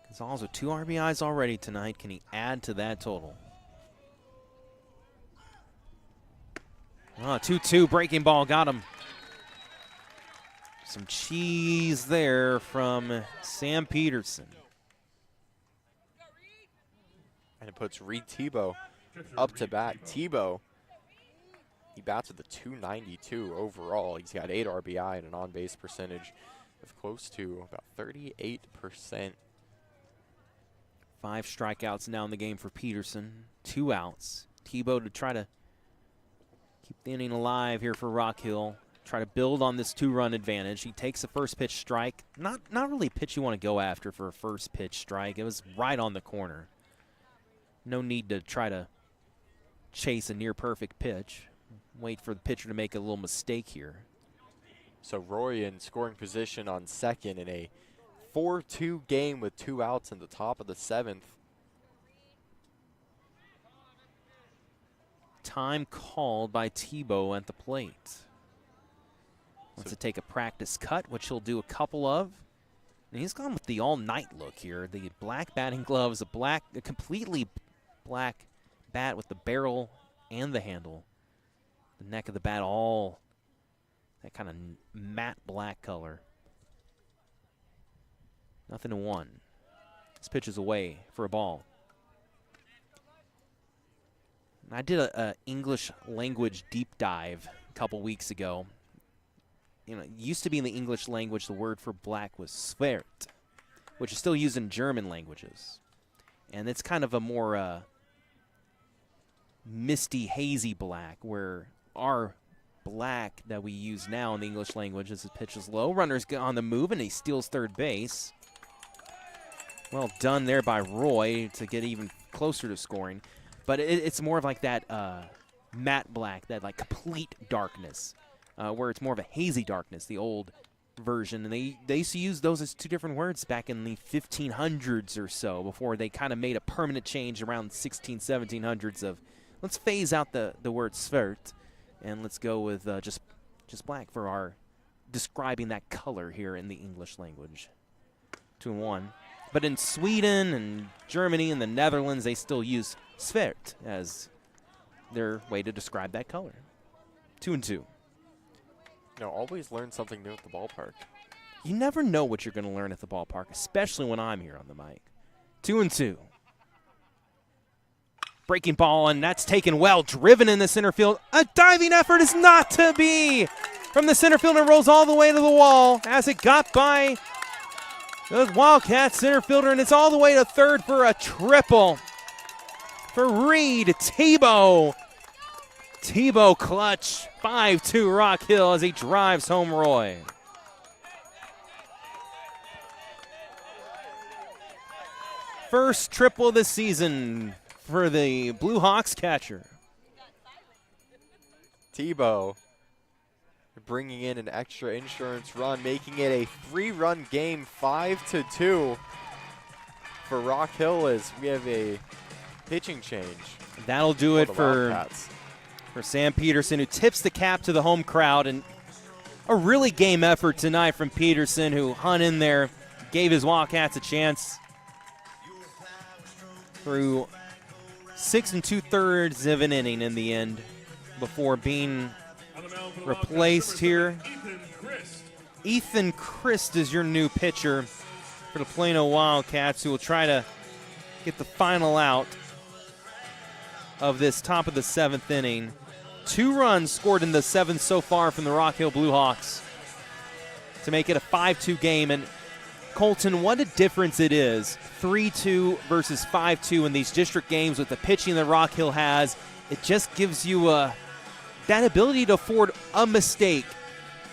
Gonzalez with 2 RBIs already tonight. Can he add to that total? 2-2, breaking ball, got him. Some cheese there from Sam Peterson. And it puts Reed Tebow up to bat. Tebow, he bats with a .292 overall. He's got 8 RBI and an on-base percentage of close to about 38%. 5 strikeouts now in the game for Peterson. 2 outs. Tebow to try to keep the inning alive here for Rock Hill. Try to build on this 2-run advantage. He takes the first pitch strike. Not really a pitch you want to go after for a first pitch strike. It was right on the corner. No need to try to chase a near-perfect pitch. Wait for the pitcher to make a little mistake here. So Roy in scoring position on second in a 4-2 game with 2 outs in the top of the 7th. Time called by Tebow at the plate. Wants to take a practice cut, which he'll do a couple of. And he's gone with the all-night look here. The black batting gloves, a completely black bat with the barrel and the handle. The neck of the bat, all that kind of matte black color. 0-1. This pitch is away for a ball. I did a English language deep dive a couple weeks ago. You know, it used to be in the English language, the word for black was svart, which is still used in German languages. And it's kind of a more misty, hazy black, where our black that we use now in the English language as the pitch is low. Runner's on the move, and he steals third base. Well done there by Roy to get even closer to scoring. But it's more of like that matte black, that like complete darkness, where it's more of a hazy darkness, the old version. And they used to use those as two different words back in the 1500s or so, before they kind of made a permanent change around 1700s of let's phase out the word svert and let's go with just black for our describing that color here in the English language. 2-1. But in Sweden and Germany and the Netherlands, they still use svert as their way to describe that color. 2-2. Always learn something new at the ballpark. You never know what you're going to learn at the ballpark, especially when I'm here on the mic. 2-2. Breaking ball, and that's taken well. Driven in the center field. A diving effort is not to be. From the center field, and rolls all the way to the wall as it got by the Wildcat center fielder, and it's all the way to third for a triple for Reed Tebow. Tebow clutch, 5-2 Rock Hill as he drives home Roy. First triple of the season for the Blue Hawks catcher. Tebow bringing in an extra insurance run, making it a 3-run game, 5-2 for Rock Hill as we have a pitching change. That'll do it for Sam Peterson, who tips the cap to the home crowd. And a really game effort tonight from Peterson, who hung in there, gave his Wildcats a chance through 6 2/3 of an inning in the end before being replaced here. Ethan Christ is your new pitcher for the Plano Wildcats, who will try to get the final out of this top of the 7th inning. 2 runs scored in the 7th so far from the Rock Hill Blue Hawks to make it a 5-2 game. And Colton, what a difference it is, 3-2 versus 5-2 in these district games with the pitching that Rock Hill has. It just gives you that ability to afford a mistake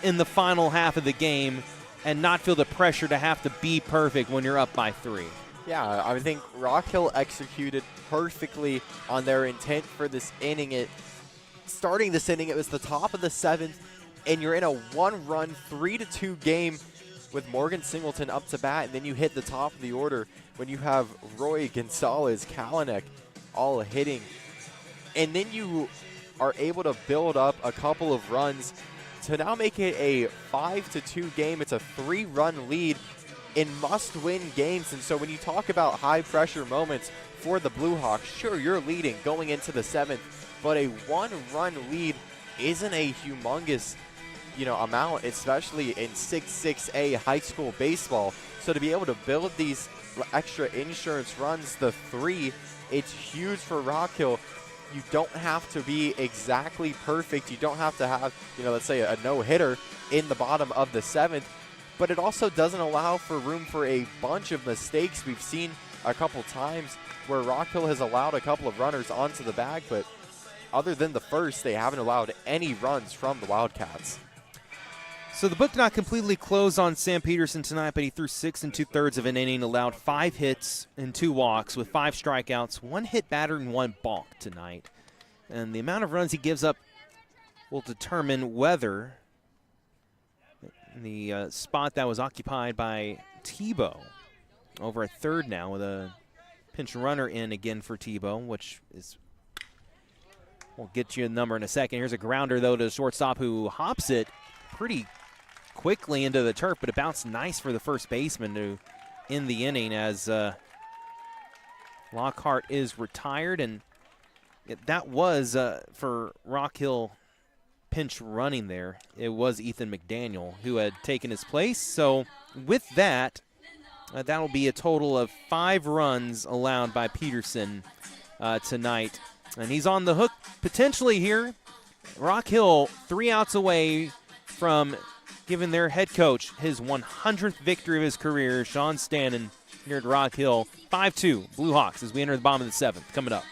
in the final half of the game and not feel the pressure to have to be perfect when you're up by 3. Yeah, I think Rock Hill executed perfectly on their intent for this inning. Starting this inning, it was the top of the 7th, and you're in a 1-run, 3-2 game with Morgan Singleton up to bat, and then you hit the top of the order when you have Roy, Gonzalez, Kalinek all hitting. And then you are able to build up a couple of runs to now make it a 5-2 game. It's a 3-run lead in must-win games. And so when you talk about high-pressure moments for the Blue Hawks, sure, you're leading going into the 7th, but a 1-run lead isn't a humongous amount, especially in 6A high school baseball. So to be able to build these extra insurance runs, the 3, it's huge for Rock Hill. You don't have to be exactly perfect. You don't have to have, let's say a no-hitter in the bottom of the 7th, but it also doesn't allow for room for a bunch of mistakes. We've seen a couple times where Rock Hill has allowed a couple of runners onto the bag, but other than the first, they haven't allowed any runs from the Wildcats. So the book not completely closed on Sam Peterson tonight, but he threw 6 2/3 of an inning, allowed 5 hits and 2 walks with 5 strikeouts, 1 hit batter and 1 balk tonight. And the amount of runs he gives up will determine whether the spot that was occupied by Tebow over at third now with a pinch runner in again for Tebow, which is, we'll get you a number in a second. Here's a grounder, though, to the shortstop, who hops it pretty quickly into the turf, but it bounced nice for the first baseman to end the inning as Lockhart is retired. And that was for Rock Hill pinch running there. It was Ethan McDaniel who had taken his place. So with that, that'll be a total of 5 runs allowed by Peterson tonight. And he's on the hook potentially here. Rock Hill 3 outs away from giving their head coach his 100th victory of his career, Sean Stanton, here at Rock Hill. 5-2 Blue Hawks as we enter the bottom of the 7th. Coming up.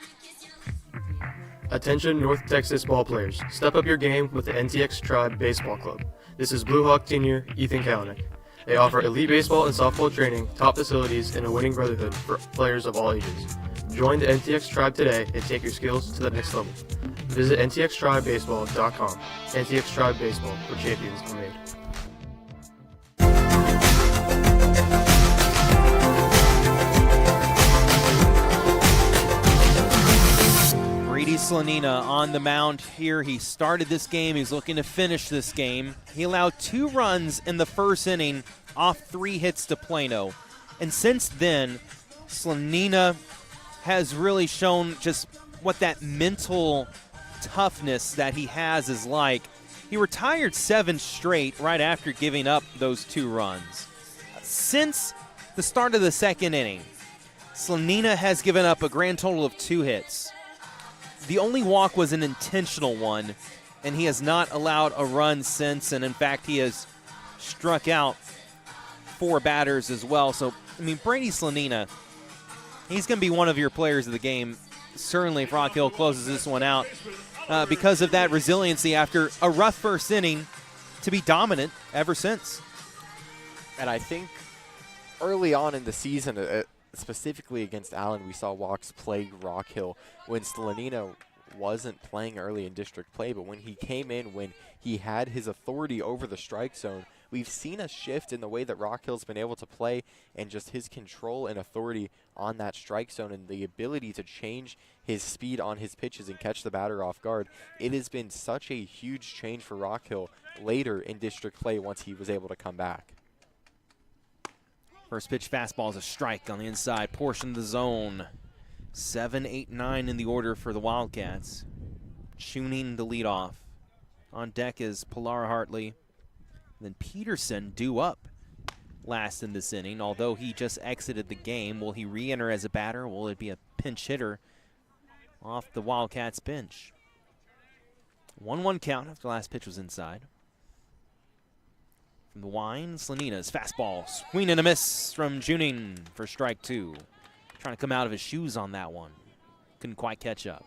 Attention North Texas ball players, step up your game with the NTX Tribe Baseball Club. This is Blue Hawk senior Ethan Kalanick. They offer elite baseball and softball training, top facilities, and a winning brotherhood for players of all ages. Join the NTX Tribe today and take your skills to the next level. Visit ntxtribebaseball.com. NTX Tribe Baseball, where champions are made. Brady Slanina on the mound here. He started this game. He's looking to finish this game. He allowed 2 runs in the first inning off 3 hits to Plano. And since then, Slanina has really shown just what that mental toughness that he has is like. He retired 7 straight right after giving up those 2 runs. Since the start of the second inning, Slanina has given up a grand total of 2 hits. The only walk was an intentional one, and he has not allowed a run since, and in fact, he has struck out 4 batters as well. So, I mean, Brady Slanina, he's going to be one of your players of the game, certainly if Rock Hill closes this one out, because of that resiliency after a rough first inning to be dominant ever since. And I think early on in the season, specifically against Allen, we saw walks plague Rock Hill when Slanina wasn't playing early in district play, but when he came in, when he had his authority over the strike zone, we've seen a shift in the way that Rock Hill's been able to play and just his control and authority on that strike zone and the ability to change his speed on his pitches and catch the batter off guard. It has been such a huge change for Rock Hill later in district play once he was able to come back. First pitch fastball is a strike on the inside portion of the zone. 7, 8, 9 in the order for the Wildcats. Tuning the leadoff. On deck is Pilar Hartley. Then Peterson due up last in this inning. Although he just exited the game, will he re-enter as a batter? Will it be a pinch hitter off the Wildcats bench? 1-1 count after the last pitch was inside. From the wine, Slanina's fastball. Swing and a miss from Juning for strike 2. Trying to come out of his shoes on that one. Couldn't quite catch up.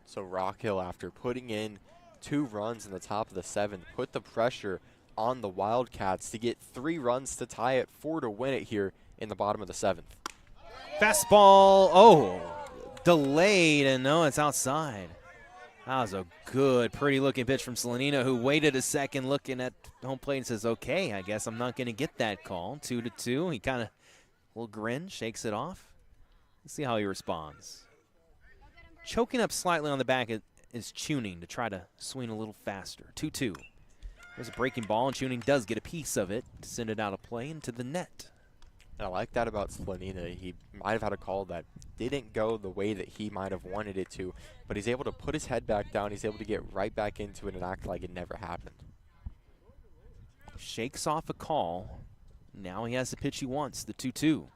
So Rock Hill, after putting in 2 runs in the top of the 7th, put the pressure on the Wildcats to get 3 runs to tie it, 4 to win it here in the bottom of the 7th. Fastball, delayed, and no, it's outside. That was a good, pretty-looking pitch from Slanina, who waited a second looking at home plate and says, okay, I guess I'm not going to get that call. 2-2. He kind of, a little grin, shakes it off. Let's see how he responds. Choking up slightly on the back is Tuning to try to swing a little faster. 2-2. There's a breaking ball, and Tuning does get a piece of it to send it out of play into the net. And I like that about Slanina. He might have had a call that didn't go the way that he might have wanted it to, but he's able to put his head back down. He's able to get right back into it and act like it never happened. Shakes off a call. Now he has the pitch he wants, the 2-2.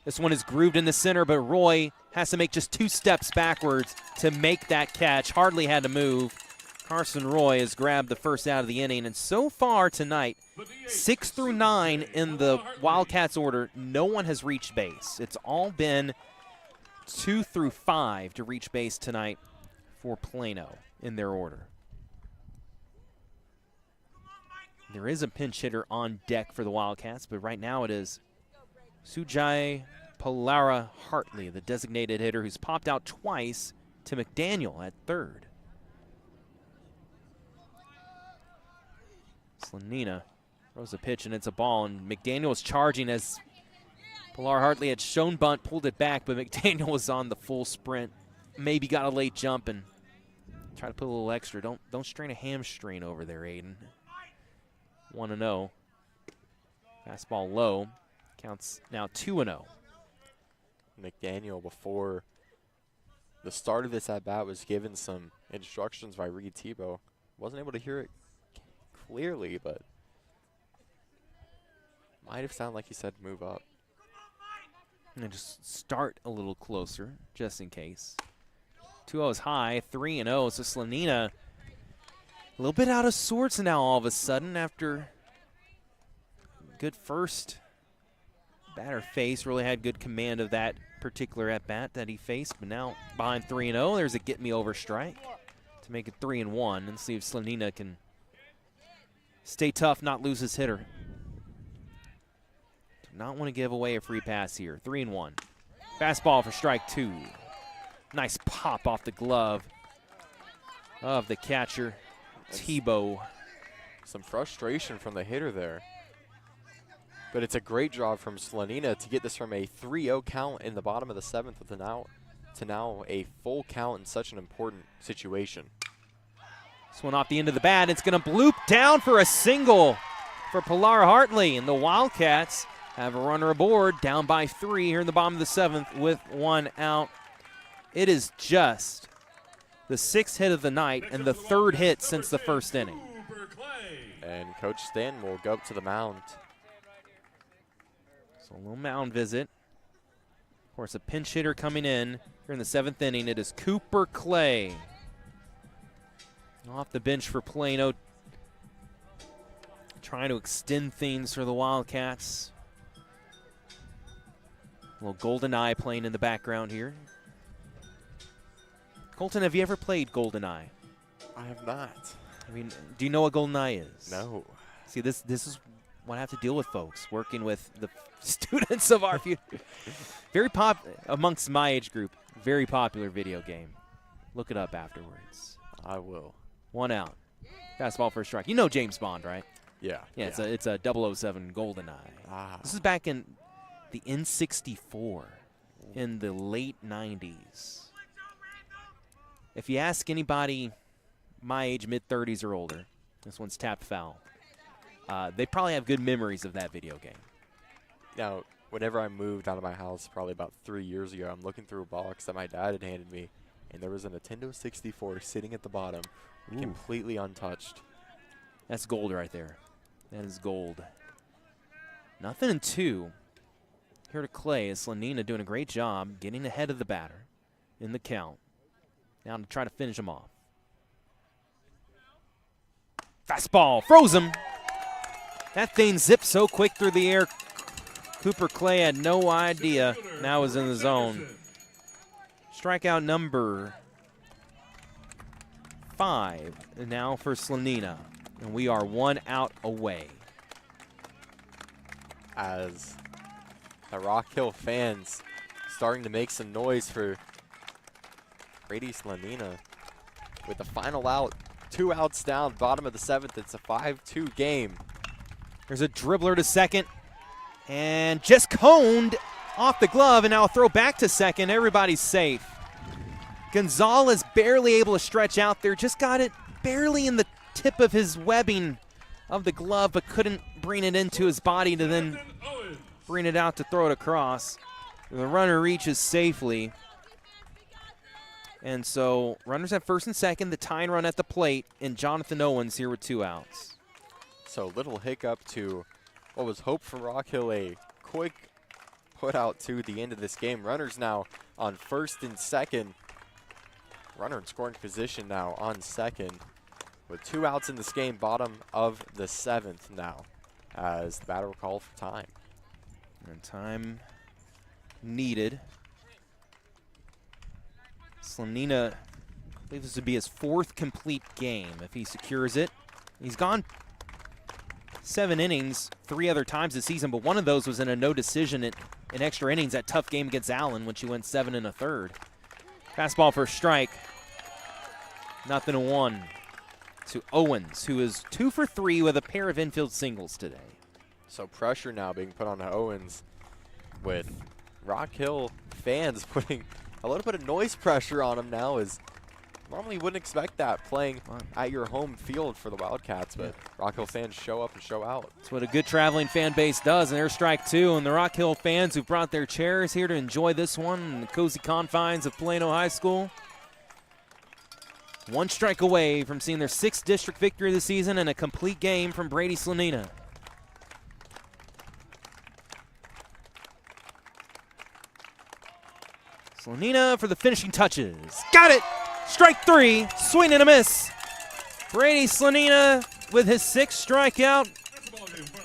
This one is grooved in the center, but Roy has to make just 2 steps backwards to make that catch. Hardly had to move. Carson Roy has grabbed the first out of the inning, and so far tonight, 6 through 9 in the Wildcats order, no one has reached base. It's all been 2 through 5 to reach base tonight for Plano in their order. There is a pinch hitter on deck for the Wildcats, but right now it is Sujai Palara Hartley, the designated hitter, who's popped out twice to McDaniel at third. Slanina throws a pitch, and it's a ball, and McDaniel is charging as Pilar Hartley had shown bunt, pulled it back, but McDaniel was on the full sprint. Maybe got a late jump and try to put a little extra. Don't strain a hamstring over there, Aiden. 1-0. Fastball low. Counts now 2-0. McDaniel, before the start of this at-bat, was given some instructions by Reed Tebow. Wasn't able to hear it clearly, but might have sounded like he said move up. And just start a little closer, just in case. 2-0 is high, 3-0. So Slanina a little bit out of sorts now all of a sudden after good first batter face. Really had good command of that particular at-bat that he faced, but now behind 3-0, there's a get-me-over strike to make it 3-1 and see if Slonina can stay tough, not lose his hitter. Do not want to give away a free pass here. 3-1. Fastball for strike 2. Nice pop off the glove of the catcher, Tebow. Some frustration from the hitter there. But it's a great job from Slonina to get this from a 3-0 count in the bottom of the 7th with to now a full count in such an important situation. This one off the end of the bat. It's going to bloop down for a single for Pilar Hartley. And the Wildcats have a runner aboard, down by 3 here in the bottom of the 7th with 1 out. It is just the 6th hit of the night and the 3rd hit since the 1st inning. And Coach Stanton will go up to the mound. So a little mound visit. Of course, a pinch hitter coming in here in the 7th inning. It is Cooper Clay. Off the bench for Plano. Trying to extend things for the Wildcats. A little Golden Eye playing in the background here. Colton, have you ever played Golden Eye? I have not. I mean, do you know what Golden Eye is? No. See, this is what I have to deal with, folks, working with the students of our future. Very amongst my age group, very popular video game. Look it up afterwards. I will. 1 out. Fastball for a strike. You know James Bond, right? Yeah. Yeah, yeah. it's a 007 GoldenEye. Ah. This is back in the N64 in the late 90s. If you ask anybody my age, mid-30s or older, this one's tapped foul. They probably have good memories of that video game. Now, whenever I moved out of my house probably about 3 years ago, I'm looking through a box that my dad had handed me, and there was a Nintendo 64 sitting at the bottom, completely untouched. That's gold right there. That is gold. 0-2. Here to Clay is Slonina doing a great job getting ahead of the batter in the count. Now to try to finish him off. Fastball, froze him. That thing zipped so quick through the air. Cooper Clay had no idea. Now was in the zone. Strikeout number 5 now for Slonina. And we are 1 out away. As the Rock Hill fans starting to make some noise for Brady Slonina with the final out. 2 outs down, bottom of the 7th. It's a 5-2 game. There's a dribbler to second. And just coned off the glove, and now a throw back to second. Everybody's safe. Gonzalez barely able to stretch out there. Just got it barely in the tip of his webbing of the glove, but couldn't bring it into his body to then bring it out to throw it across. The runner reaches safely. And so runners at first and second, the tying run at the plate, and Jonathan Owens here with 2 outs. So little hiccup to what was hoped from Rock Hill, a quick put out to the end of this game. Runners now on first and second. Runner in scoring position now on second. With 2 outs in this game, bottom of the 7th now, as the batter will call for time. And time needed. Slonina, I believe this would be his 4th complete game if he secures it. He's gone 7 innings 3 other times this season, but one of those was in a no decision in extra innings, that tough game against Allen when she went 7 1/3. Fastball for a strike. 0-1 to Owens, who is 2 for 3 with a pair of infield singles today. So pressure now being put on Owens, with Rock Hill fans putting a little bit of noise pressure on him now, as normally you wouldn't expect that playing at your home field for the Wildcats, but Rock Hill fans show up and show out. That's what a good traveling fan base does, and there's strike 2. And the Rock Hill fans who've brought their chairs here to enjoy this one in the cozy confines of Plano High School. 1 strike away from seeing their 6th district victory of the season and a complete game from Brady Slonina. Slonina for the finishing touches. Got it! Strike 3, swing and a miss. Brady Slonina with his 6th strikeout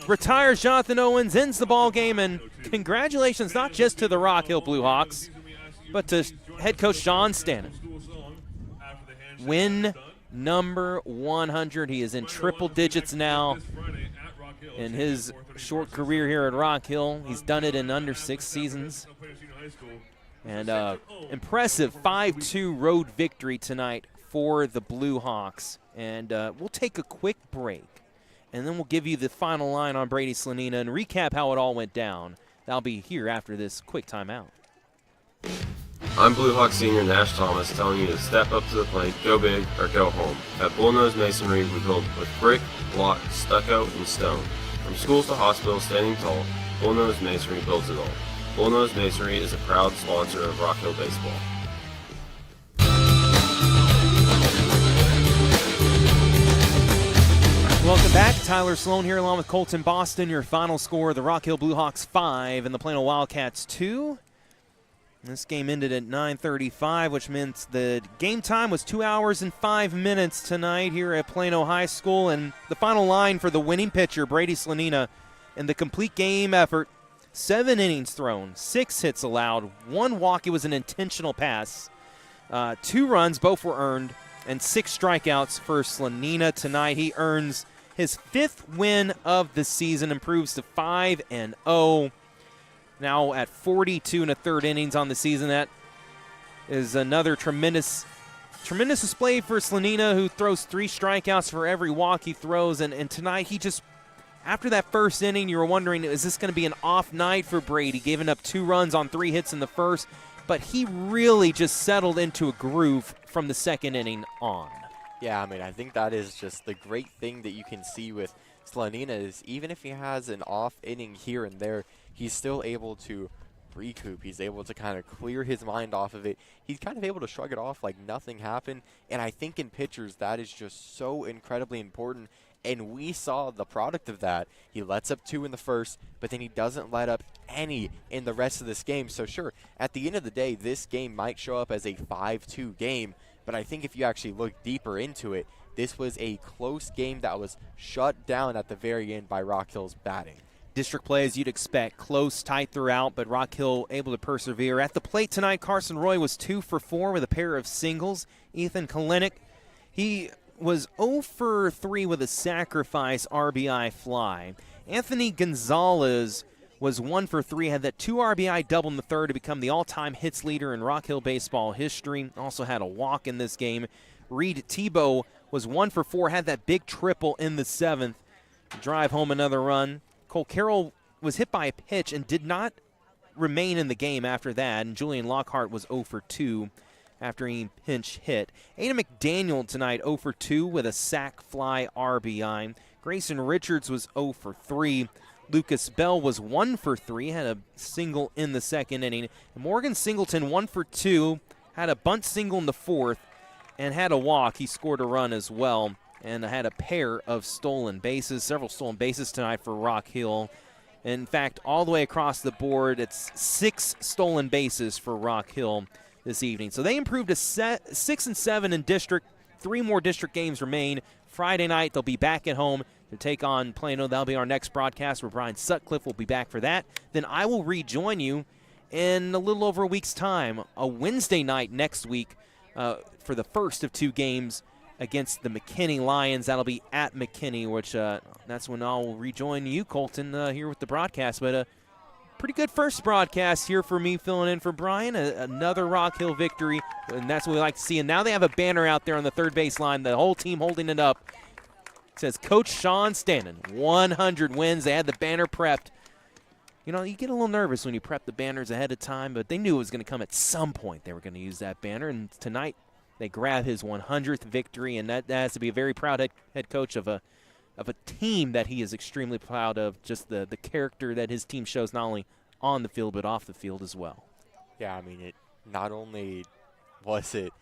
retires Jonathan Owens, ends the ball game, and congratulations not just to the Rock Hill Blue Hawks, but to head coach Sean Stanton. Win number 100. He is in triple digits now in his short career here at Rock Hill. He's done it in under 6 seasons. And impressive 5-2 road victory tonight for the Blue Hawks. And we'll take a quick break, and then we'll give you the final line on Brady Slanina and recap how it all went down. That'll be here after this quick timeout. I'm Blue Hawk Senior Nash Thomas telling you to step up to the plate, go big, or go home. At Bullnose Masonry, we build with brick, block, stucco, and stone. From schools to hospitals, standing tall, Bullnose Masonry builds it all. Bullnose Masonry is a proud sponsor of Rock Hill Baseball. Welcome back. Tyler Sloan here along with Colton Boston. Your final score, the Rock Hill Blue Hawks 5 and the Plano Wildcats 2. This game ended at 9:35, which meant the game time was 2 hours and 5 minutes tonight here at Plano High School. And the final line for the winning pitcher, Brady Slanina, in the complete game effort, 7 innings thrown, 6 hits allowed, 1 walk. It was an intentional pass. 2 runs, both were earned, and 6 strikeouts for Slanina tonight. He earns his 5th win of the season, improves to 5-0. Now at 42 1/3 innings on the season. That is another tremendous display for Slanina, who throws 3 strikeouts for every walk he throws. And tonight he just, after that first inning, you were wondering, is this going to be an off night for Brady, giving up 2 runs on 3 hits in the first? But he really just settled into a groove from the second inning on. Yeah, I mean, I think that is just the great thing that you can see with Slanina is even if he has an off inning here and there, he's still able to recoup. He's able to kind of clear his mind off of it. He's kind of able to shrug it off like nothing happened. And I think in pitchers, that is just so incredibly important. And we saw the product of that. He lets up 2 in the first, but then he doesn't let up any in the rest of this game. So sure, at the end of the day, this game might show up as a 5-2 game. But I think if you actually look deeper into it, this was a close game that was shut down at the very end by Rock Hill's batting. District play, as you'd expect, close, tight throughout, but Rock Hill able to persevere. At the plate tonight, Carson Roy was 2 for 4 with a pair of singles. Ethan Kalenic, he was 0 for 3 with a sacrifice RBI fly. Anthony Gonzalez was 1 for 3, had that 2 RBI double in the third to become the all-time hits leader in Rock Hill baseball history. Also had a walk in this game. Reed Tebow was 1 for 4, had that big triple in the 7th to drive home another run. Cole Carroll was hit by a pitch and did not remain in the game after that, and Julian Lockhart was 0 for 2 after he pinch hit. Ada McDaniel tonight 0 for 2 with a sac fly RBI. Grayson Richards was 0 for 3. Lucas Bell was 1 for 3, had a single in the second inning. And Morgan Singleton 1 for 2, had a bunt single in the 4th, and had a walk. He scored a run as well, and had a pair of stolen bases, several stolen bases tonight for Rock Hill. In fact, all the way across the board, it's 6 stolen bases for Rock Hill this evening. So they improved to 6-7 in district. 3 more district games remain. Friday night, they'll be back at home to take on Plano. That'll be our next broadcast where Brian Sutcliffe will be back for that. Then I will rejoin you in a little over a week's time, a Wednesday night next week for the first of 2 games against the McKinney Lions. That'll be at McKinney, which that's when I'll rejoin you, Colton, here with the broadcast. But a pretty good first broadcast here for me filling in for Brian. Another Rock Hill victory, and that's what we like to see. And now they have a banner out there on the third base line, the whole team holding it up. It says Coach Sean Stanton, 100 wins. They had the banner prepped. You know, you get a little nervous when you prep the banners ahead of time, but they knew it was going to come at some point. They were going to use that banner, and tonight they grab his 100th victory, and that has to be a very proud head coach of a team that he is extremely proud of, just the character that his team shows not only on the field but off the field as well. Yeah, I mean, it not only was it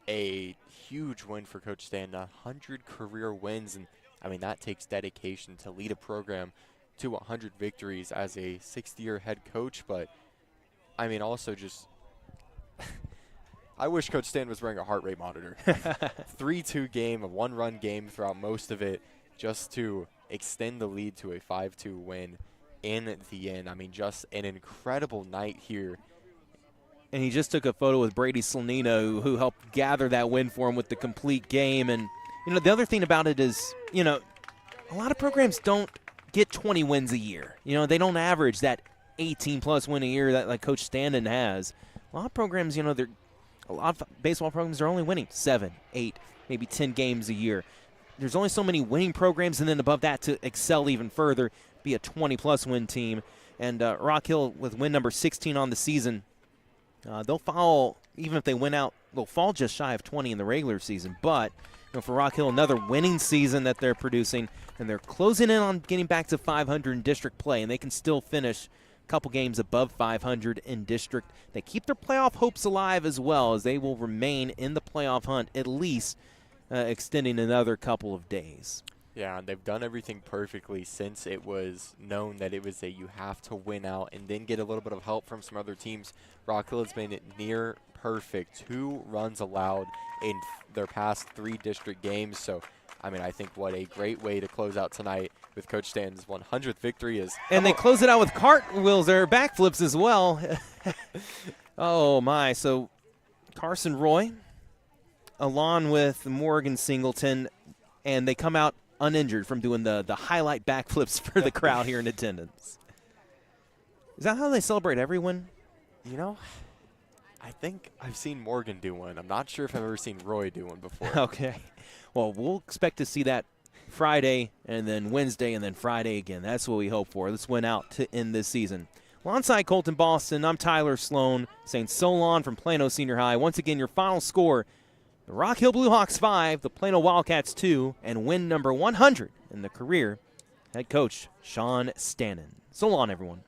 a huge win for Coach Stanton, 100 career wins, and I mean, that takes dedication to lead a program to 100 victories as a 6th-year head coach, but I mean, also just I wish Coach Stanton was wearing a heart rate monitor. 3-2 game, a 1-run game throughout most of it, just to extend the lead to a 5-2 win. in the end. I mean, just an incredible night here. And he just took a photo with Brady Slanino, who helped gather that win for him with the complete game. And, the other thing about it is, a lot of programs don't get 20 wins a year. They don't average that 18-plus win a year that like Coach Standen has. A lot of programs, a lot of baseball programs are only winning 7, 8, maybe 10 games a year. There's only so many winning programs, and then above that to excel even further, be a 20-plus win team. And Rock Hill, with win number 16 on the season, they'll fall, even if they win out, they'll fall just shy of 20 in the regular season. But for Rock Hill, another winning season that they're producing, and they're closing in on getting back to 500 in district play, and they can still finish a couple games above 500 in district. They keep their playoff hopes alive as well, as they will remain in the playoff hunt at least extending another couple of days. Yeah, and they've done everything perfectly since it was known that it was you have to win out and then get a little bit of help from some other teams. Rock Hill has been near perfect, 2 runs allowed in their past 3 district games. So, I think what a great way to close out tonight with Coach Stanton's 100th victory is. And they close it out with cartwheels or backflips as well. Oh, my. So Carson Roy, along with Morgan Singleton, and they come out uninjured from doing the highlight backflips for the crowd here in attendance. Is that how they celebrate every win? I think I've seen Morgan do one. I'm not sure if I've ever seen Roy do one before. Okay. Well, we'll expect to see that Friday and then Wednesday and then Friday again. That's what we hope for. Let's win out to end this season. Alongside Colton Boston, I'm Tyler Sloan saying so long from Plano Senior High. Once again, your final score, the Rock Hill Blue Hawks 5, the Plano Wildcats 2, and win number 100 in the career head coach Sean Stanton. So long, everyone.